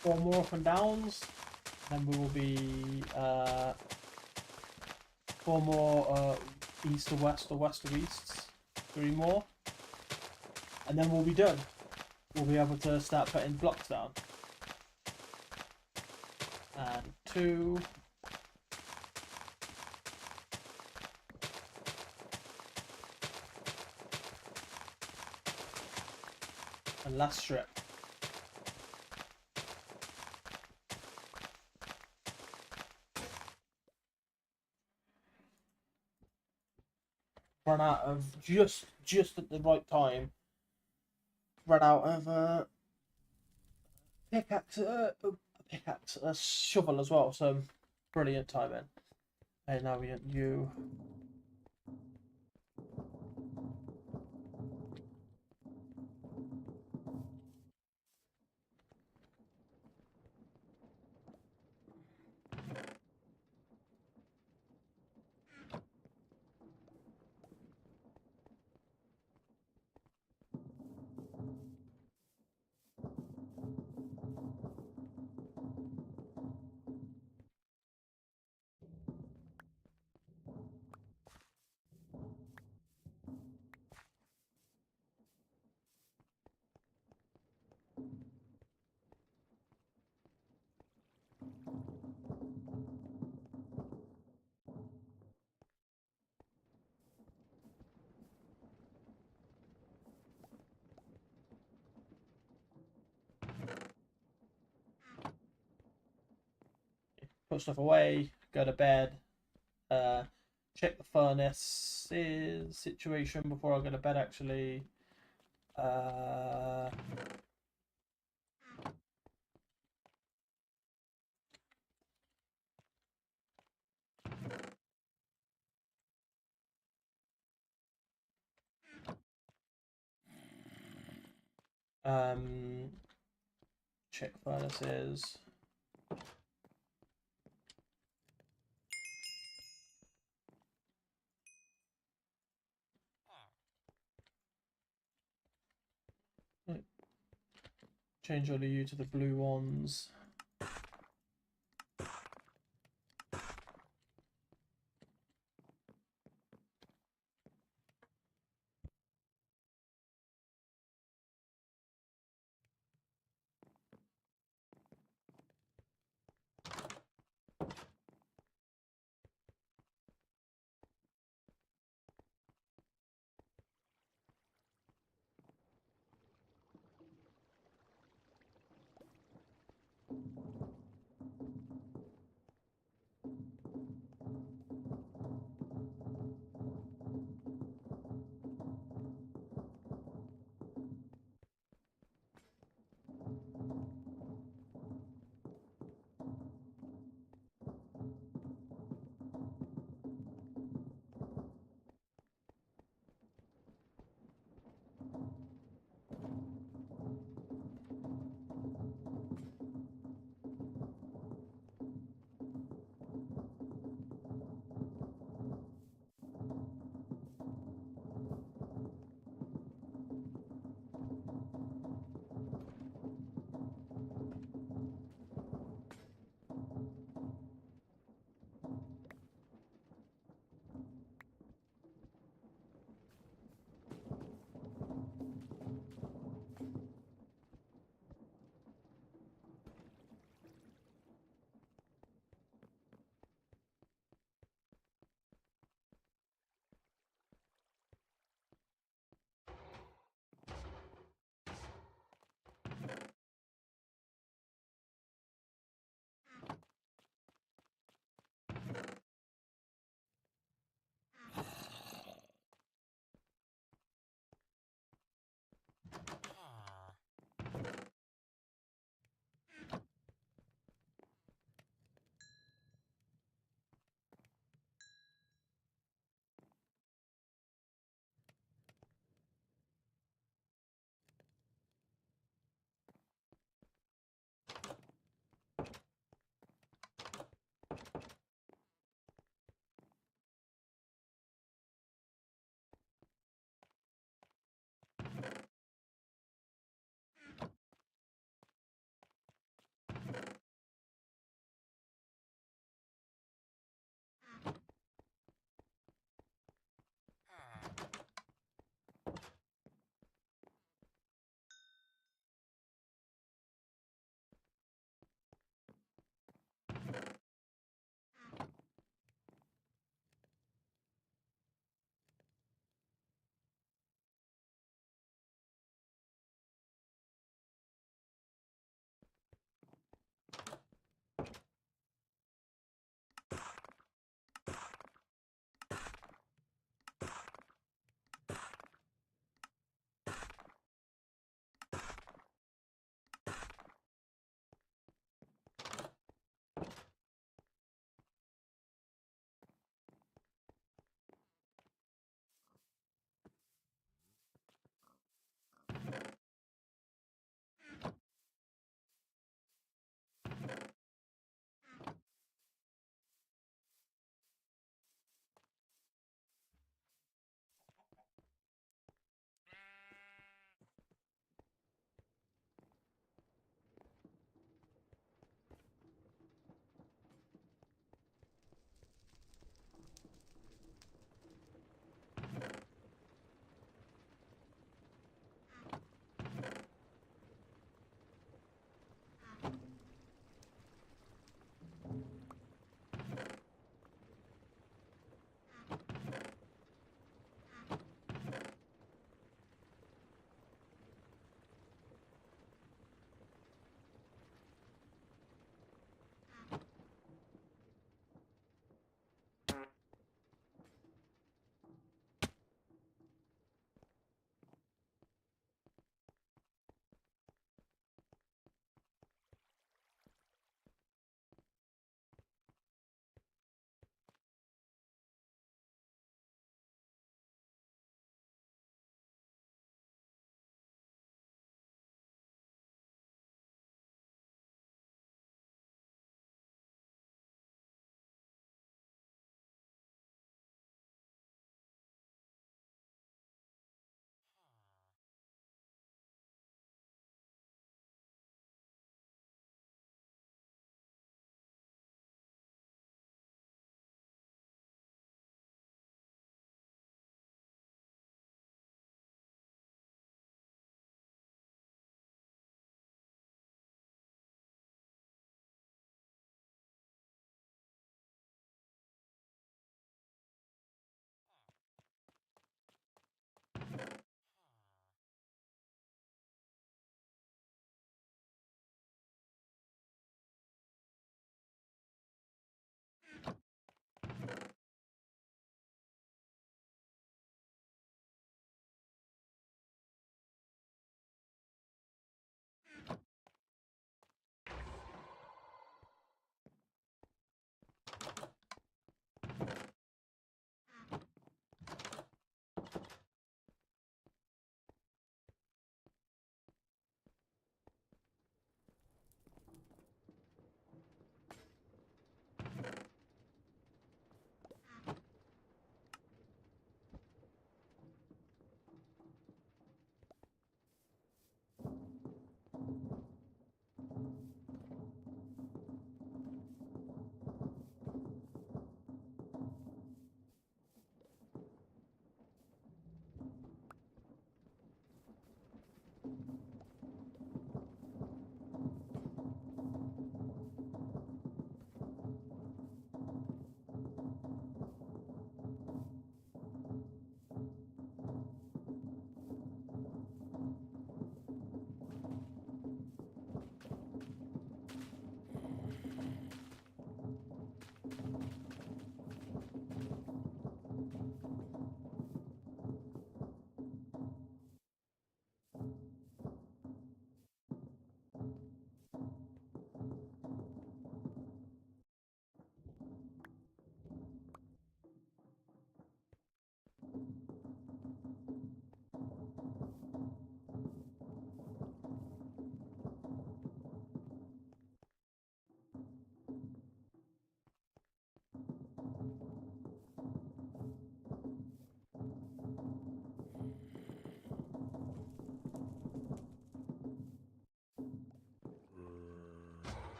4 more up and downs. Then we will be 4 more east to west or west to easts. 3 more. And then we'll be done. We'll be able to start putting blocks down. And 2. And last strip. Run out of just at the right time. Run out of pickaxe, a shovel as well. So brilliant timing. And now we get you. Put stuff away, go to bed, check the furnace's situation before I go to bed actually. Check furnaces. Change all of you to the blue ones.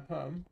home.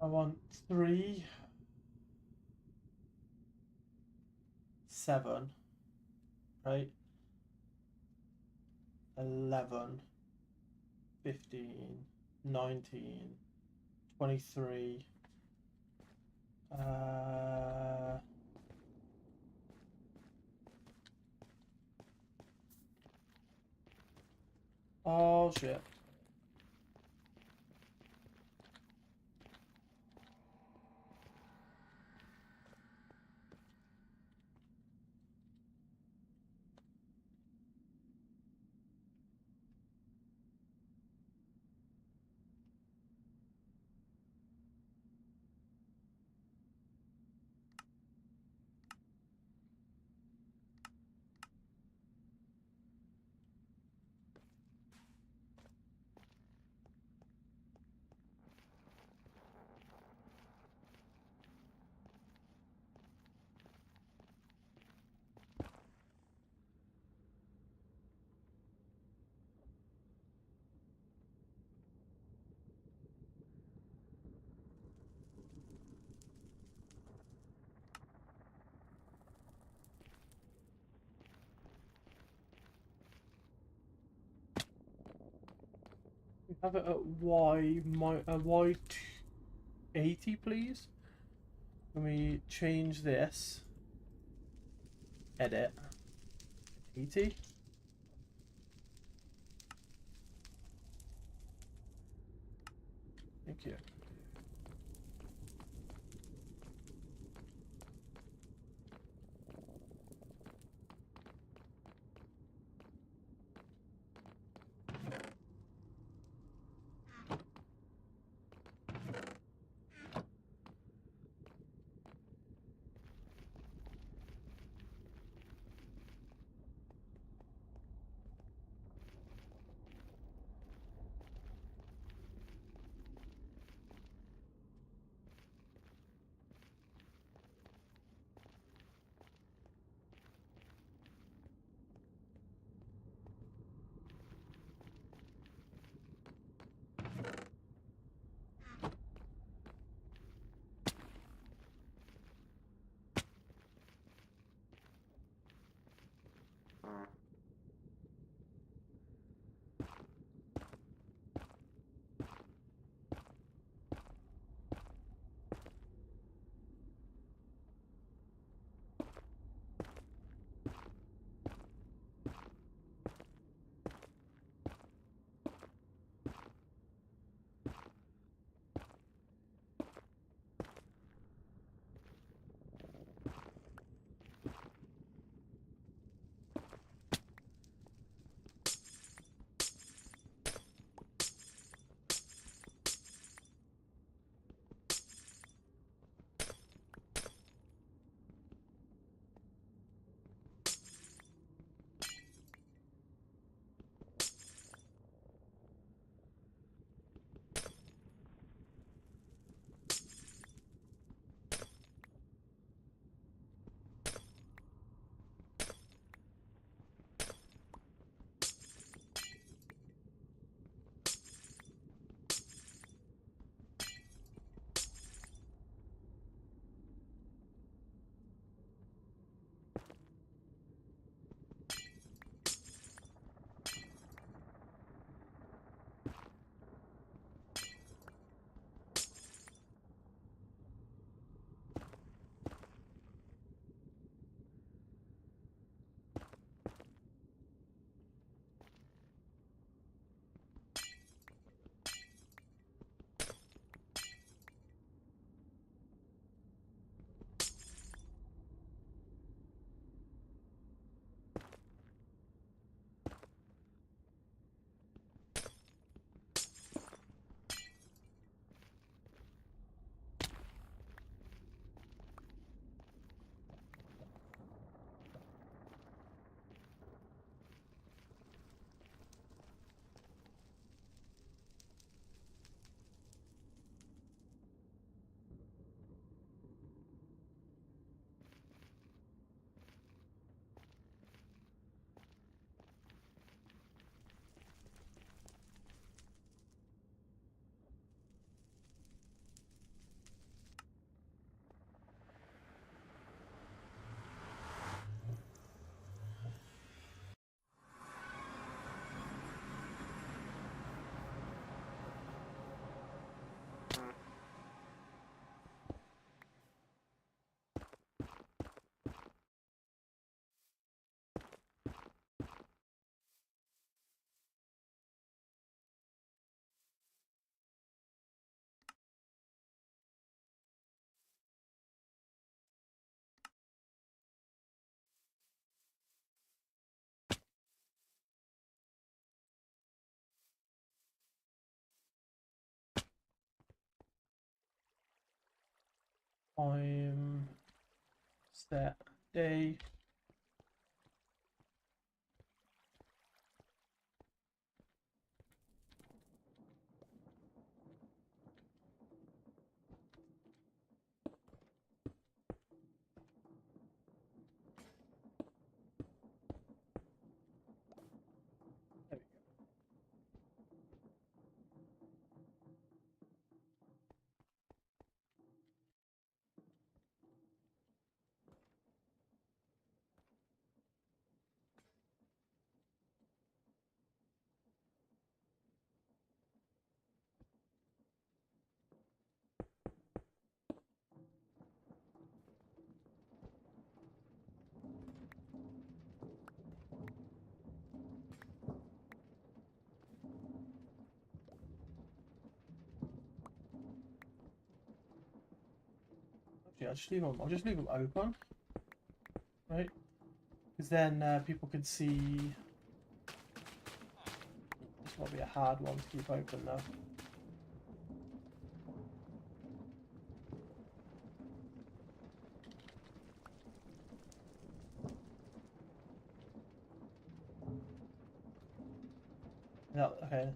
I want 3, 7, right? 11, 15, 19, 23. Oh shit. We have it at Y 80, please. Let me change this. Edit. 80. Thank you. time, set, day. There we go. Actually, I'll just leave them open, right? Because then people can see. This might be a hard one to keep open though. No, okay.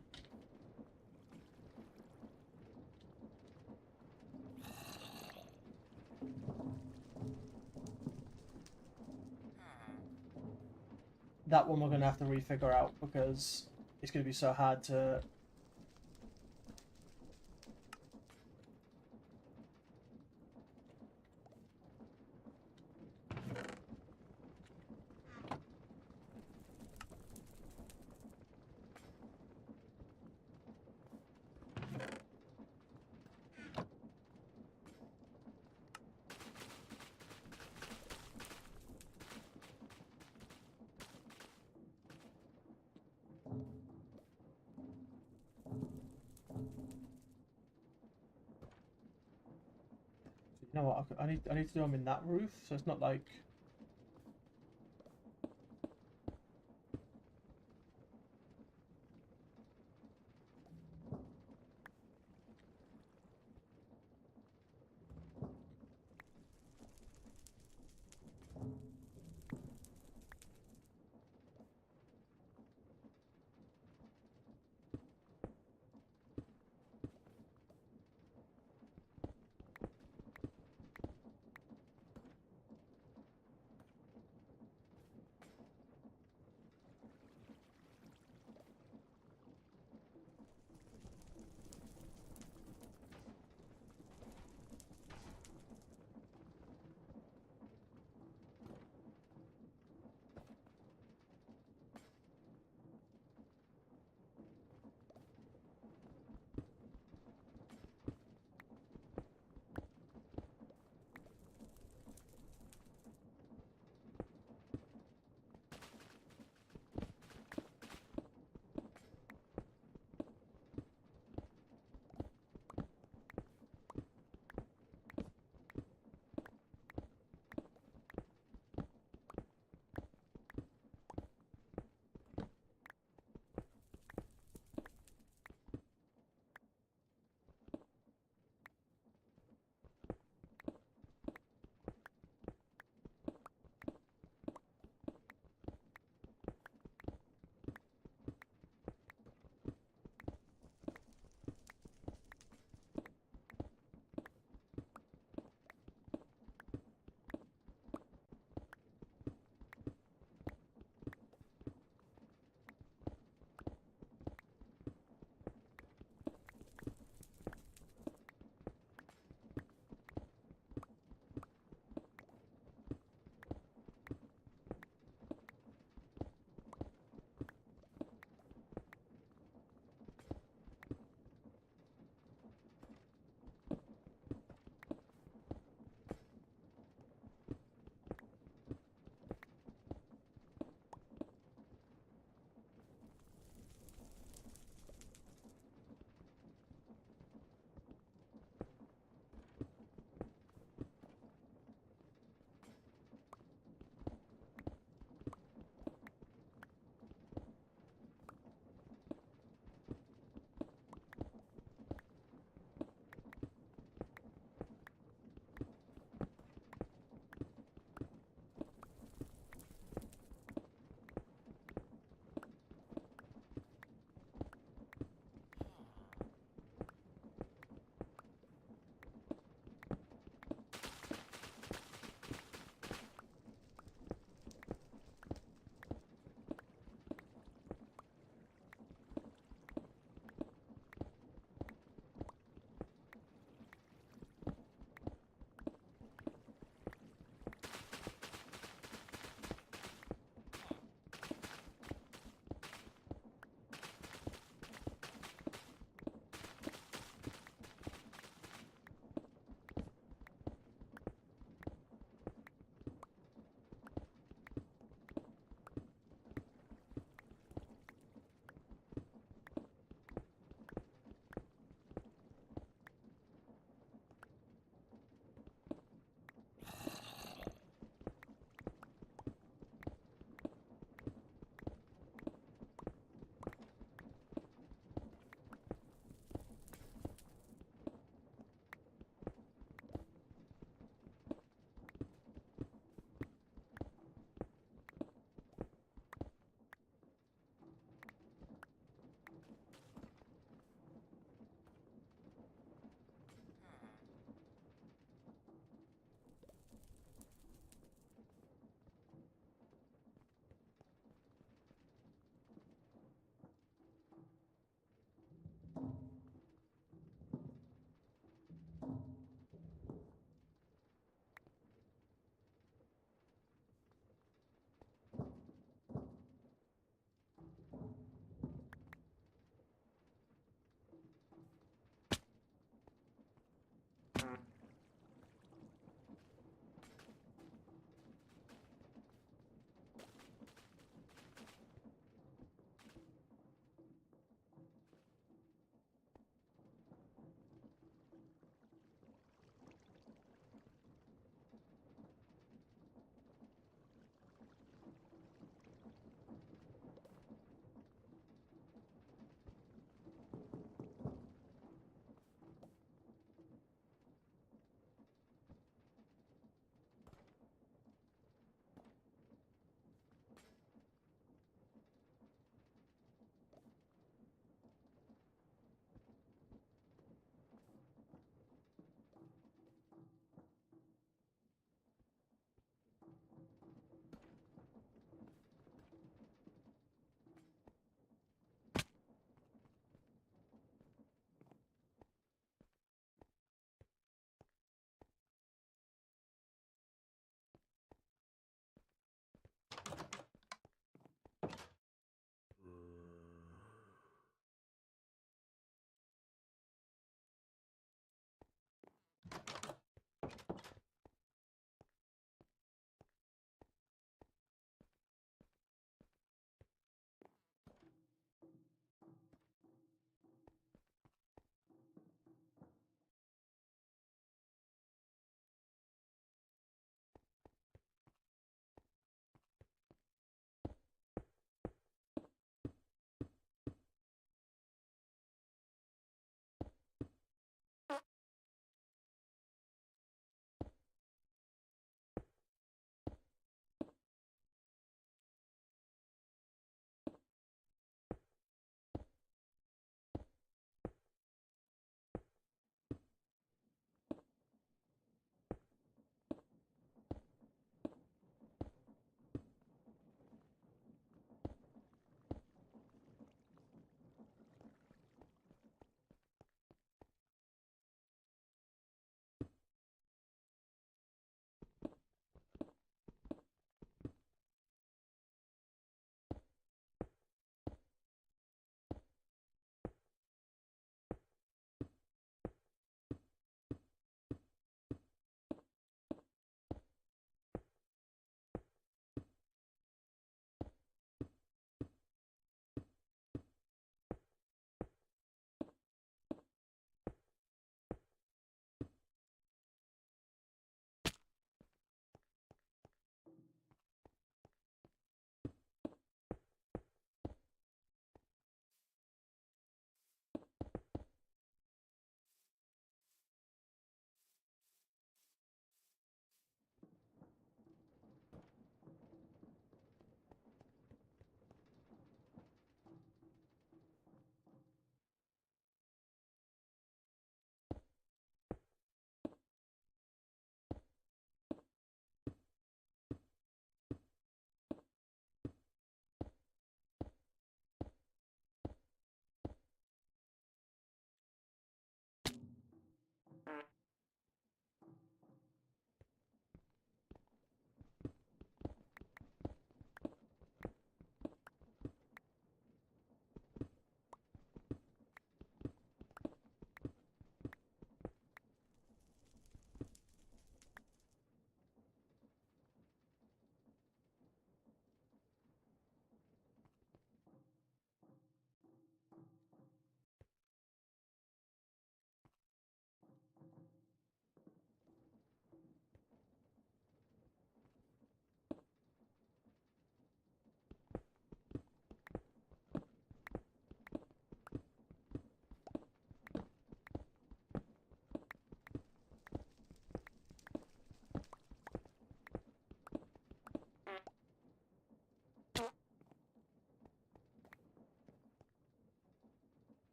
That one we're gonna have to refigure out because it's gonna be so hard to. You know what? I need to do them in that roof, so it's not like.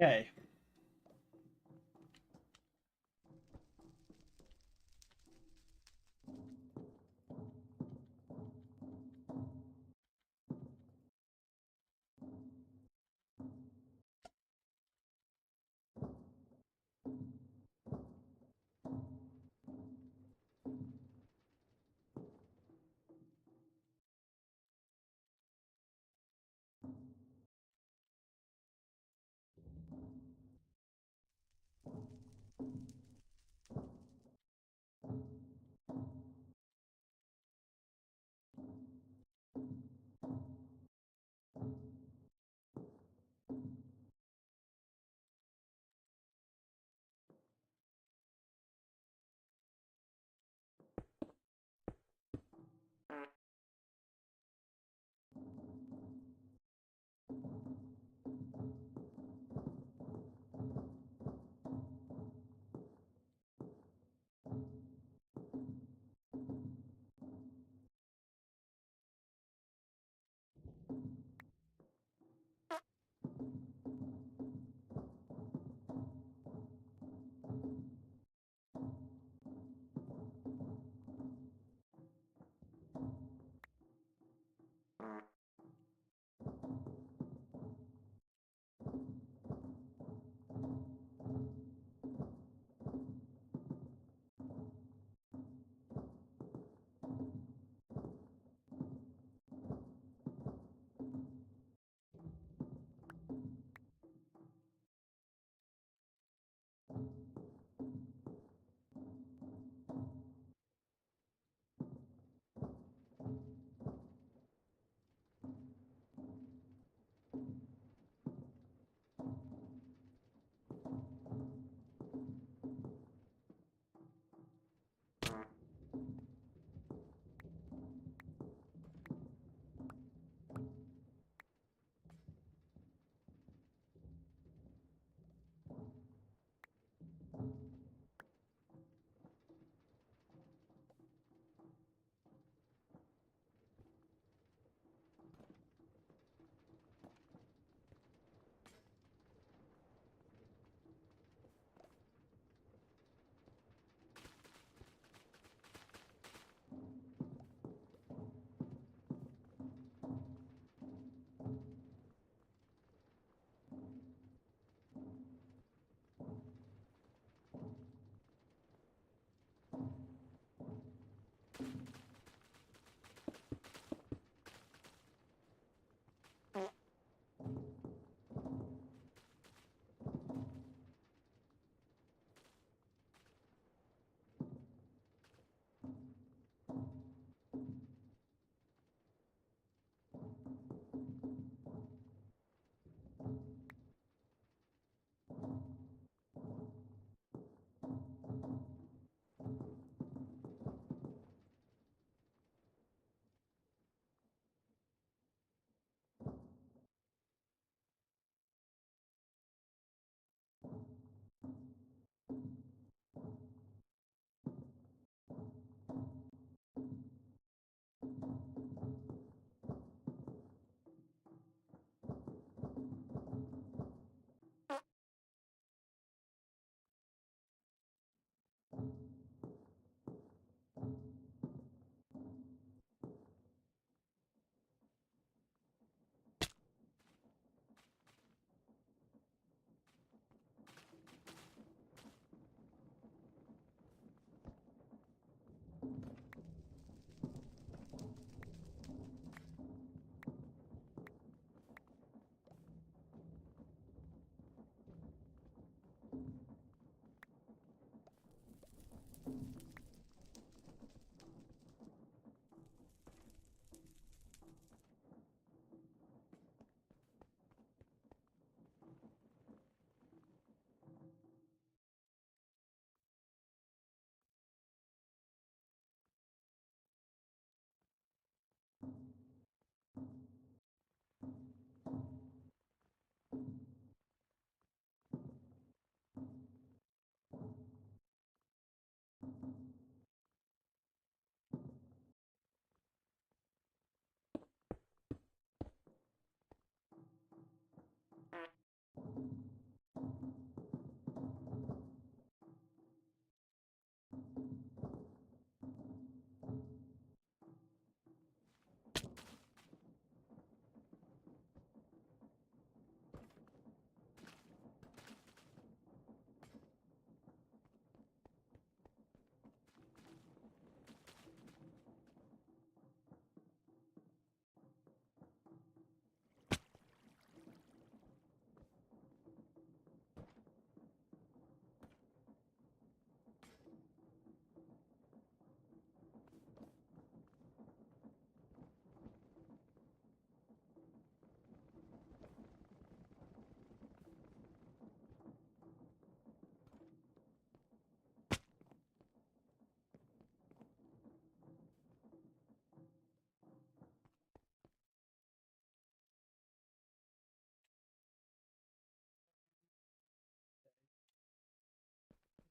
Okay.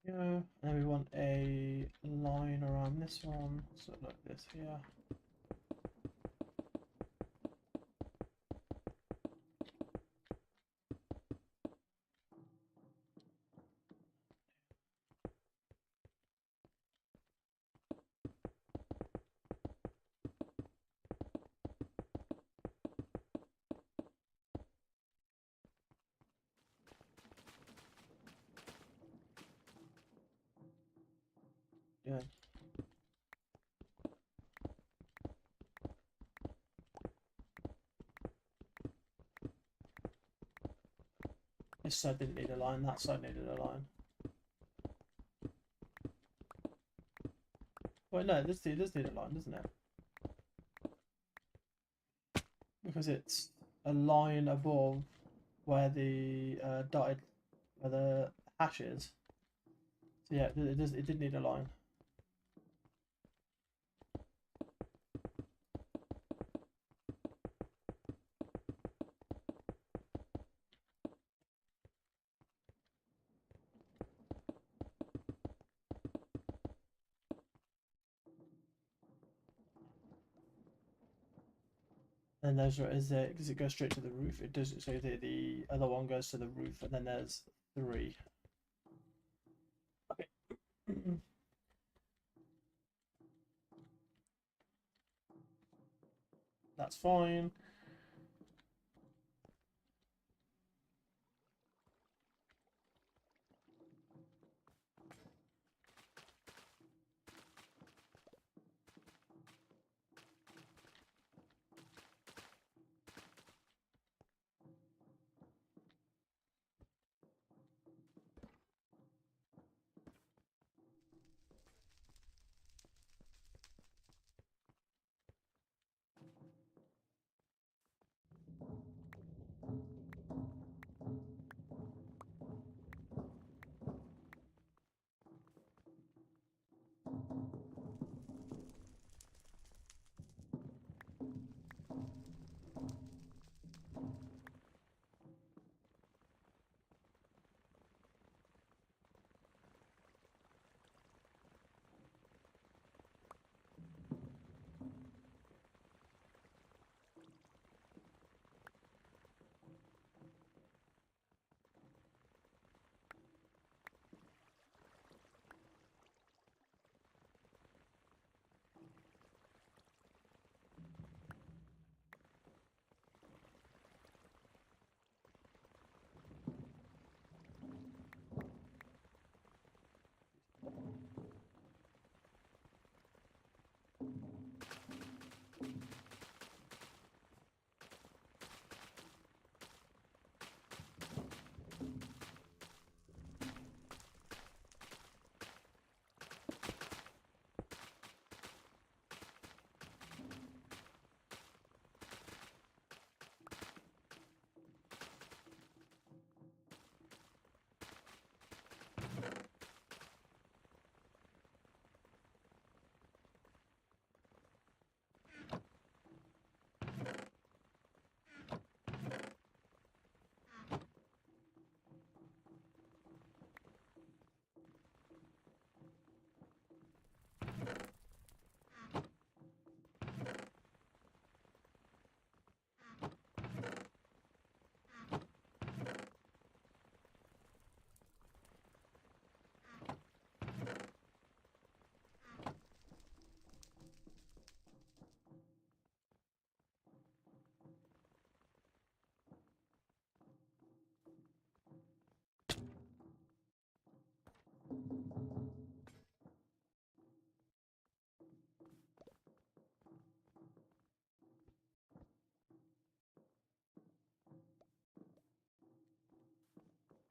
Yeah, and then we want a line around this one, so like this here. Yeah. This side didn't need a line, that side needed a line. Well, no, this does need a line, doesn't it? Because it's a line above where the dotted, where the hash is. So yeah, it did need a line. And there's is there because it goes straight to the roof. It does so the other one goes to the roof, and then there's 3. Okay. That's fine.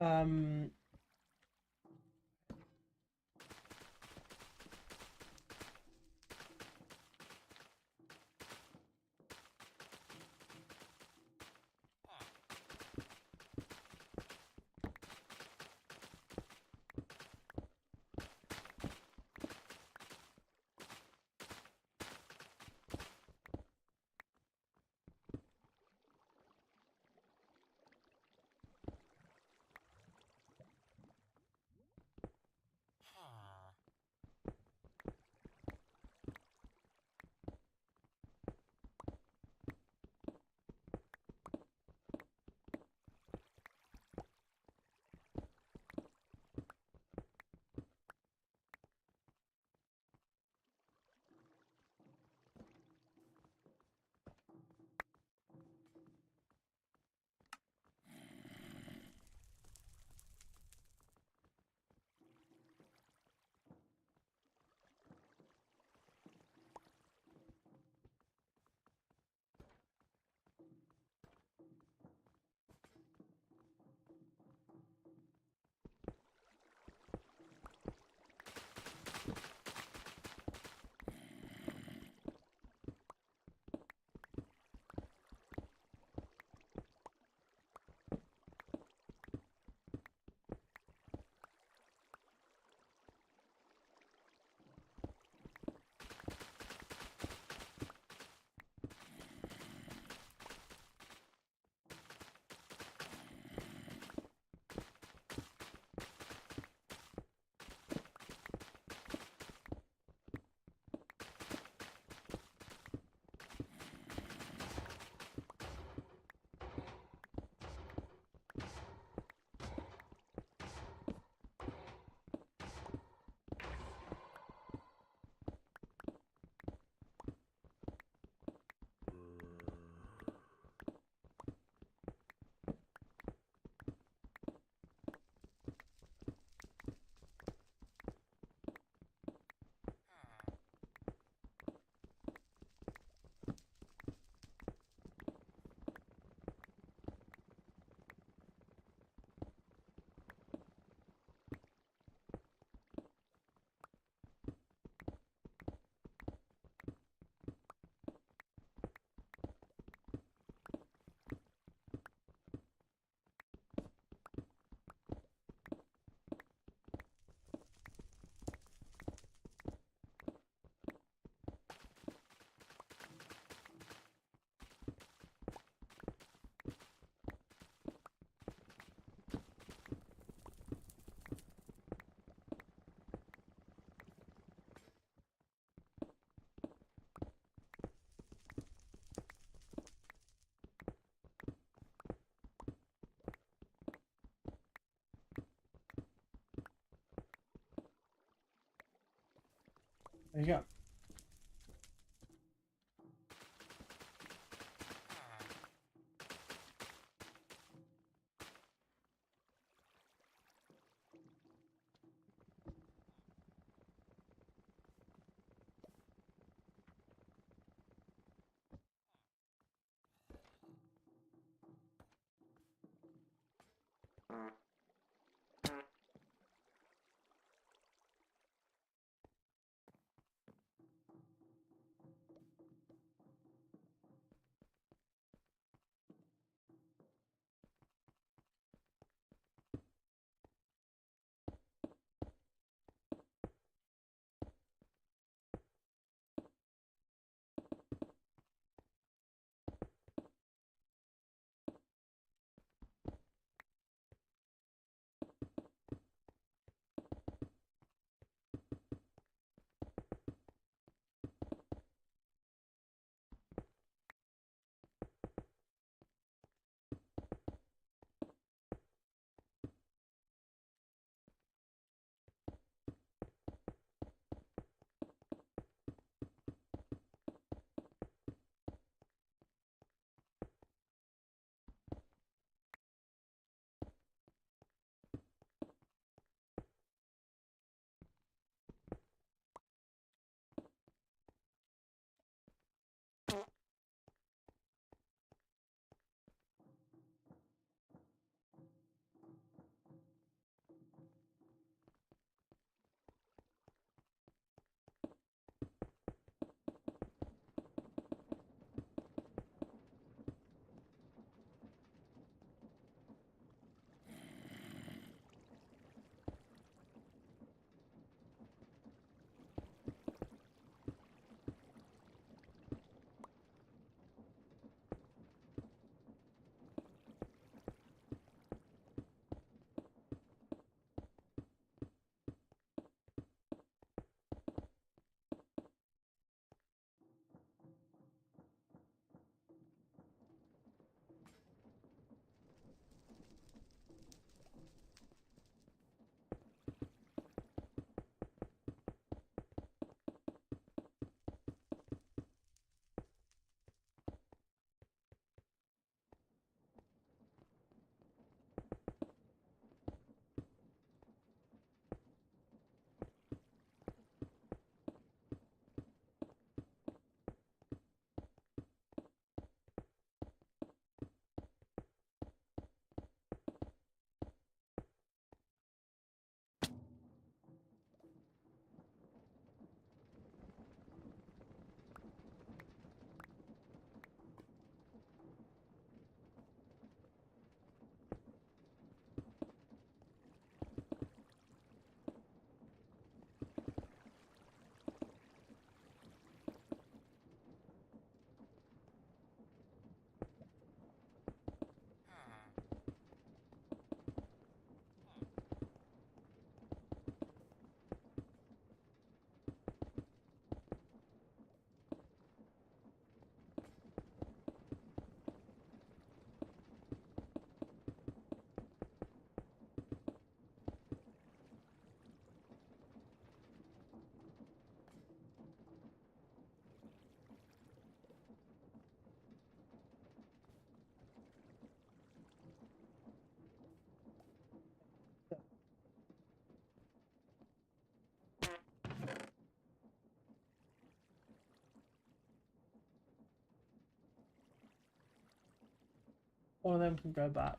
Um, you go. One of them can go back.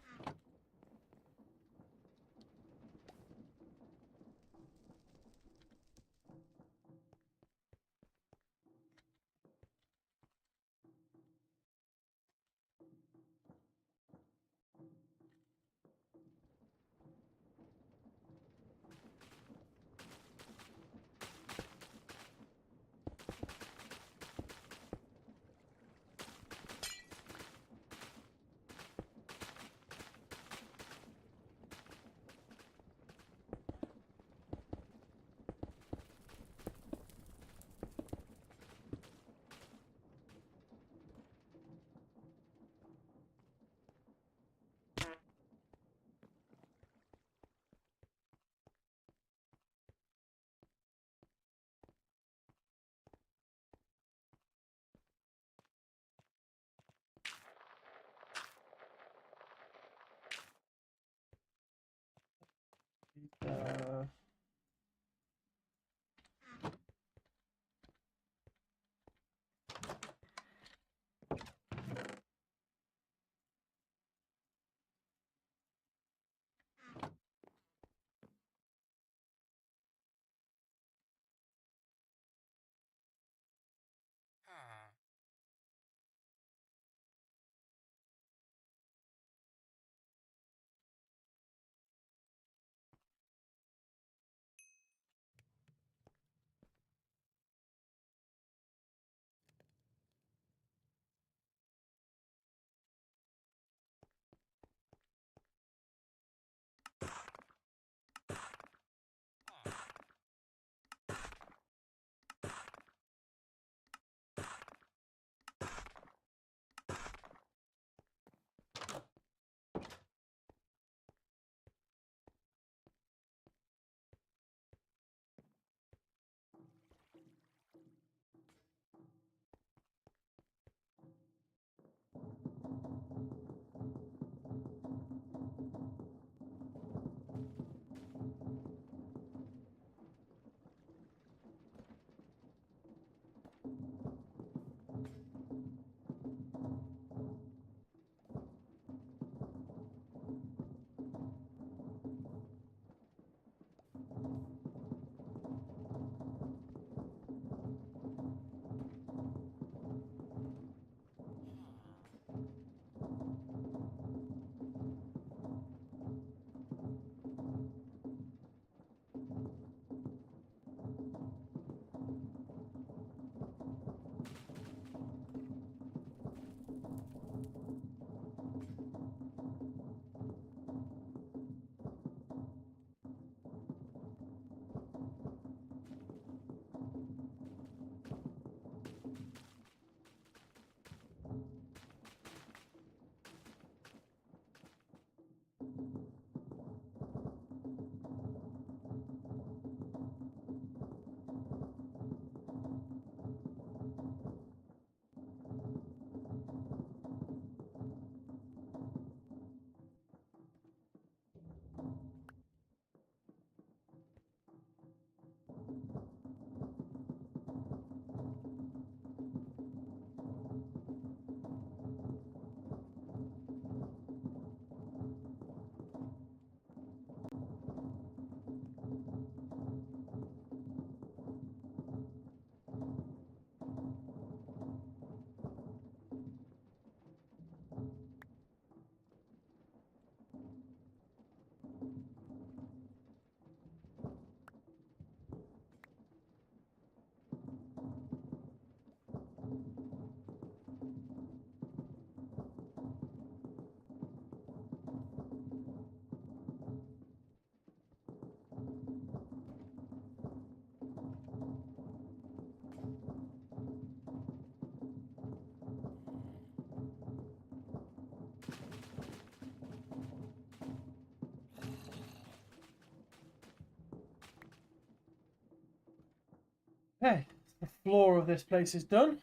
Okay, the floor of this place is done.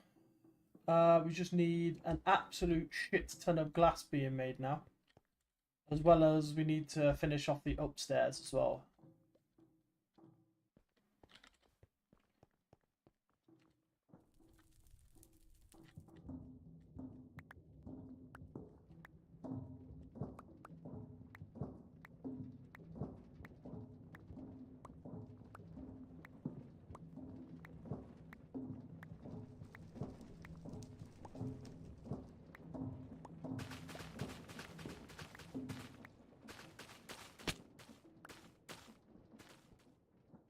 We just need an absolute shit ton of glass being made now. As well as we need to finish off the upstairs as well.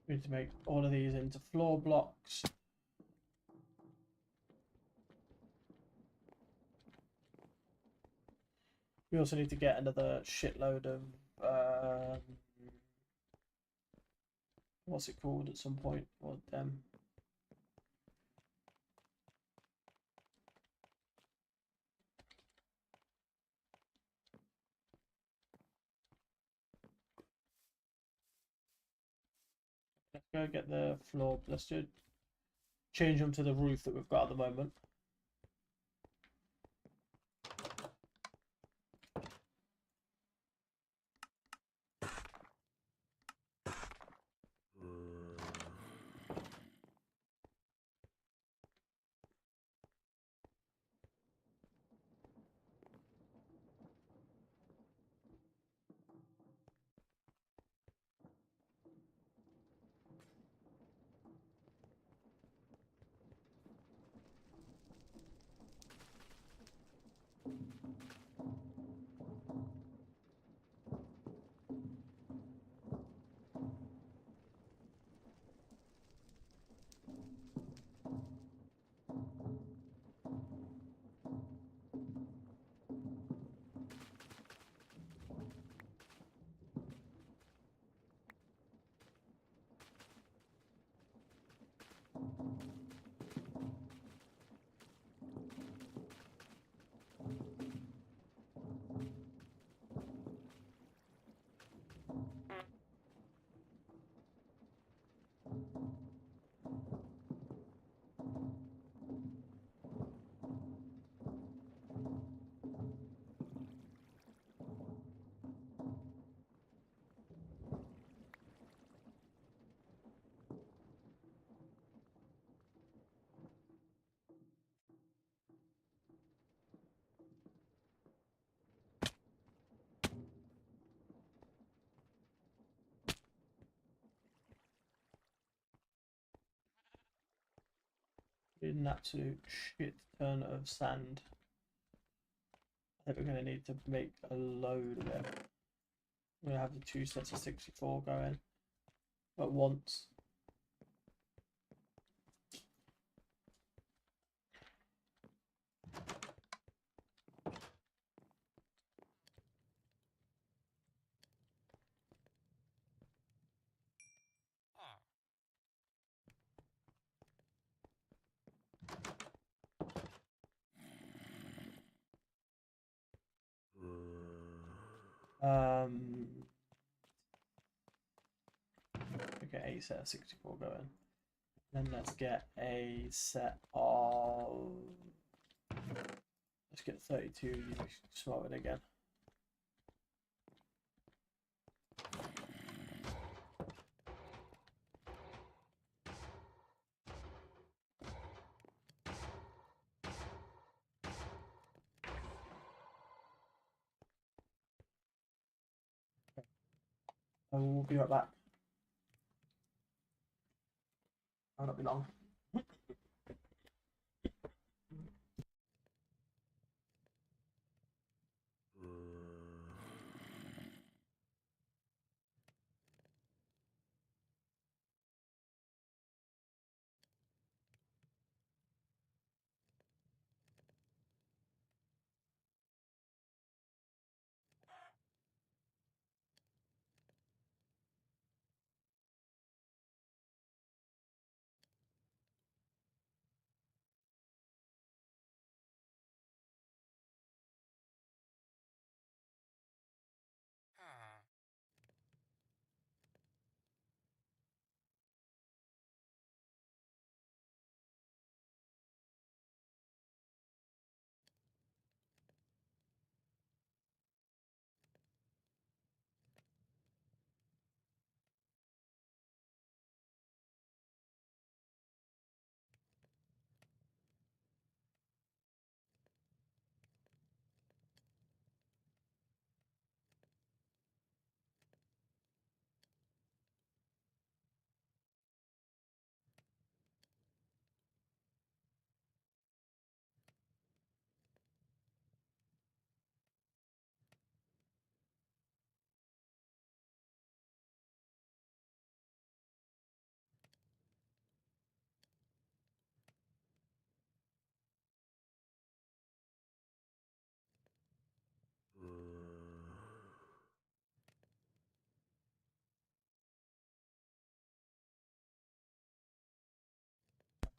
We need to make all of these into floor blocks. We also need to get another shitload of what's it called at some point? Or let's go get the floor. Let's do change them to the roof that we've got at the moment. need an absolute shit ton of sand. I think we're going to need to make a load of it. We're going to have the 2 sets of 64 going at once. We get a set of 64 going. Then let's get a set of. Let's get 32 smelted again. I will be right back. I'll not be long.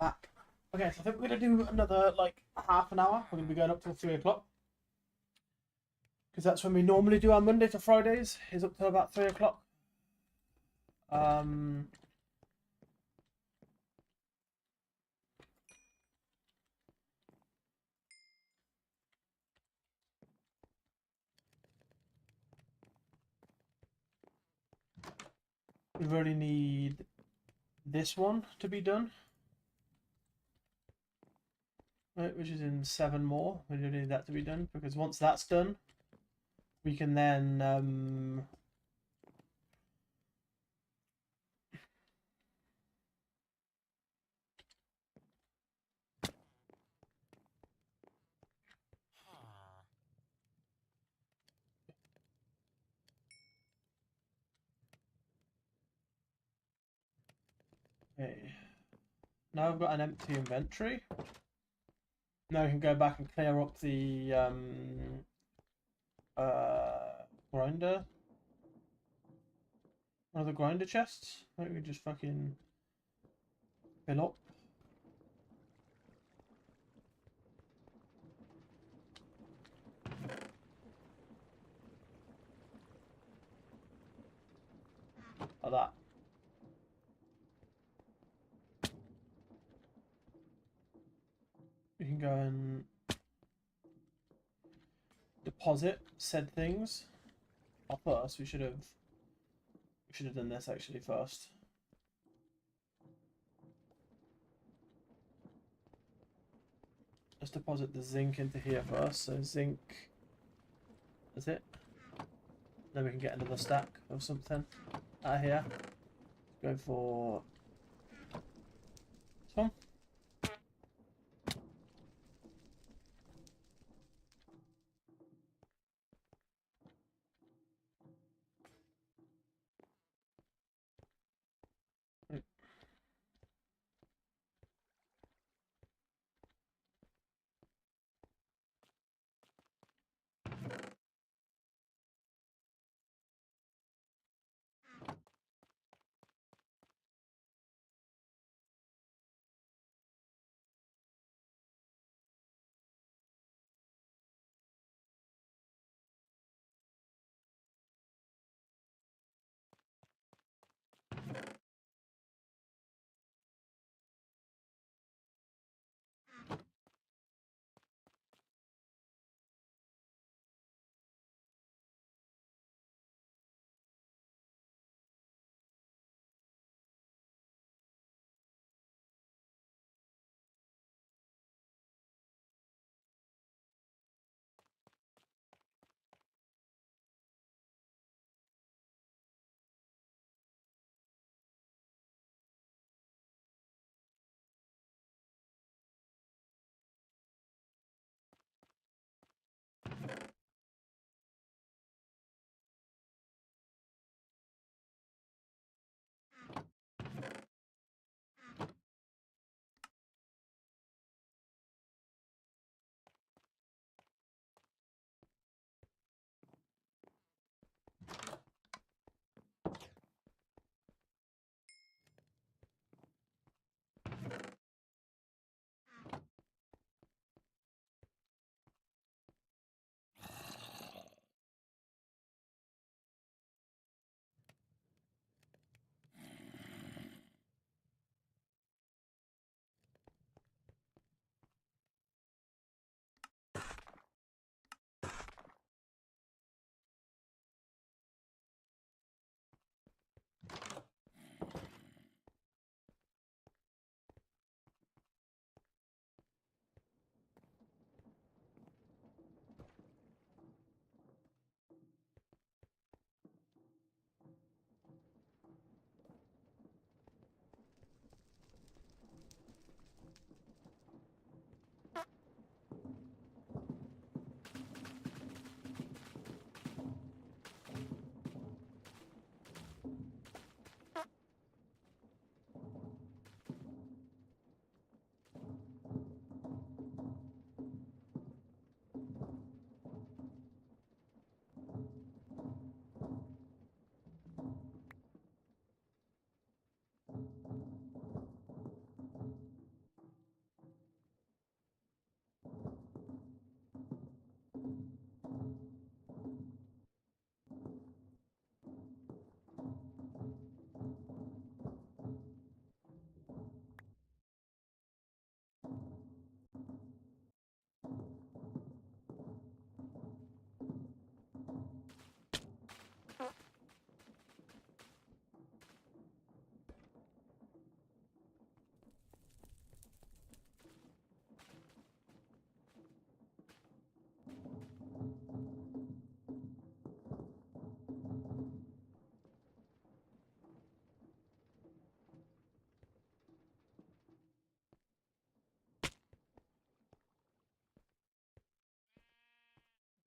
Back. Okay, so I think we're going to do another like half an hour. We're going to be going up till 3 o'clock. Because that's when we normally do our Monday to Fridays, is up till about 3 o'clock. We really need this one to be done. Right, which is in 7 more. We do need that to be done because once that's done, we can then okay. Now I've got an empty inventory. Now we can go back and clear up the grinder. One of the grinder chests. Why don't we just fucking fill up? Like that. We can go and deposit said things. Oh, first we should have done this actually first. Let's deposit the zinc into here first. So zinc, that's it. Then we can get another stack of something out of here. Go for this one.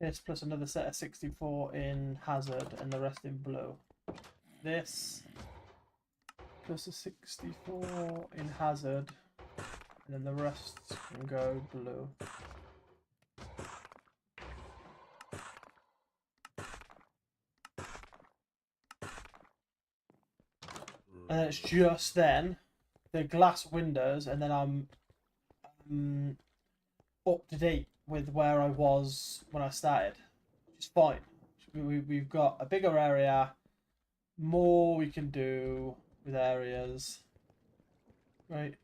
This plus another set of 64 in hazard and the rest in blue. This plus a 64 in hazard and then the rest can go blue. And it's just then the glass windows, and then I'm up to date with where I was when I started, which is fine. We've got a bigger area, more we can do with areas, right?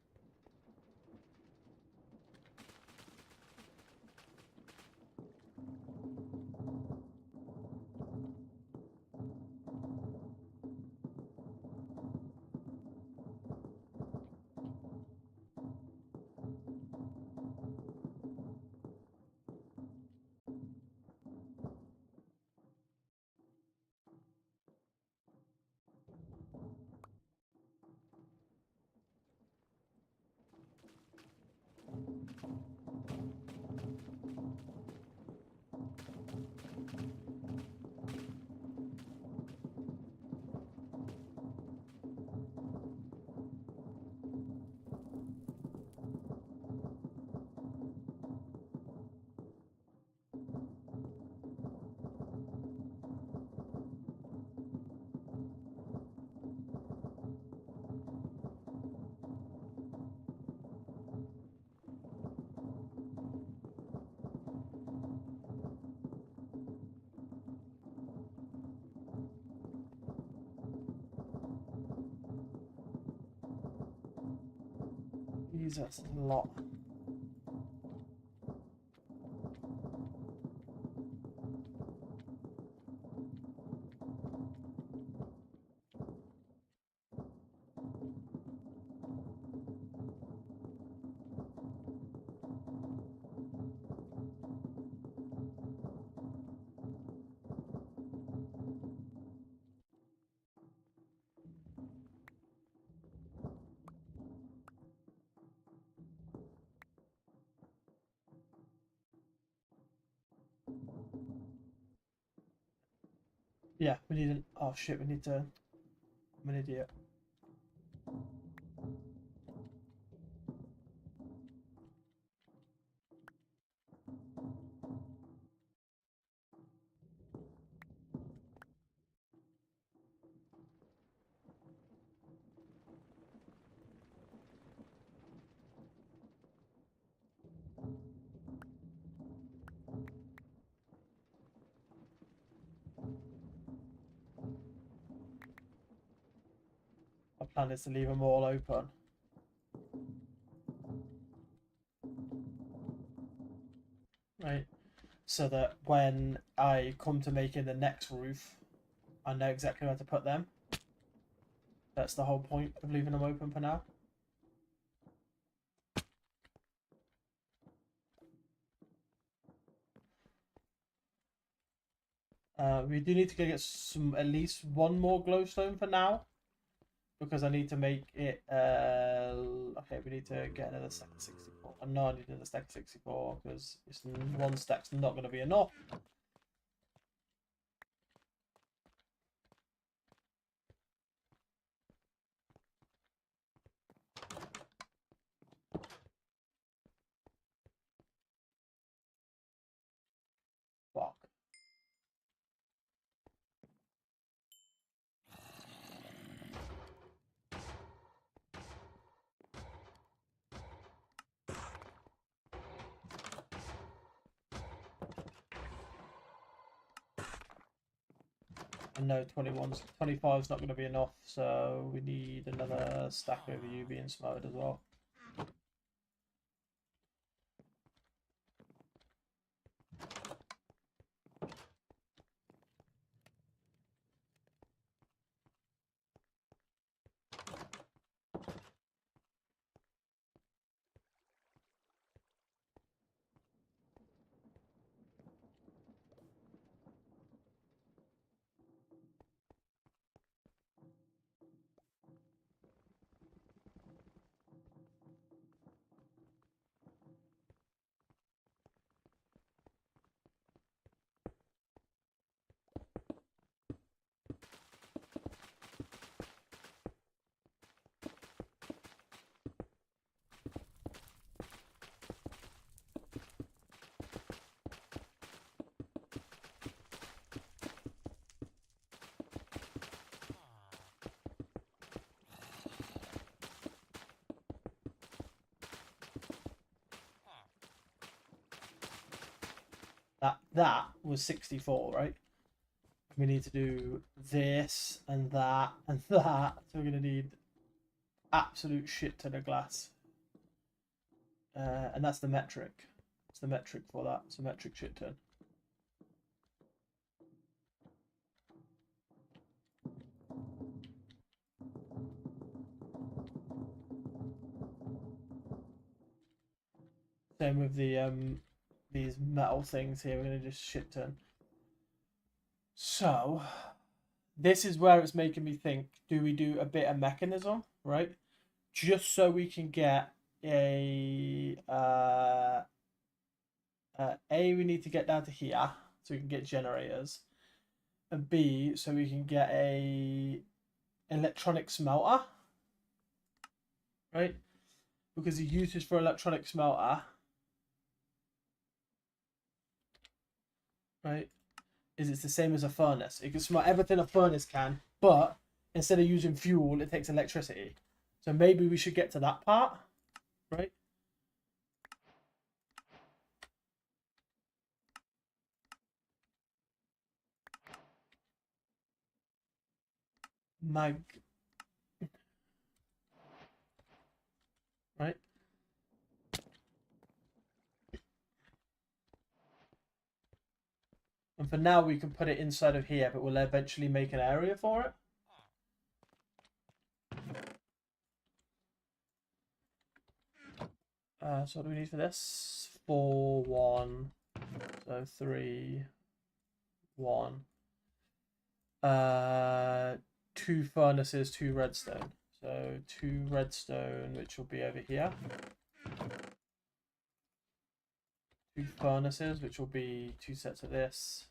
Jesus, a lot. Yeah, we need an. Oh shit, we need to. I'm an idiot. My plan is to leave them all open. Right, so that when I come to making the next roof, I know exactly where to put them. That's the whole point of leaving them open for now. We do need to get some, at least one more glowstone for now, because I need to make it. Okay, we need to get another stack of 64. I know I need another stack of 64 because one stack's not going to be enough. Fuck. No, 25 is not going to be enough, so we need another stack over you being smothered as well. That was 64, right? We need to do this and that and that. So we're going to need absolute shit ton of glass. And that's the metric. It's the metric for that. It's a metric shit ton. Same with the these metal things here. We're going to just shit ton. So this is where it's making me think, do we do a bit of mechanism, right? Just so we can get a we need to get down to here so we can get generators, and B, so we can get a electronic smelter, right? Because the uses for electronic smelter, right, is it's the same as a furnace. It can smelt everything a furnace can, but instead of using fuel, it takes electricity. So maybe we should get to that part, right? Mag, right? And for now, we can put it inside of here, but we'll eventually make an area for it. So what do we need for this? 4, 1. So 3, 1. 2 furnaces, 2 redstone. So 2 redstone, which will be over here. 2 furnaces, which will be 2 sets of this.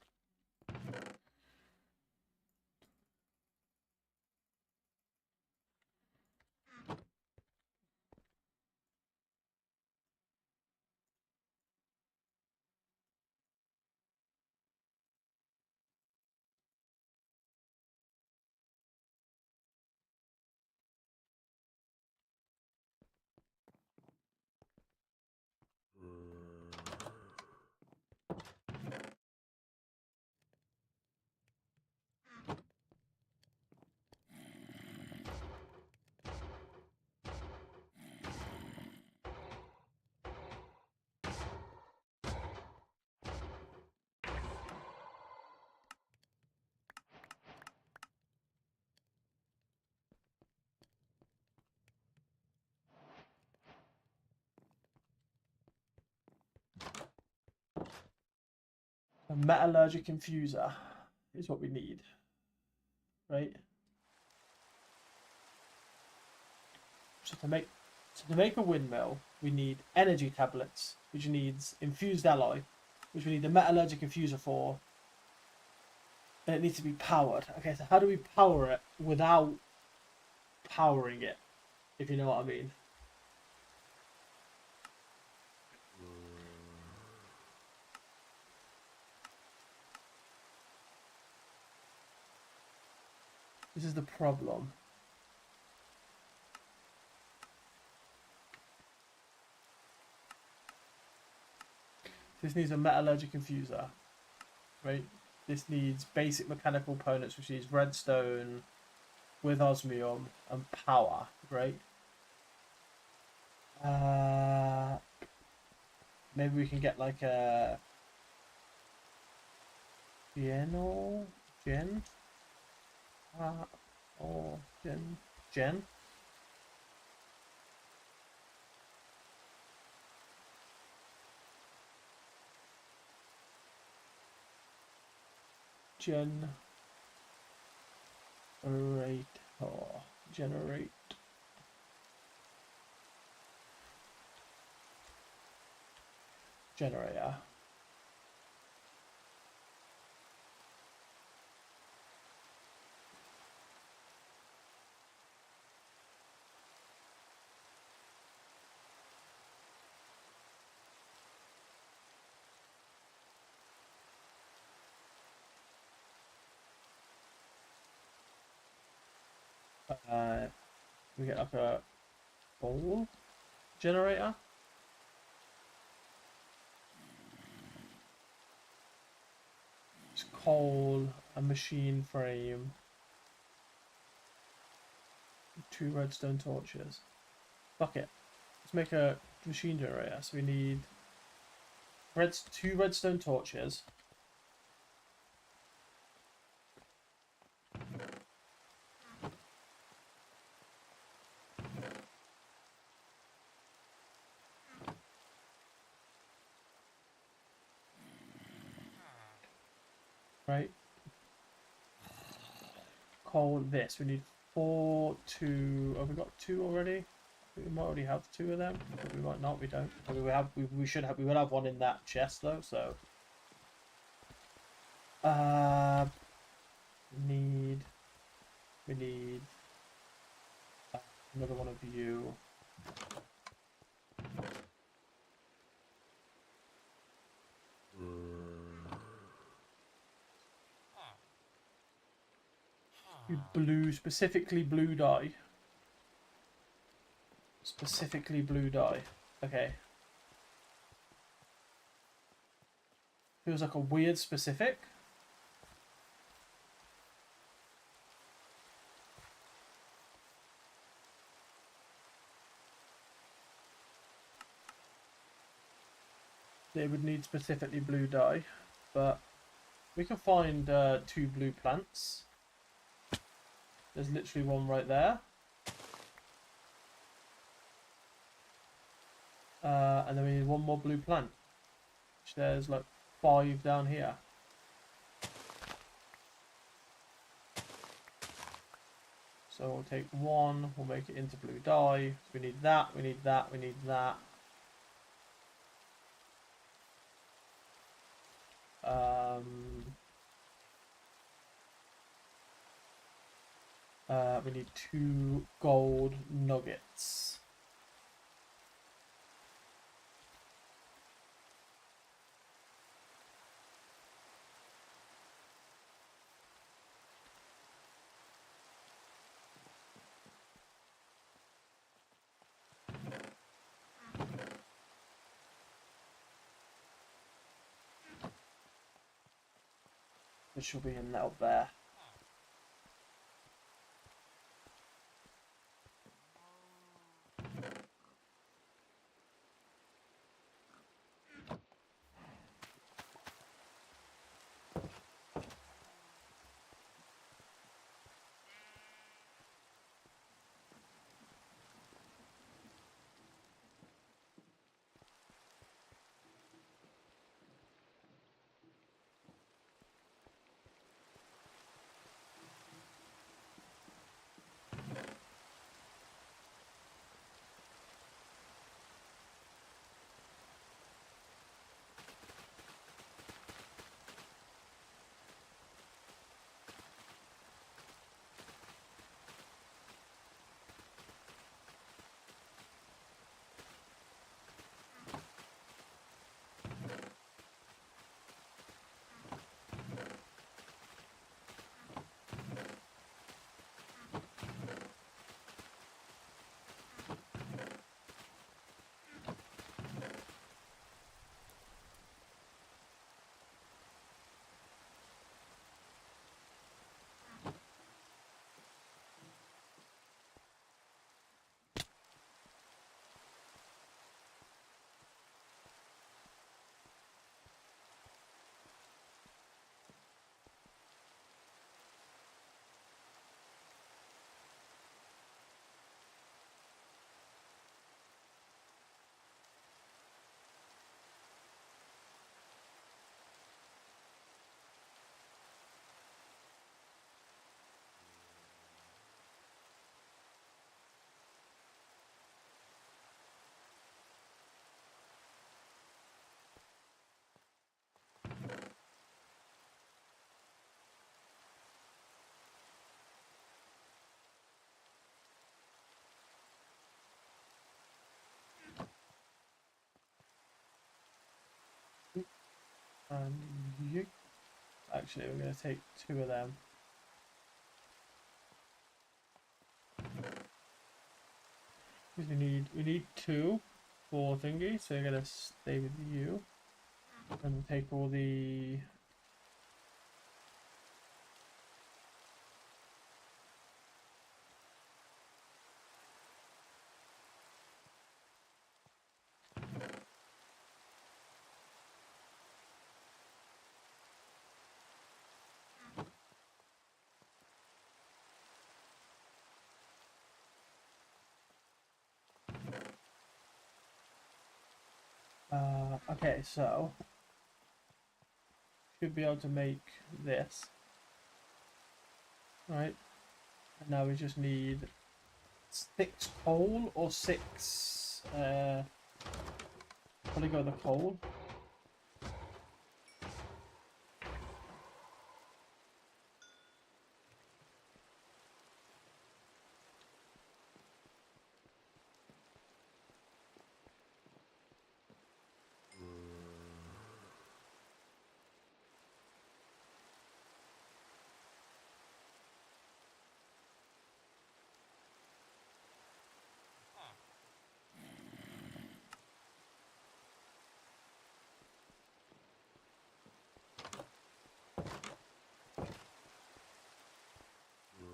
A metallurgic infuser is what we need, right? So to make a windmill, we need energy tablets, which needs infused alloy, which we need the metallurgic infuser for, and it needs to be powered. Okay, so how do we power it without powering it, if you know what I mean? This is the problem. This needs a metallurgic infuser, right? This needs basic mechanical components, which needs redstone with osmium and power, right? Maybe we can get like a gen or gen, or gen. Generate. Generator. We get like a ball generator. coal, a machine frame, 2 redstone torches. Fuck it. Let's make a machine generator. So we need 2 redstone torches. Right. Coal this. We need 4, 2. Have we got 2 already? We might already have 2 of them. But we might not. We don't. I mean, we should have. We will have one in that chest though. So. Need. We need another one of you. Blue, specifically blue dye. Specifically blue dye. Okay. Feels like a weird specific. They would need specifically blue dye, but we can find 2 blue plants. There's literally one right there. And then we need 1 more blue plant. Which there's like 5 down here. So we'll take 1, we'll make it into blue dye. So we need that, we need that, we need that. We need 2 gold nuggets. Which will be in that up there. And you. Actually, we're going to take 2 of them. Because we need 2 for thingy, so we're going to stay with you. And we'll take all the Okay, so should be able to make this, right? And now we just need 6 coal or 6. Probably go the coal.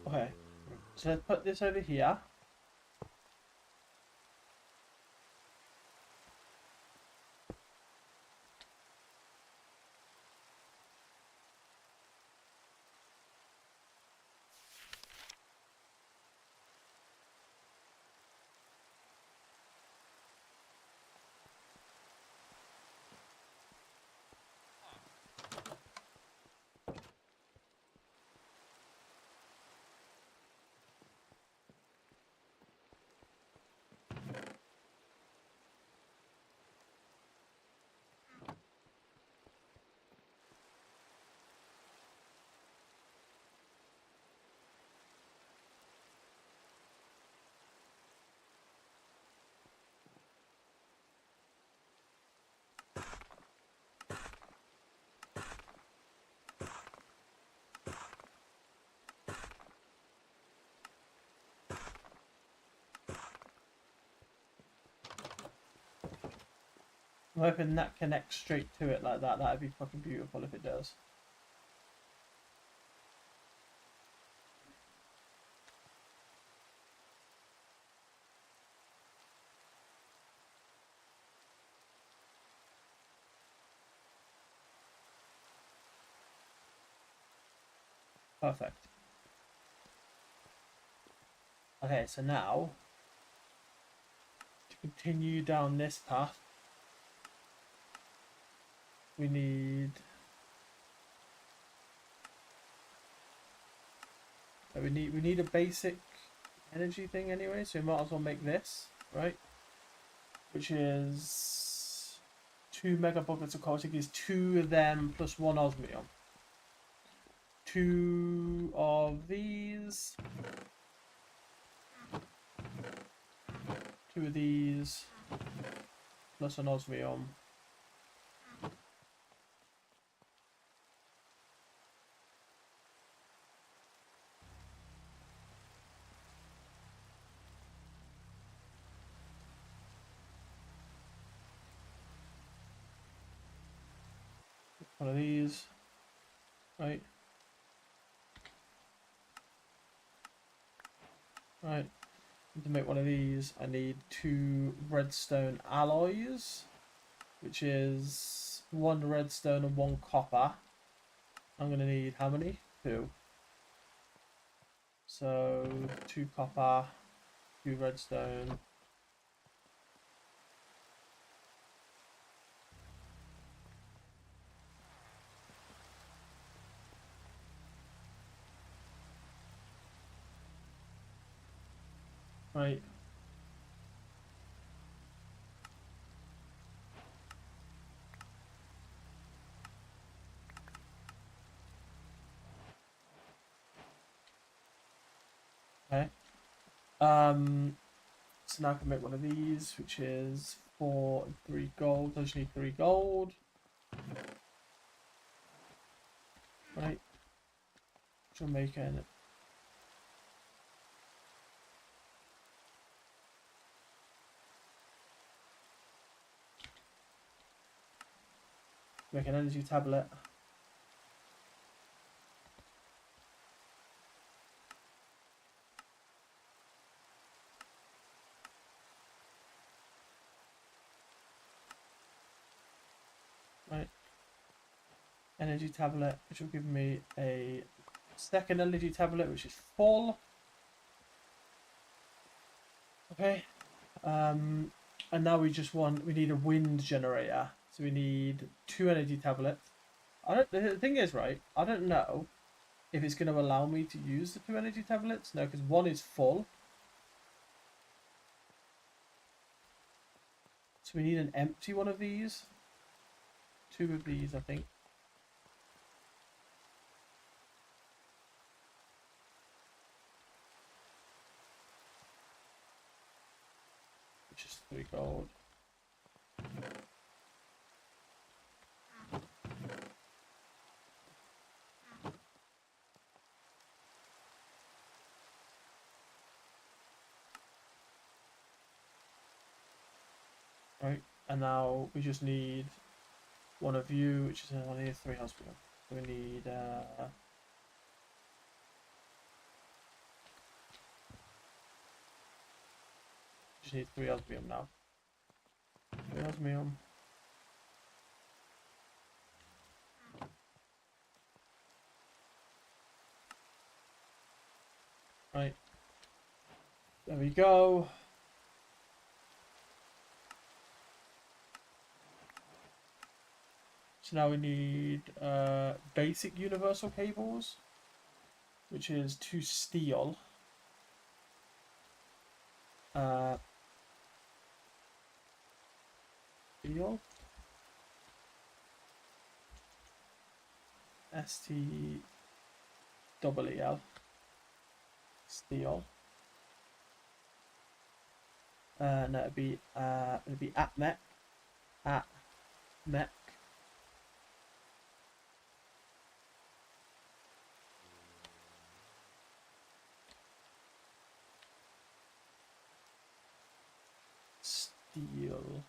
Okay, so let's put this over here. I'm hoping that connects straight to it like that. That'd be fucking beautiful if it does. Perfect. Okay, so now to continue down this path, we need we need a basic energy thing anyway, so we might as well make this, right? Which is 2 mega buckets of coal. So it gives 2 of them plus 1 osmium. 2 of these. 2 of these plus an osmium. One of these, right? Right. To make one of these, I need 2 redstone alloys, which is 1 redstone and 1 copper. I'm gonna need how many? 2. So 2 copper, 2 redstone. Right. Okay. So now I can make one of these, which is 4 and 3 gold. I just need 3 gold. Right. Which I'm making. Make an energy tablet. Right. Energy tablet, which will give me a second energy tablet, which is full. Okay. And now we need a wind generator. So we need 2 energy tablets. The thing is, right, I don't know if it's going to allow me to use the 2 energy tablets. No, because one is full. So we need an empty one of these. 2 of these, I think. Which is 3 gold. Right, and now we just need one of you, which is one of the 3 hospital. So we need just need 3 osmium now. 3 osmium. Right. There we go. So now we need basic universal cables, which is 2 steel. Steel. STEEL. Steel. No, it'd be ATMEC. ATMEC. Steel.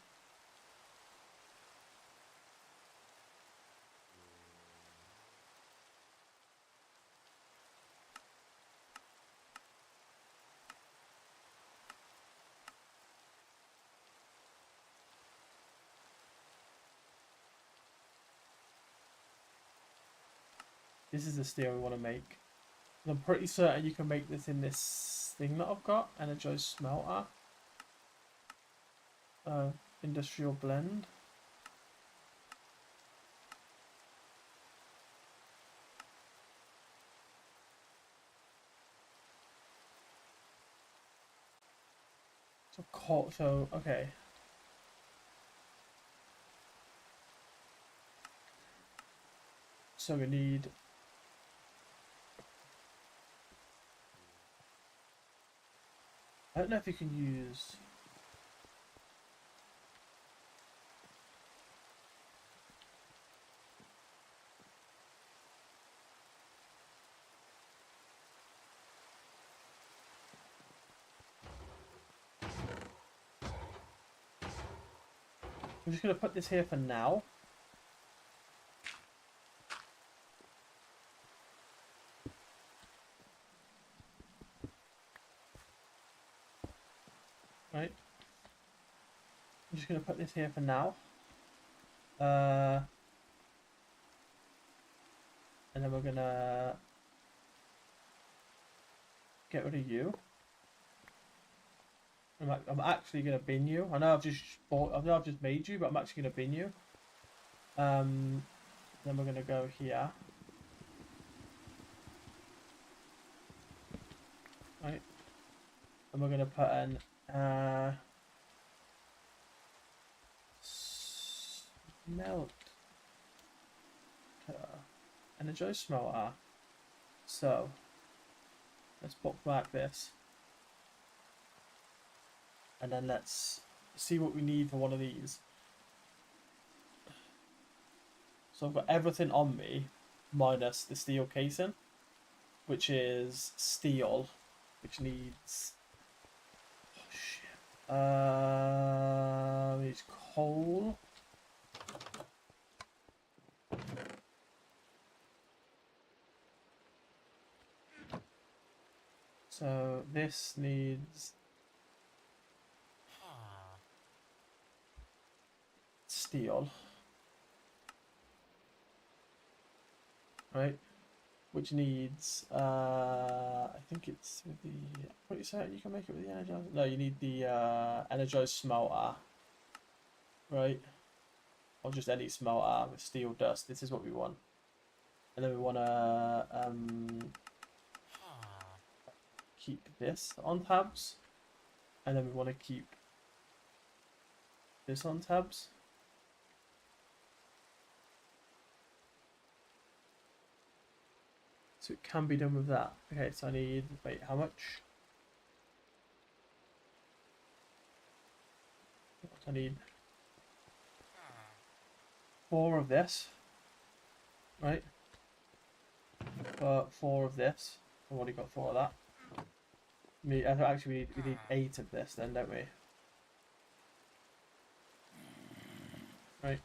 This is the steel we want to make. I'm pretty certain you can make this in this thing that I've got, Energized Smelter. Industrial blend. So okay. So we need I don't know if you can use I'm just gonna put this here for now. Right. I'm just gonna put this here for now. And then we're gonna get rid of you. I'm actually gonna bin you. I know I've just made you, but I'm actually gonna bin you. Then we're gonna go here. Right. And we're gonna put an smelter. Energized smelter. So let's bookmark this. And then let's see what we need for one of these. So I've got everything on me minus the steel casing, which is steel, which needs needs coal. So this needs steel, right? Which needs I think it's with the pretty certain you can make it with the energized. No, you need the energized smelter, right? or just any smelter with steel dust. This is what we want. And then we want to keep this on tabs. And then we want to keep this on tabs. So it can be done with that. Okay, so I need, wait, how much? I need 4 of this, right? 4 of this. I've already got 4 of that. Actually, we need 8 of this then, don't we? Right.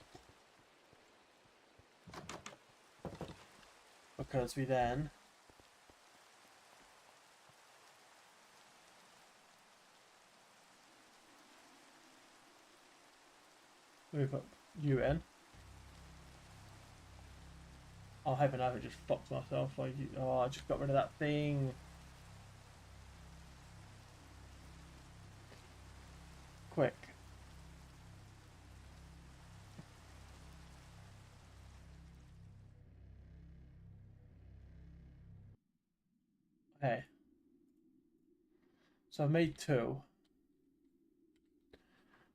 Because we then move up you in. Oh, heaven, I just fucked myself. Oh, I just got rid of that thing. Quick. Okay. So I've made 2.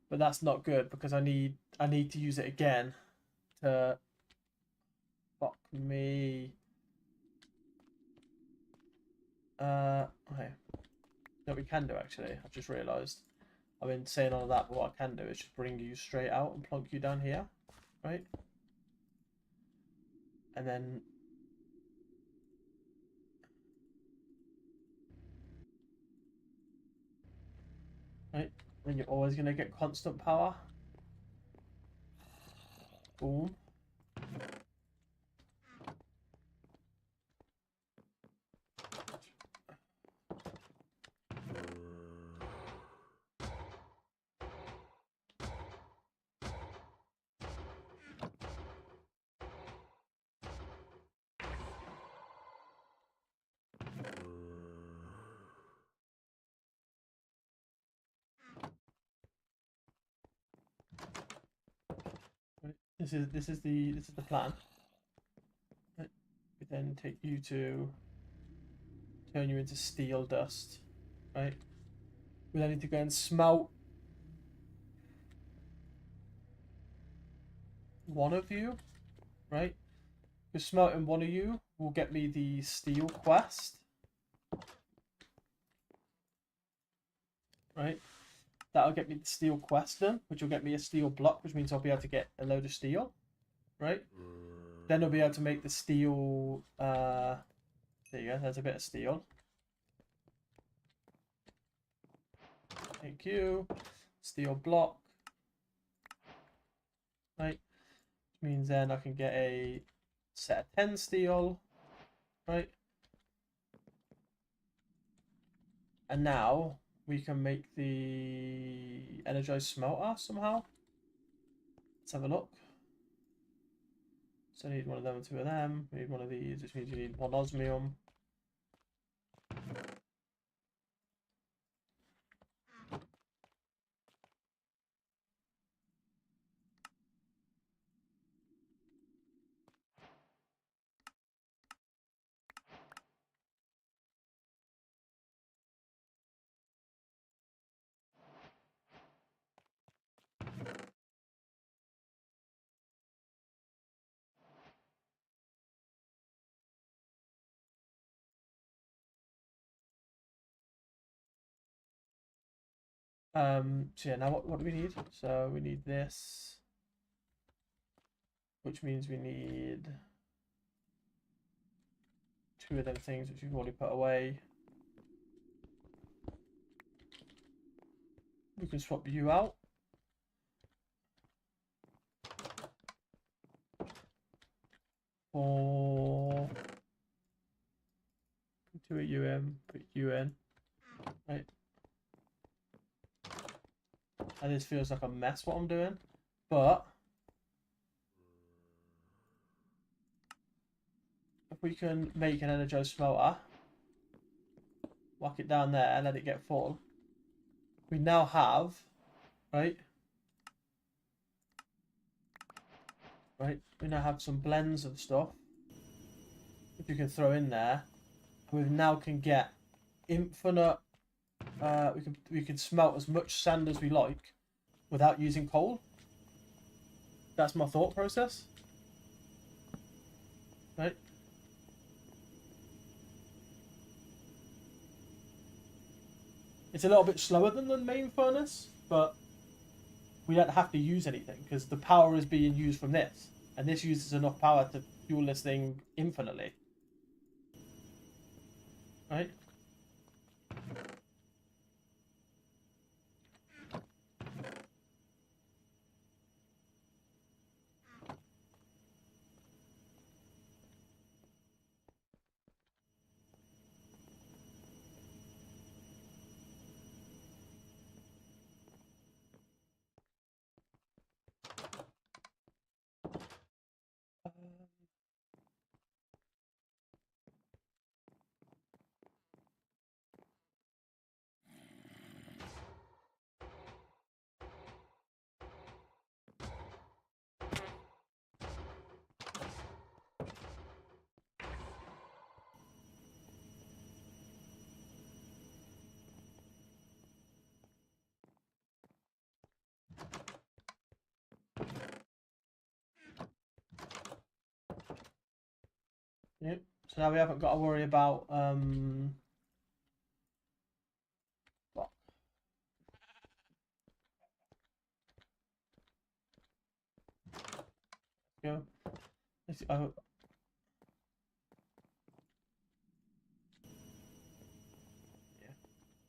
But that's not good because I need to use it again to fuck me. Okay. No, we can do actually. I've just realised. I've been saying all of that, but what I can do is just bring you straight out and plonk you down here, right? And then right, then you're always gonna get constant power. Boom. Right. This is the plan. Right. We then take you to turn you into steel dust. Right. We then need to go and smelt one of you, right? Because smelting one of you will get me the steel quest, right? That'll get me the steel quest done, which will get me a steel block, which means I'll be able to get a load of steel, right? Then I'll be able to make the steel. There you go. There's a bit of steel. Thank you. Steel block, right? Which means then I can get a set of 10 steel, right? And now we can make the energized smelter somehow. Let's have a look. So I need one of them and 2 of them. We need one of these, which means you need 1 osmium. So yeah, now what do we need? So we need this, which means we need 2 of them things which we've already put away. We can swap you out. For 2 at UM, put you in. Right. And this feels like a mess what I'm doing, but if we can make an energized smelter, whack it down there and let it get full, we now have, right, right? We now have some blends of stuff which you can throw in there. We now can get infinite. We can smelt as much sand as we like without using coal. That's my thought process, right? It's a little bit slower than the main furnace, but we don't have to use anything because the power is being used from this, and this uses enough power to fuel this thing infinitely, right? Yep. So now we haven't got to worry about what? Go. Oh, yeah.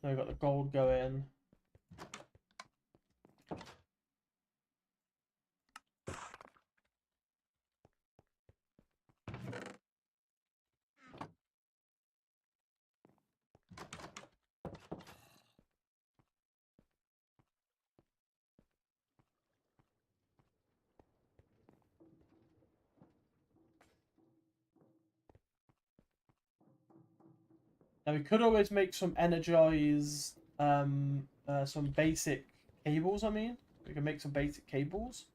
Now we've got the gold going. Now we could always make some energized, some basic cables. I mean, we can make some basic cables,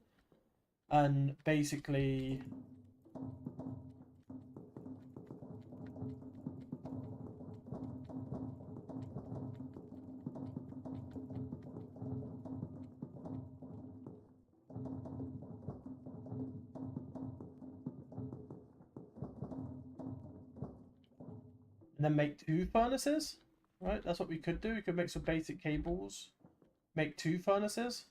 and basically, and then make two furnaces. Right, that's what we could do. We could make some basic cables, make two furnaces.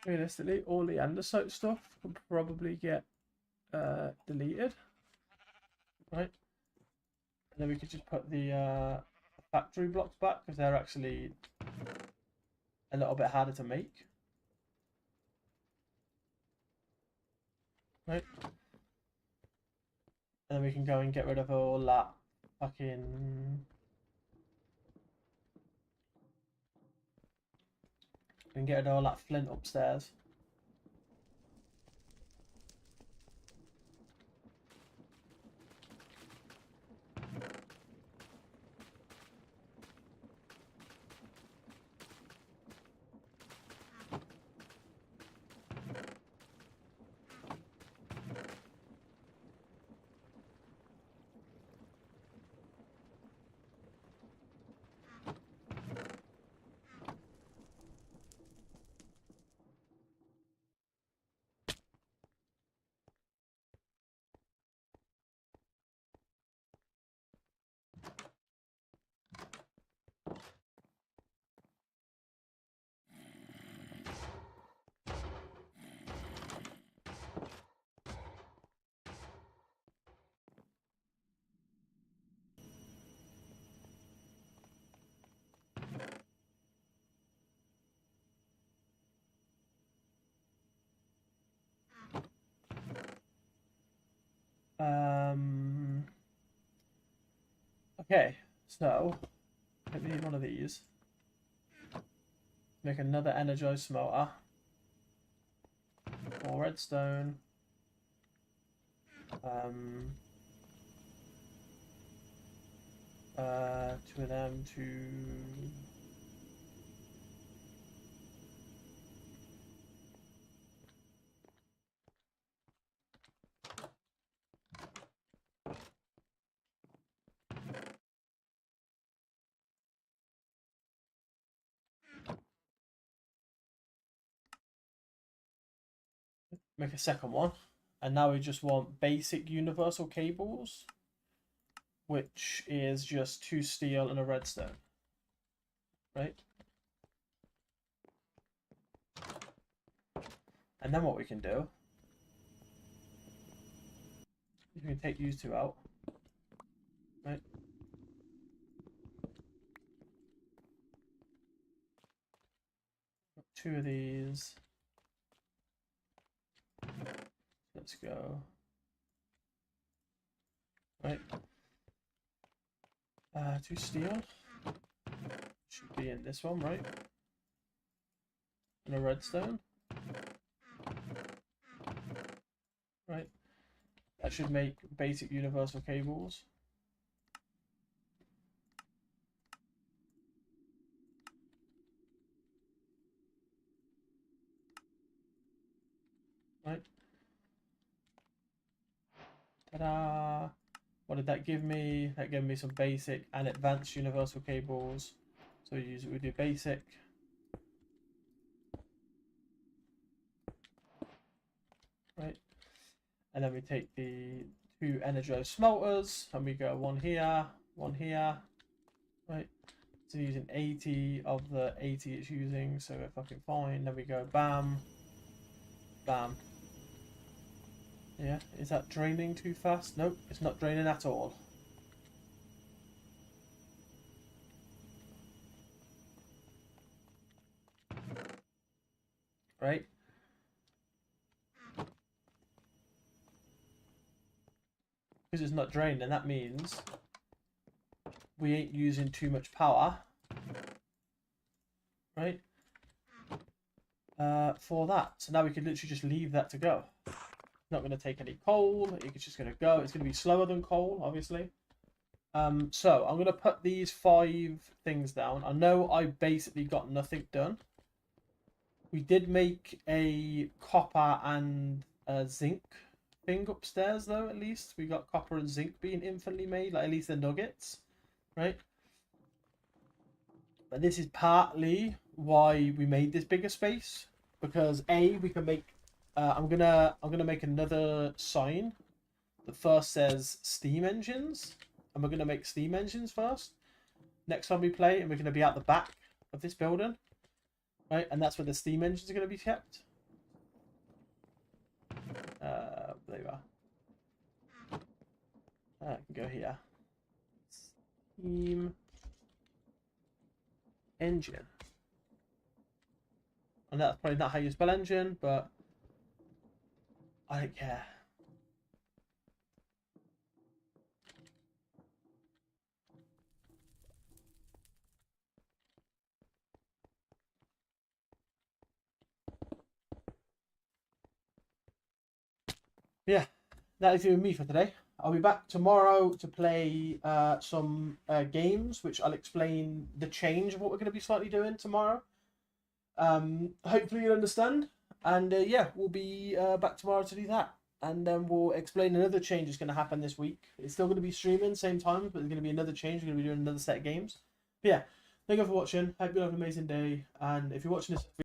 Realistically, all the andesite stuff can probably get deleted, right? And then we could just put the factory blocks back because they're actually a little bit harder to make, right? And then we can go and get rid of all that fucking. We can get rid of all that flint upstairs. Okay, so we need one of these. Make another energized smelter. 4 redstone. 2 of them to make a second one. And now we just want basic universal cables, which is just 2 steel and a redstone. Right? And then what we can do, you can take these 2 out. Right? Got 2 of these. Let's go. Right. 2 steel. Should be in this one, right? And a redstone. Right. That should make basic universal cables. Right. Ta-da! What did that give me? That gave me some basic and advanced universal cables. So we do basic. Right. And then we take the 2 energized smelters and we go 1 here, 1 here. Right. So using 80 of the 80 it's using, so we're fucking fine. Then we go bam, bam. Yeah, is that draining too fast? Nope, it's not draining at all. Right? Because it's not draining, that means we ain't using too much power. Right? For that. So now we can literally just leave that to go. Not going to take any coal. It's just going to go. It's going to be slower than coal, obviously. So I'm going to put these 5 things down. I know I basically got nothing done. We did make a copper and a zinc thing upstairs, though, at least. We got copper and zinc being infinitely made, like at least the nuggets, right? But this is partly why we made this bigger space, because A, we can make I'm gonna make another sign that first says steam engines, and we're gonna make steam engines first next time we play, and we're gonna be at the back of this building, right? And that's where the steam engines are gonna be kept. There you are. I can go here. Steam engine. And that's probably not how you spell engine, but I don't care. Yeah, that is it with me for today. I'll be back tomorrow to play some games, which I'll explain the change of what we're going to be slightly doing tomorrow. Hopefully you'll understand. And yeah, we'll be back tomorrow to do that. And then we'll explain another change that's going to happen this week. It's still going to be streaming, same time, but there's going to be another change. We're going to be doing another set of games. But yeah, thank you for watching. Hope you have an amazing day. And if you're watching this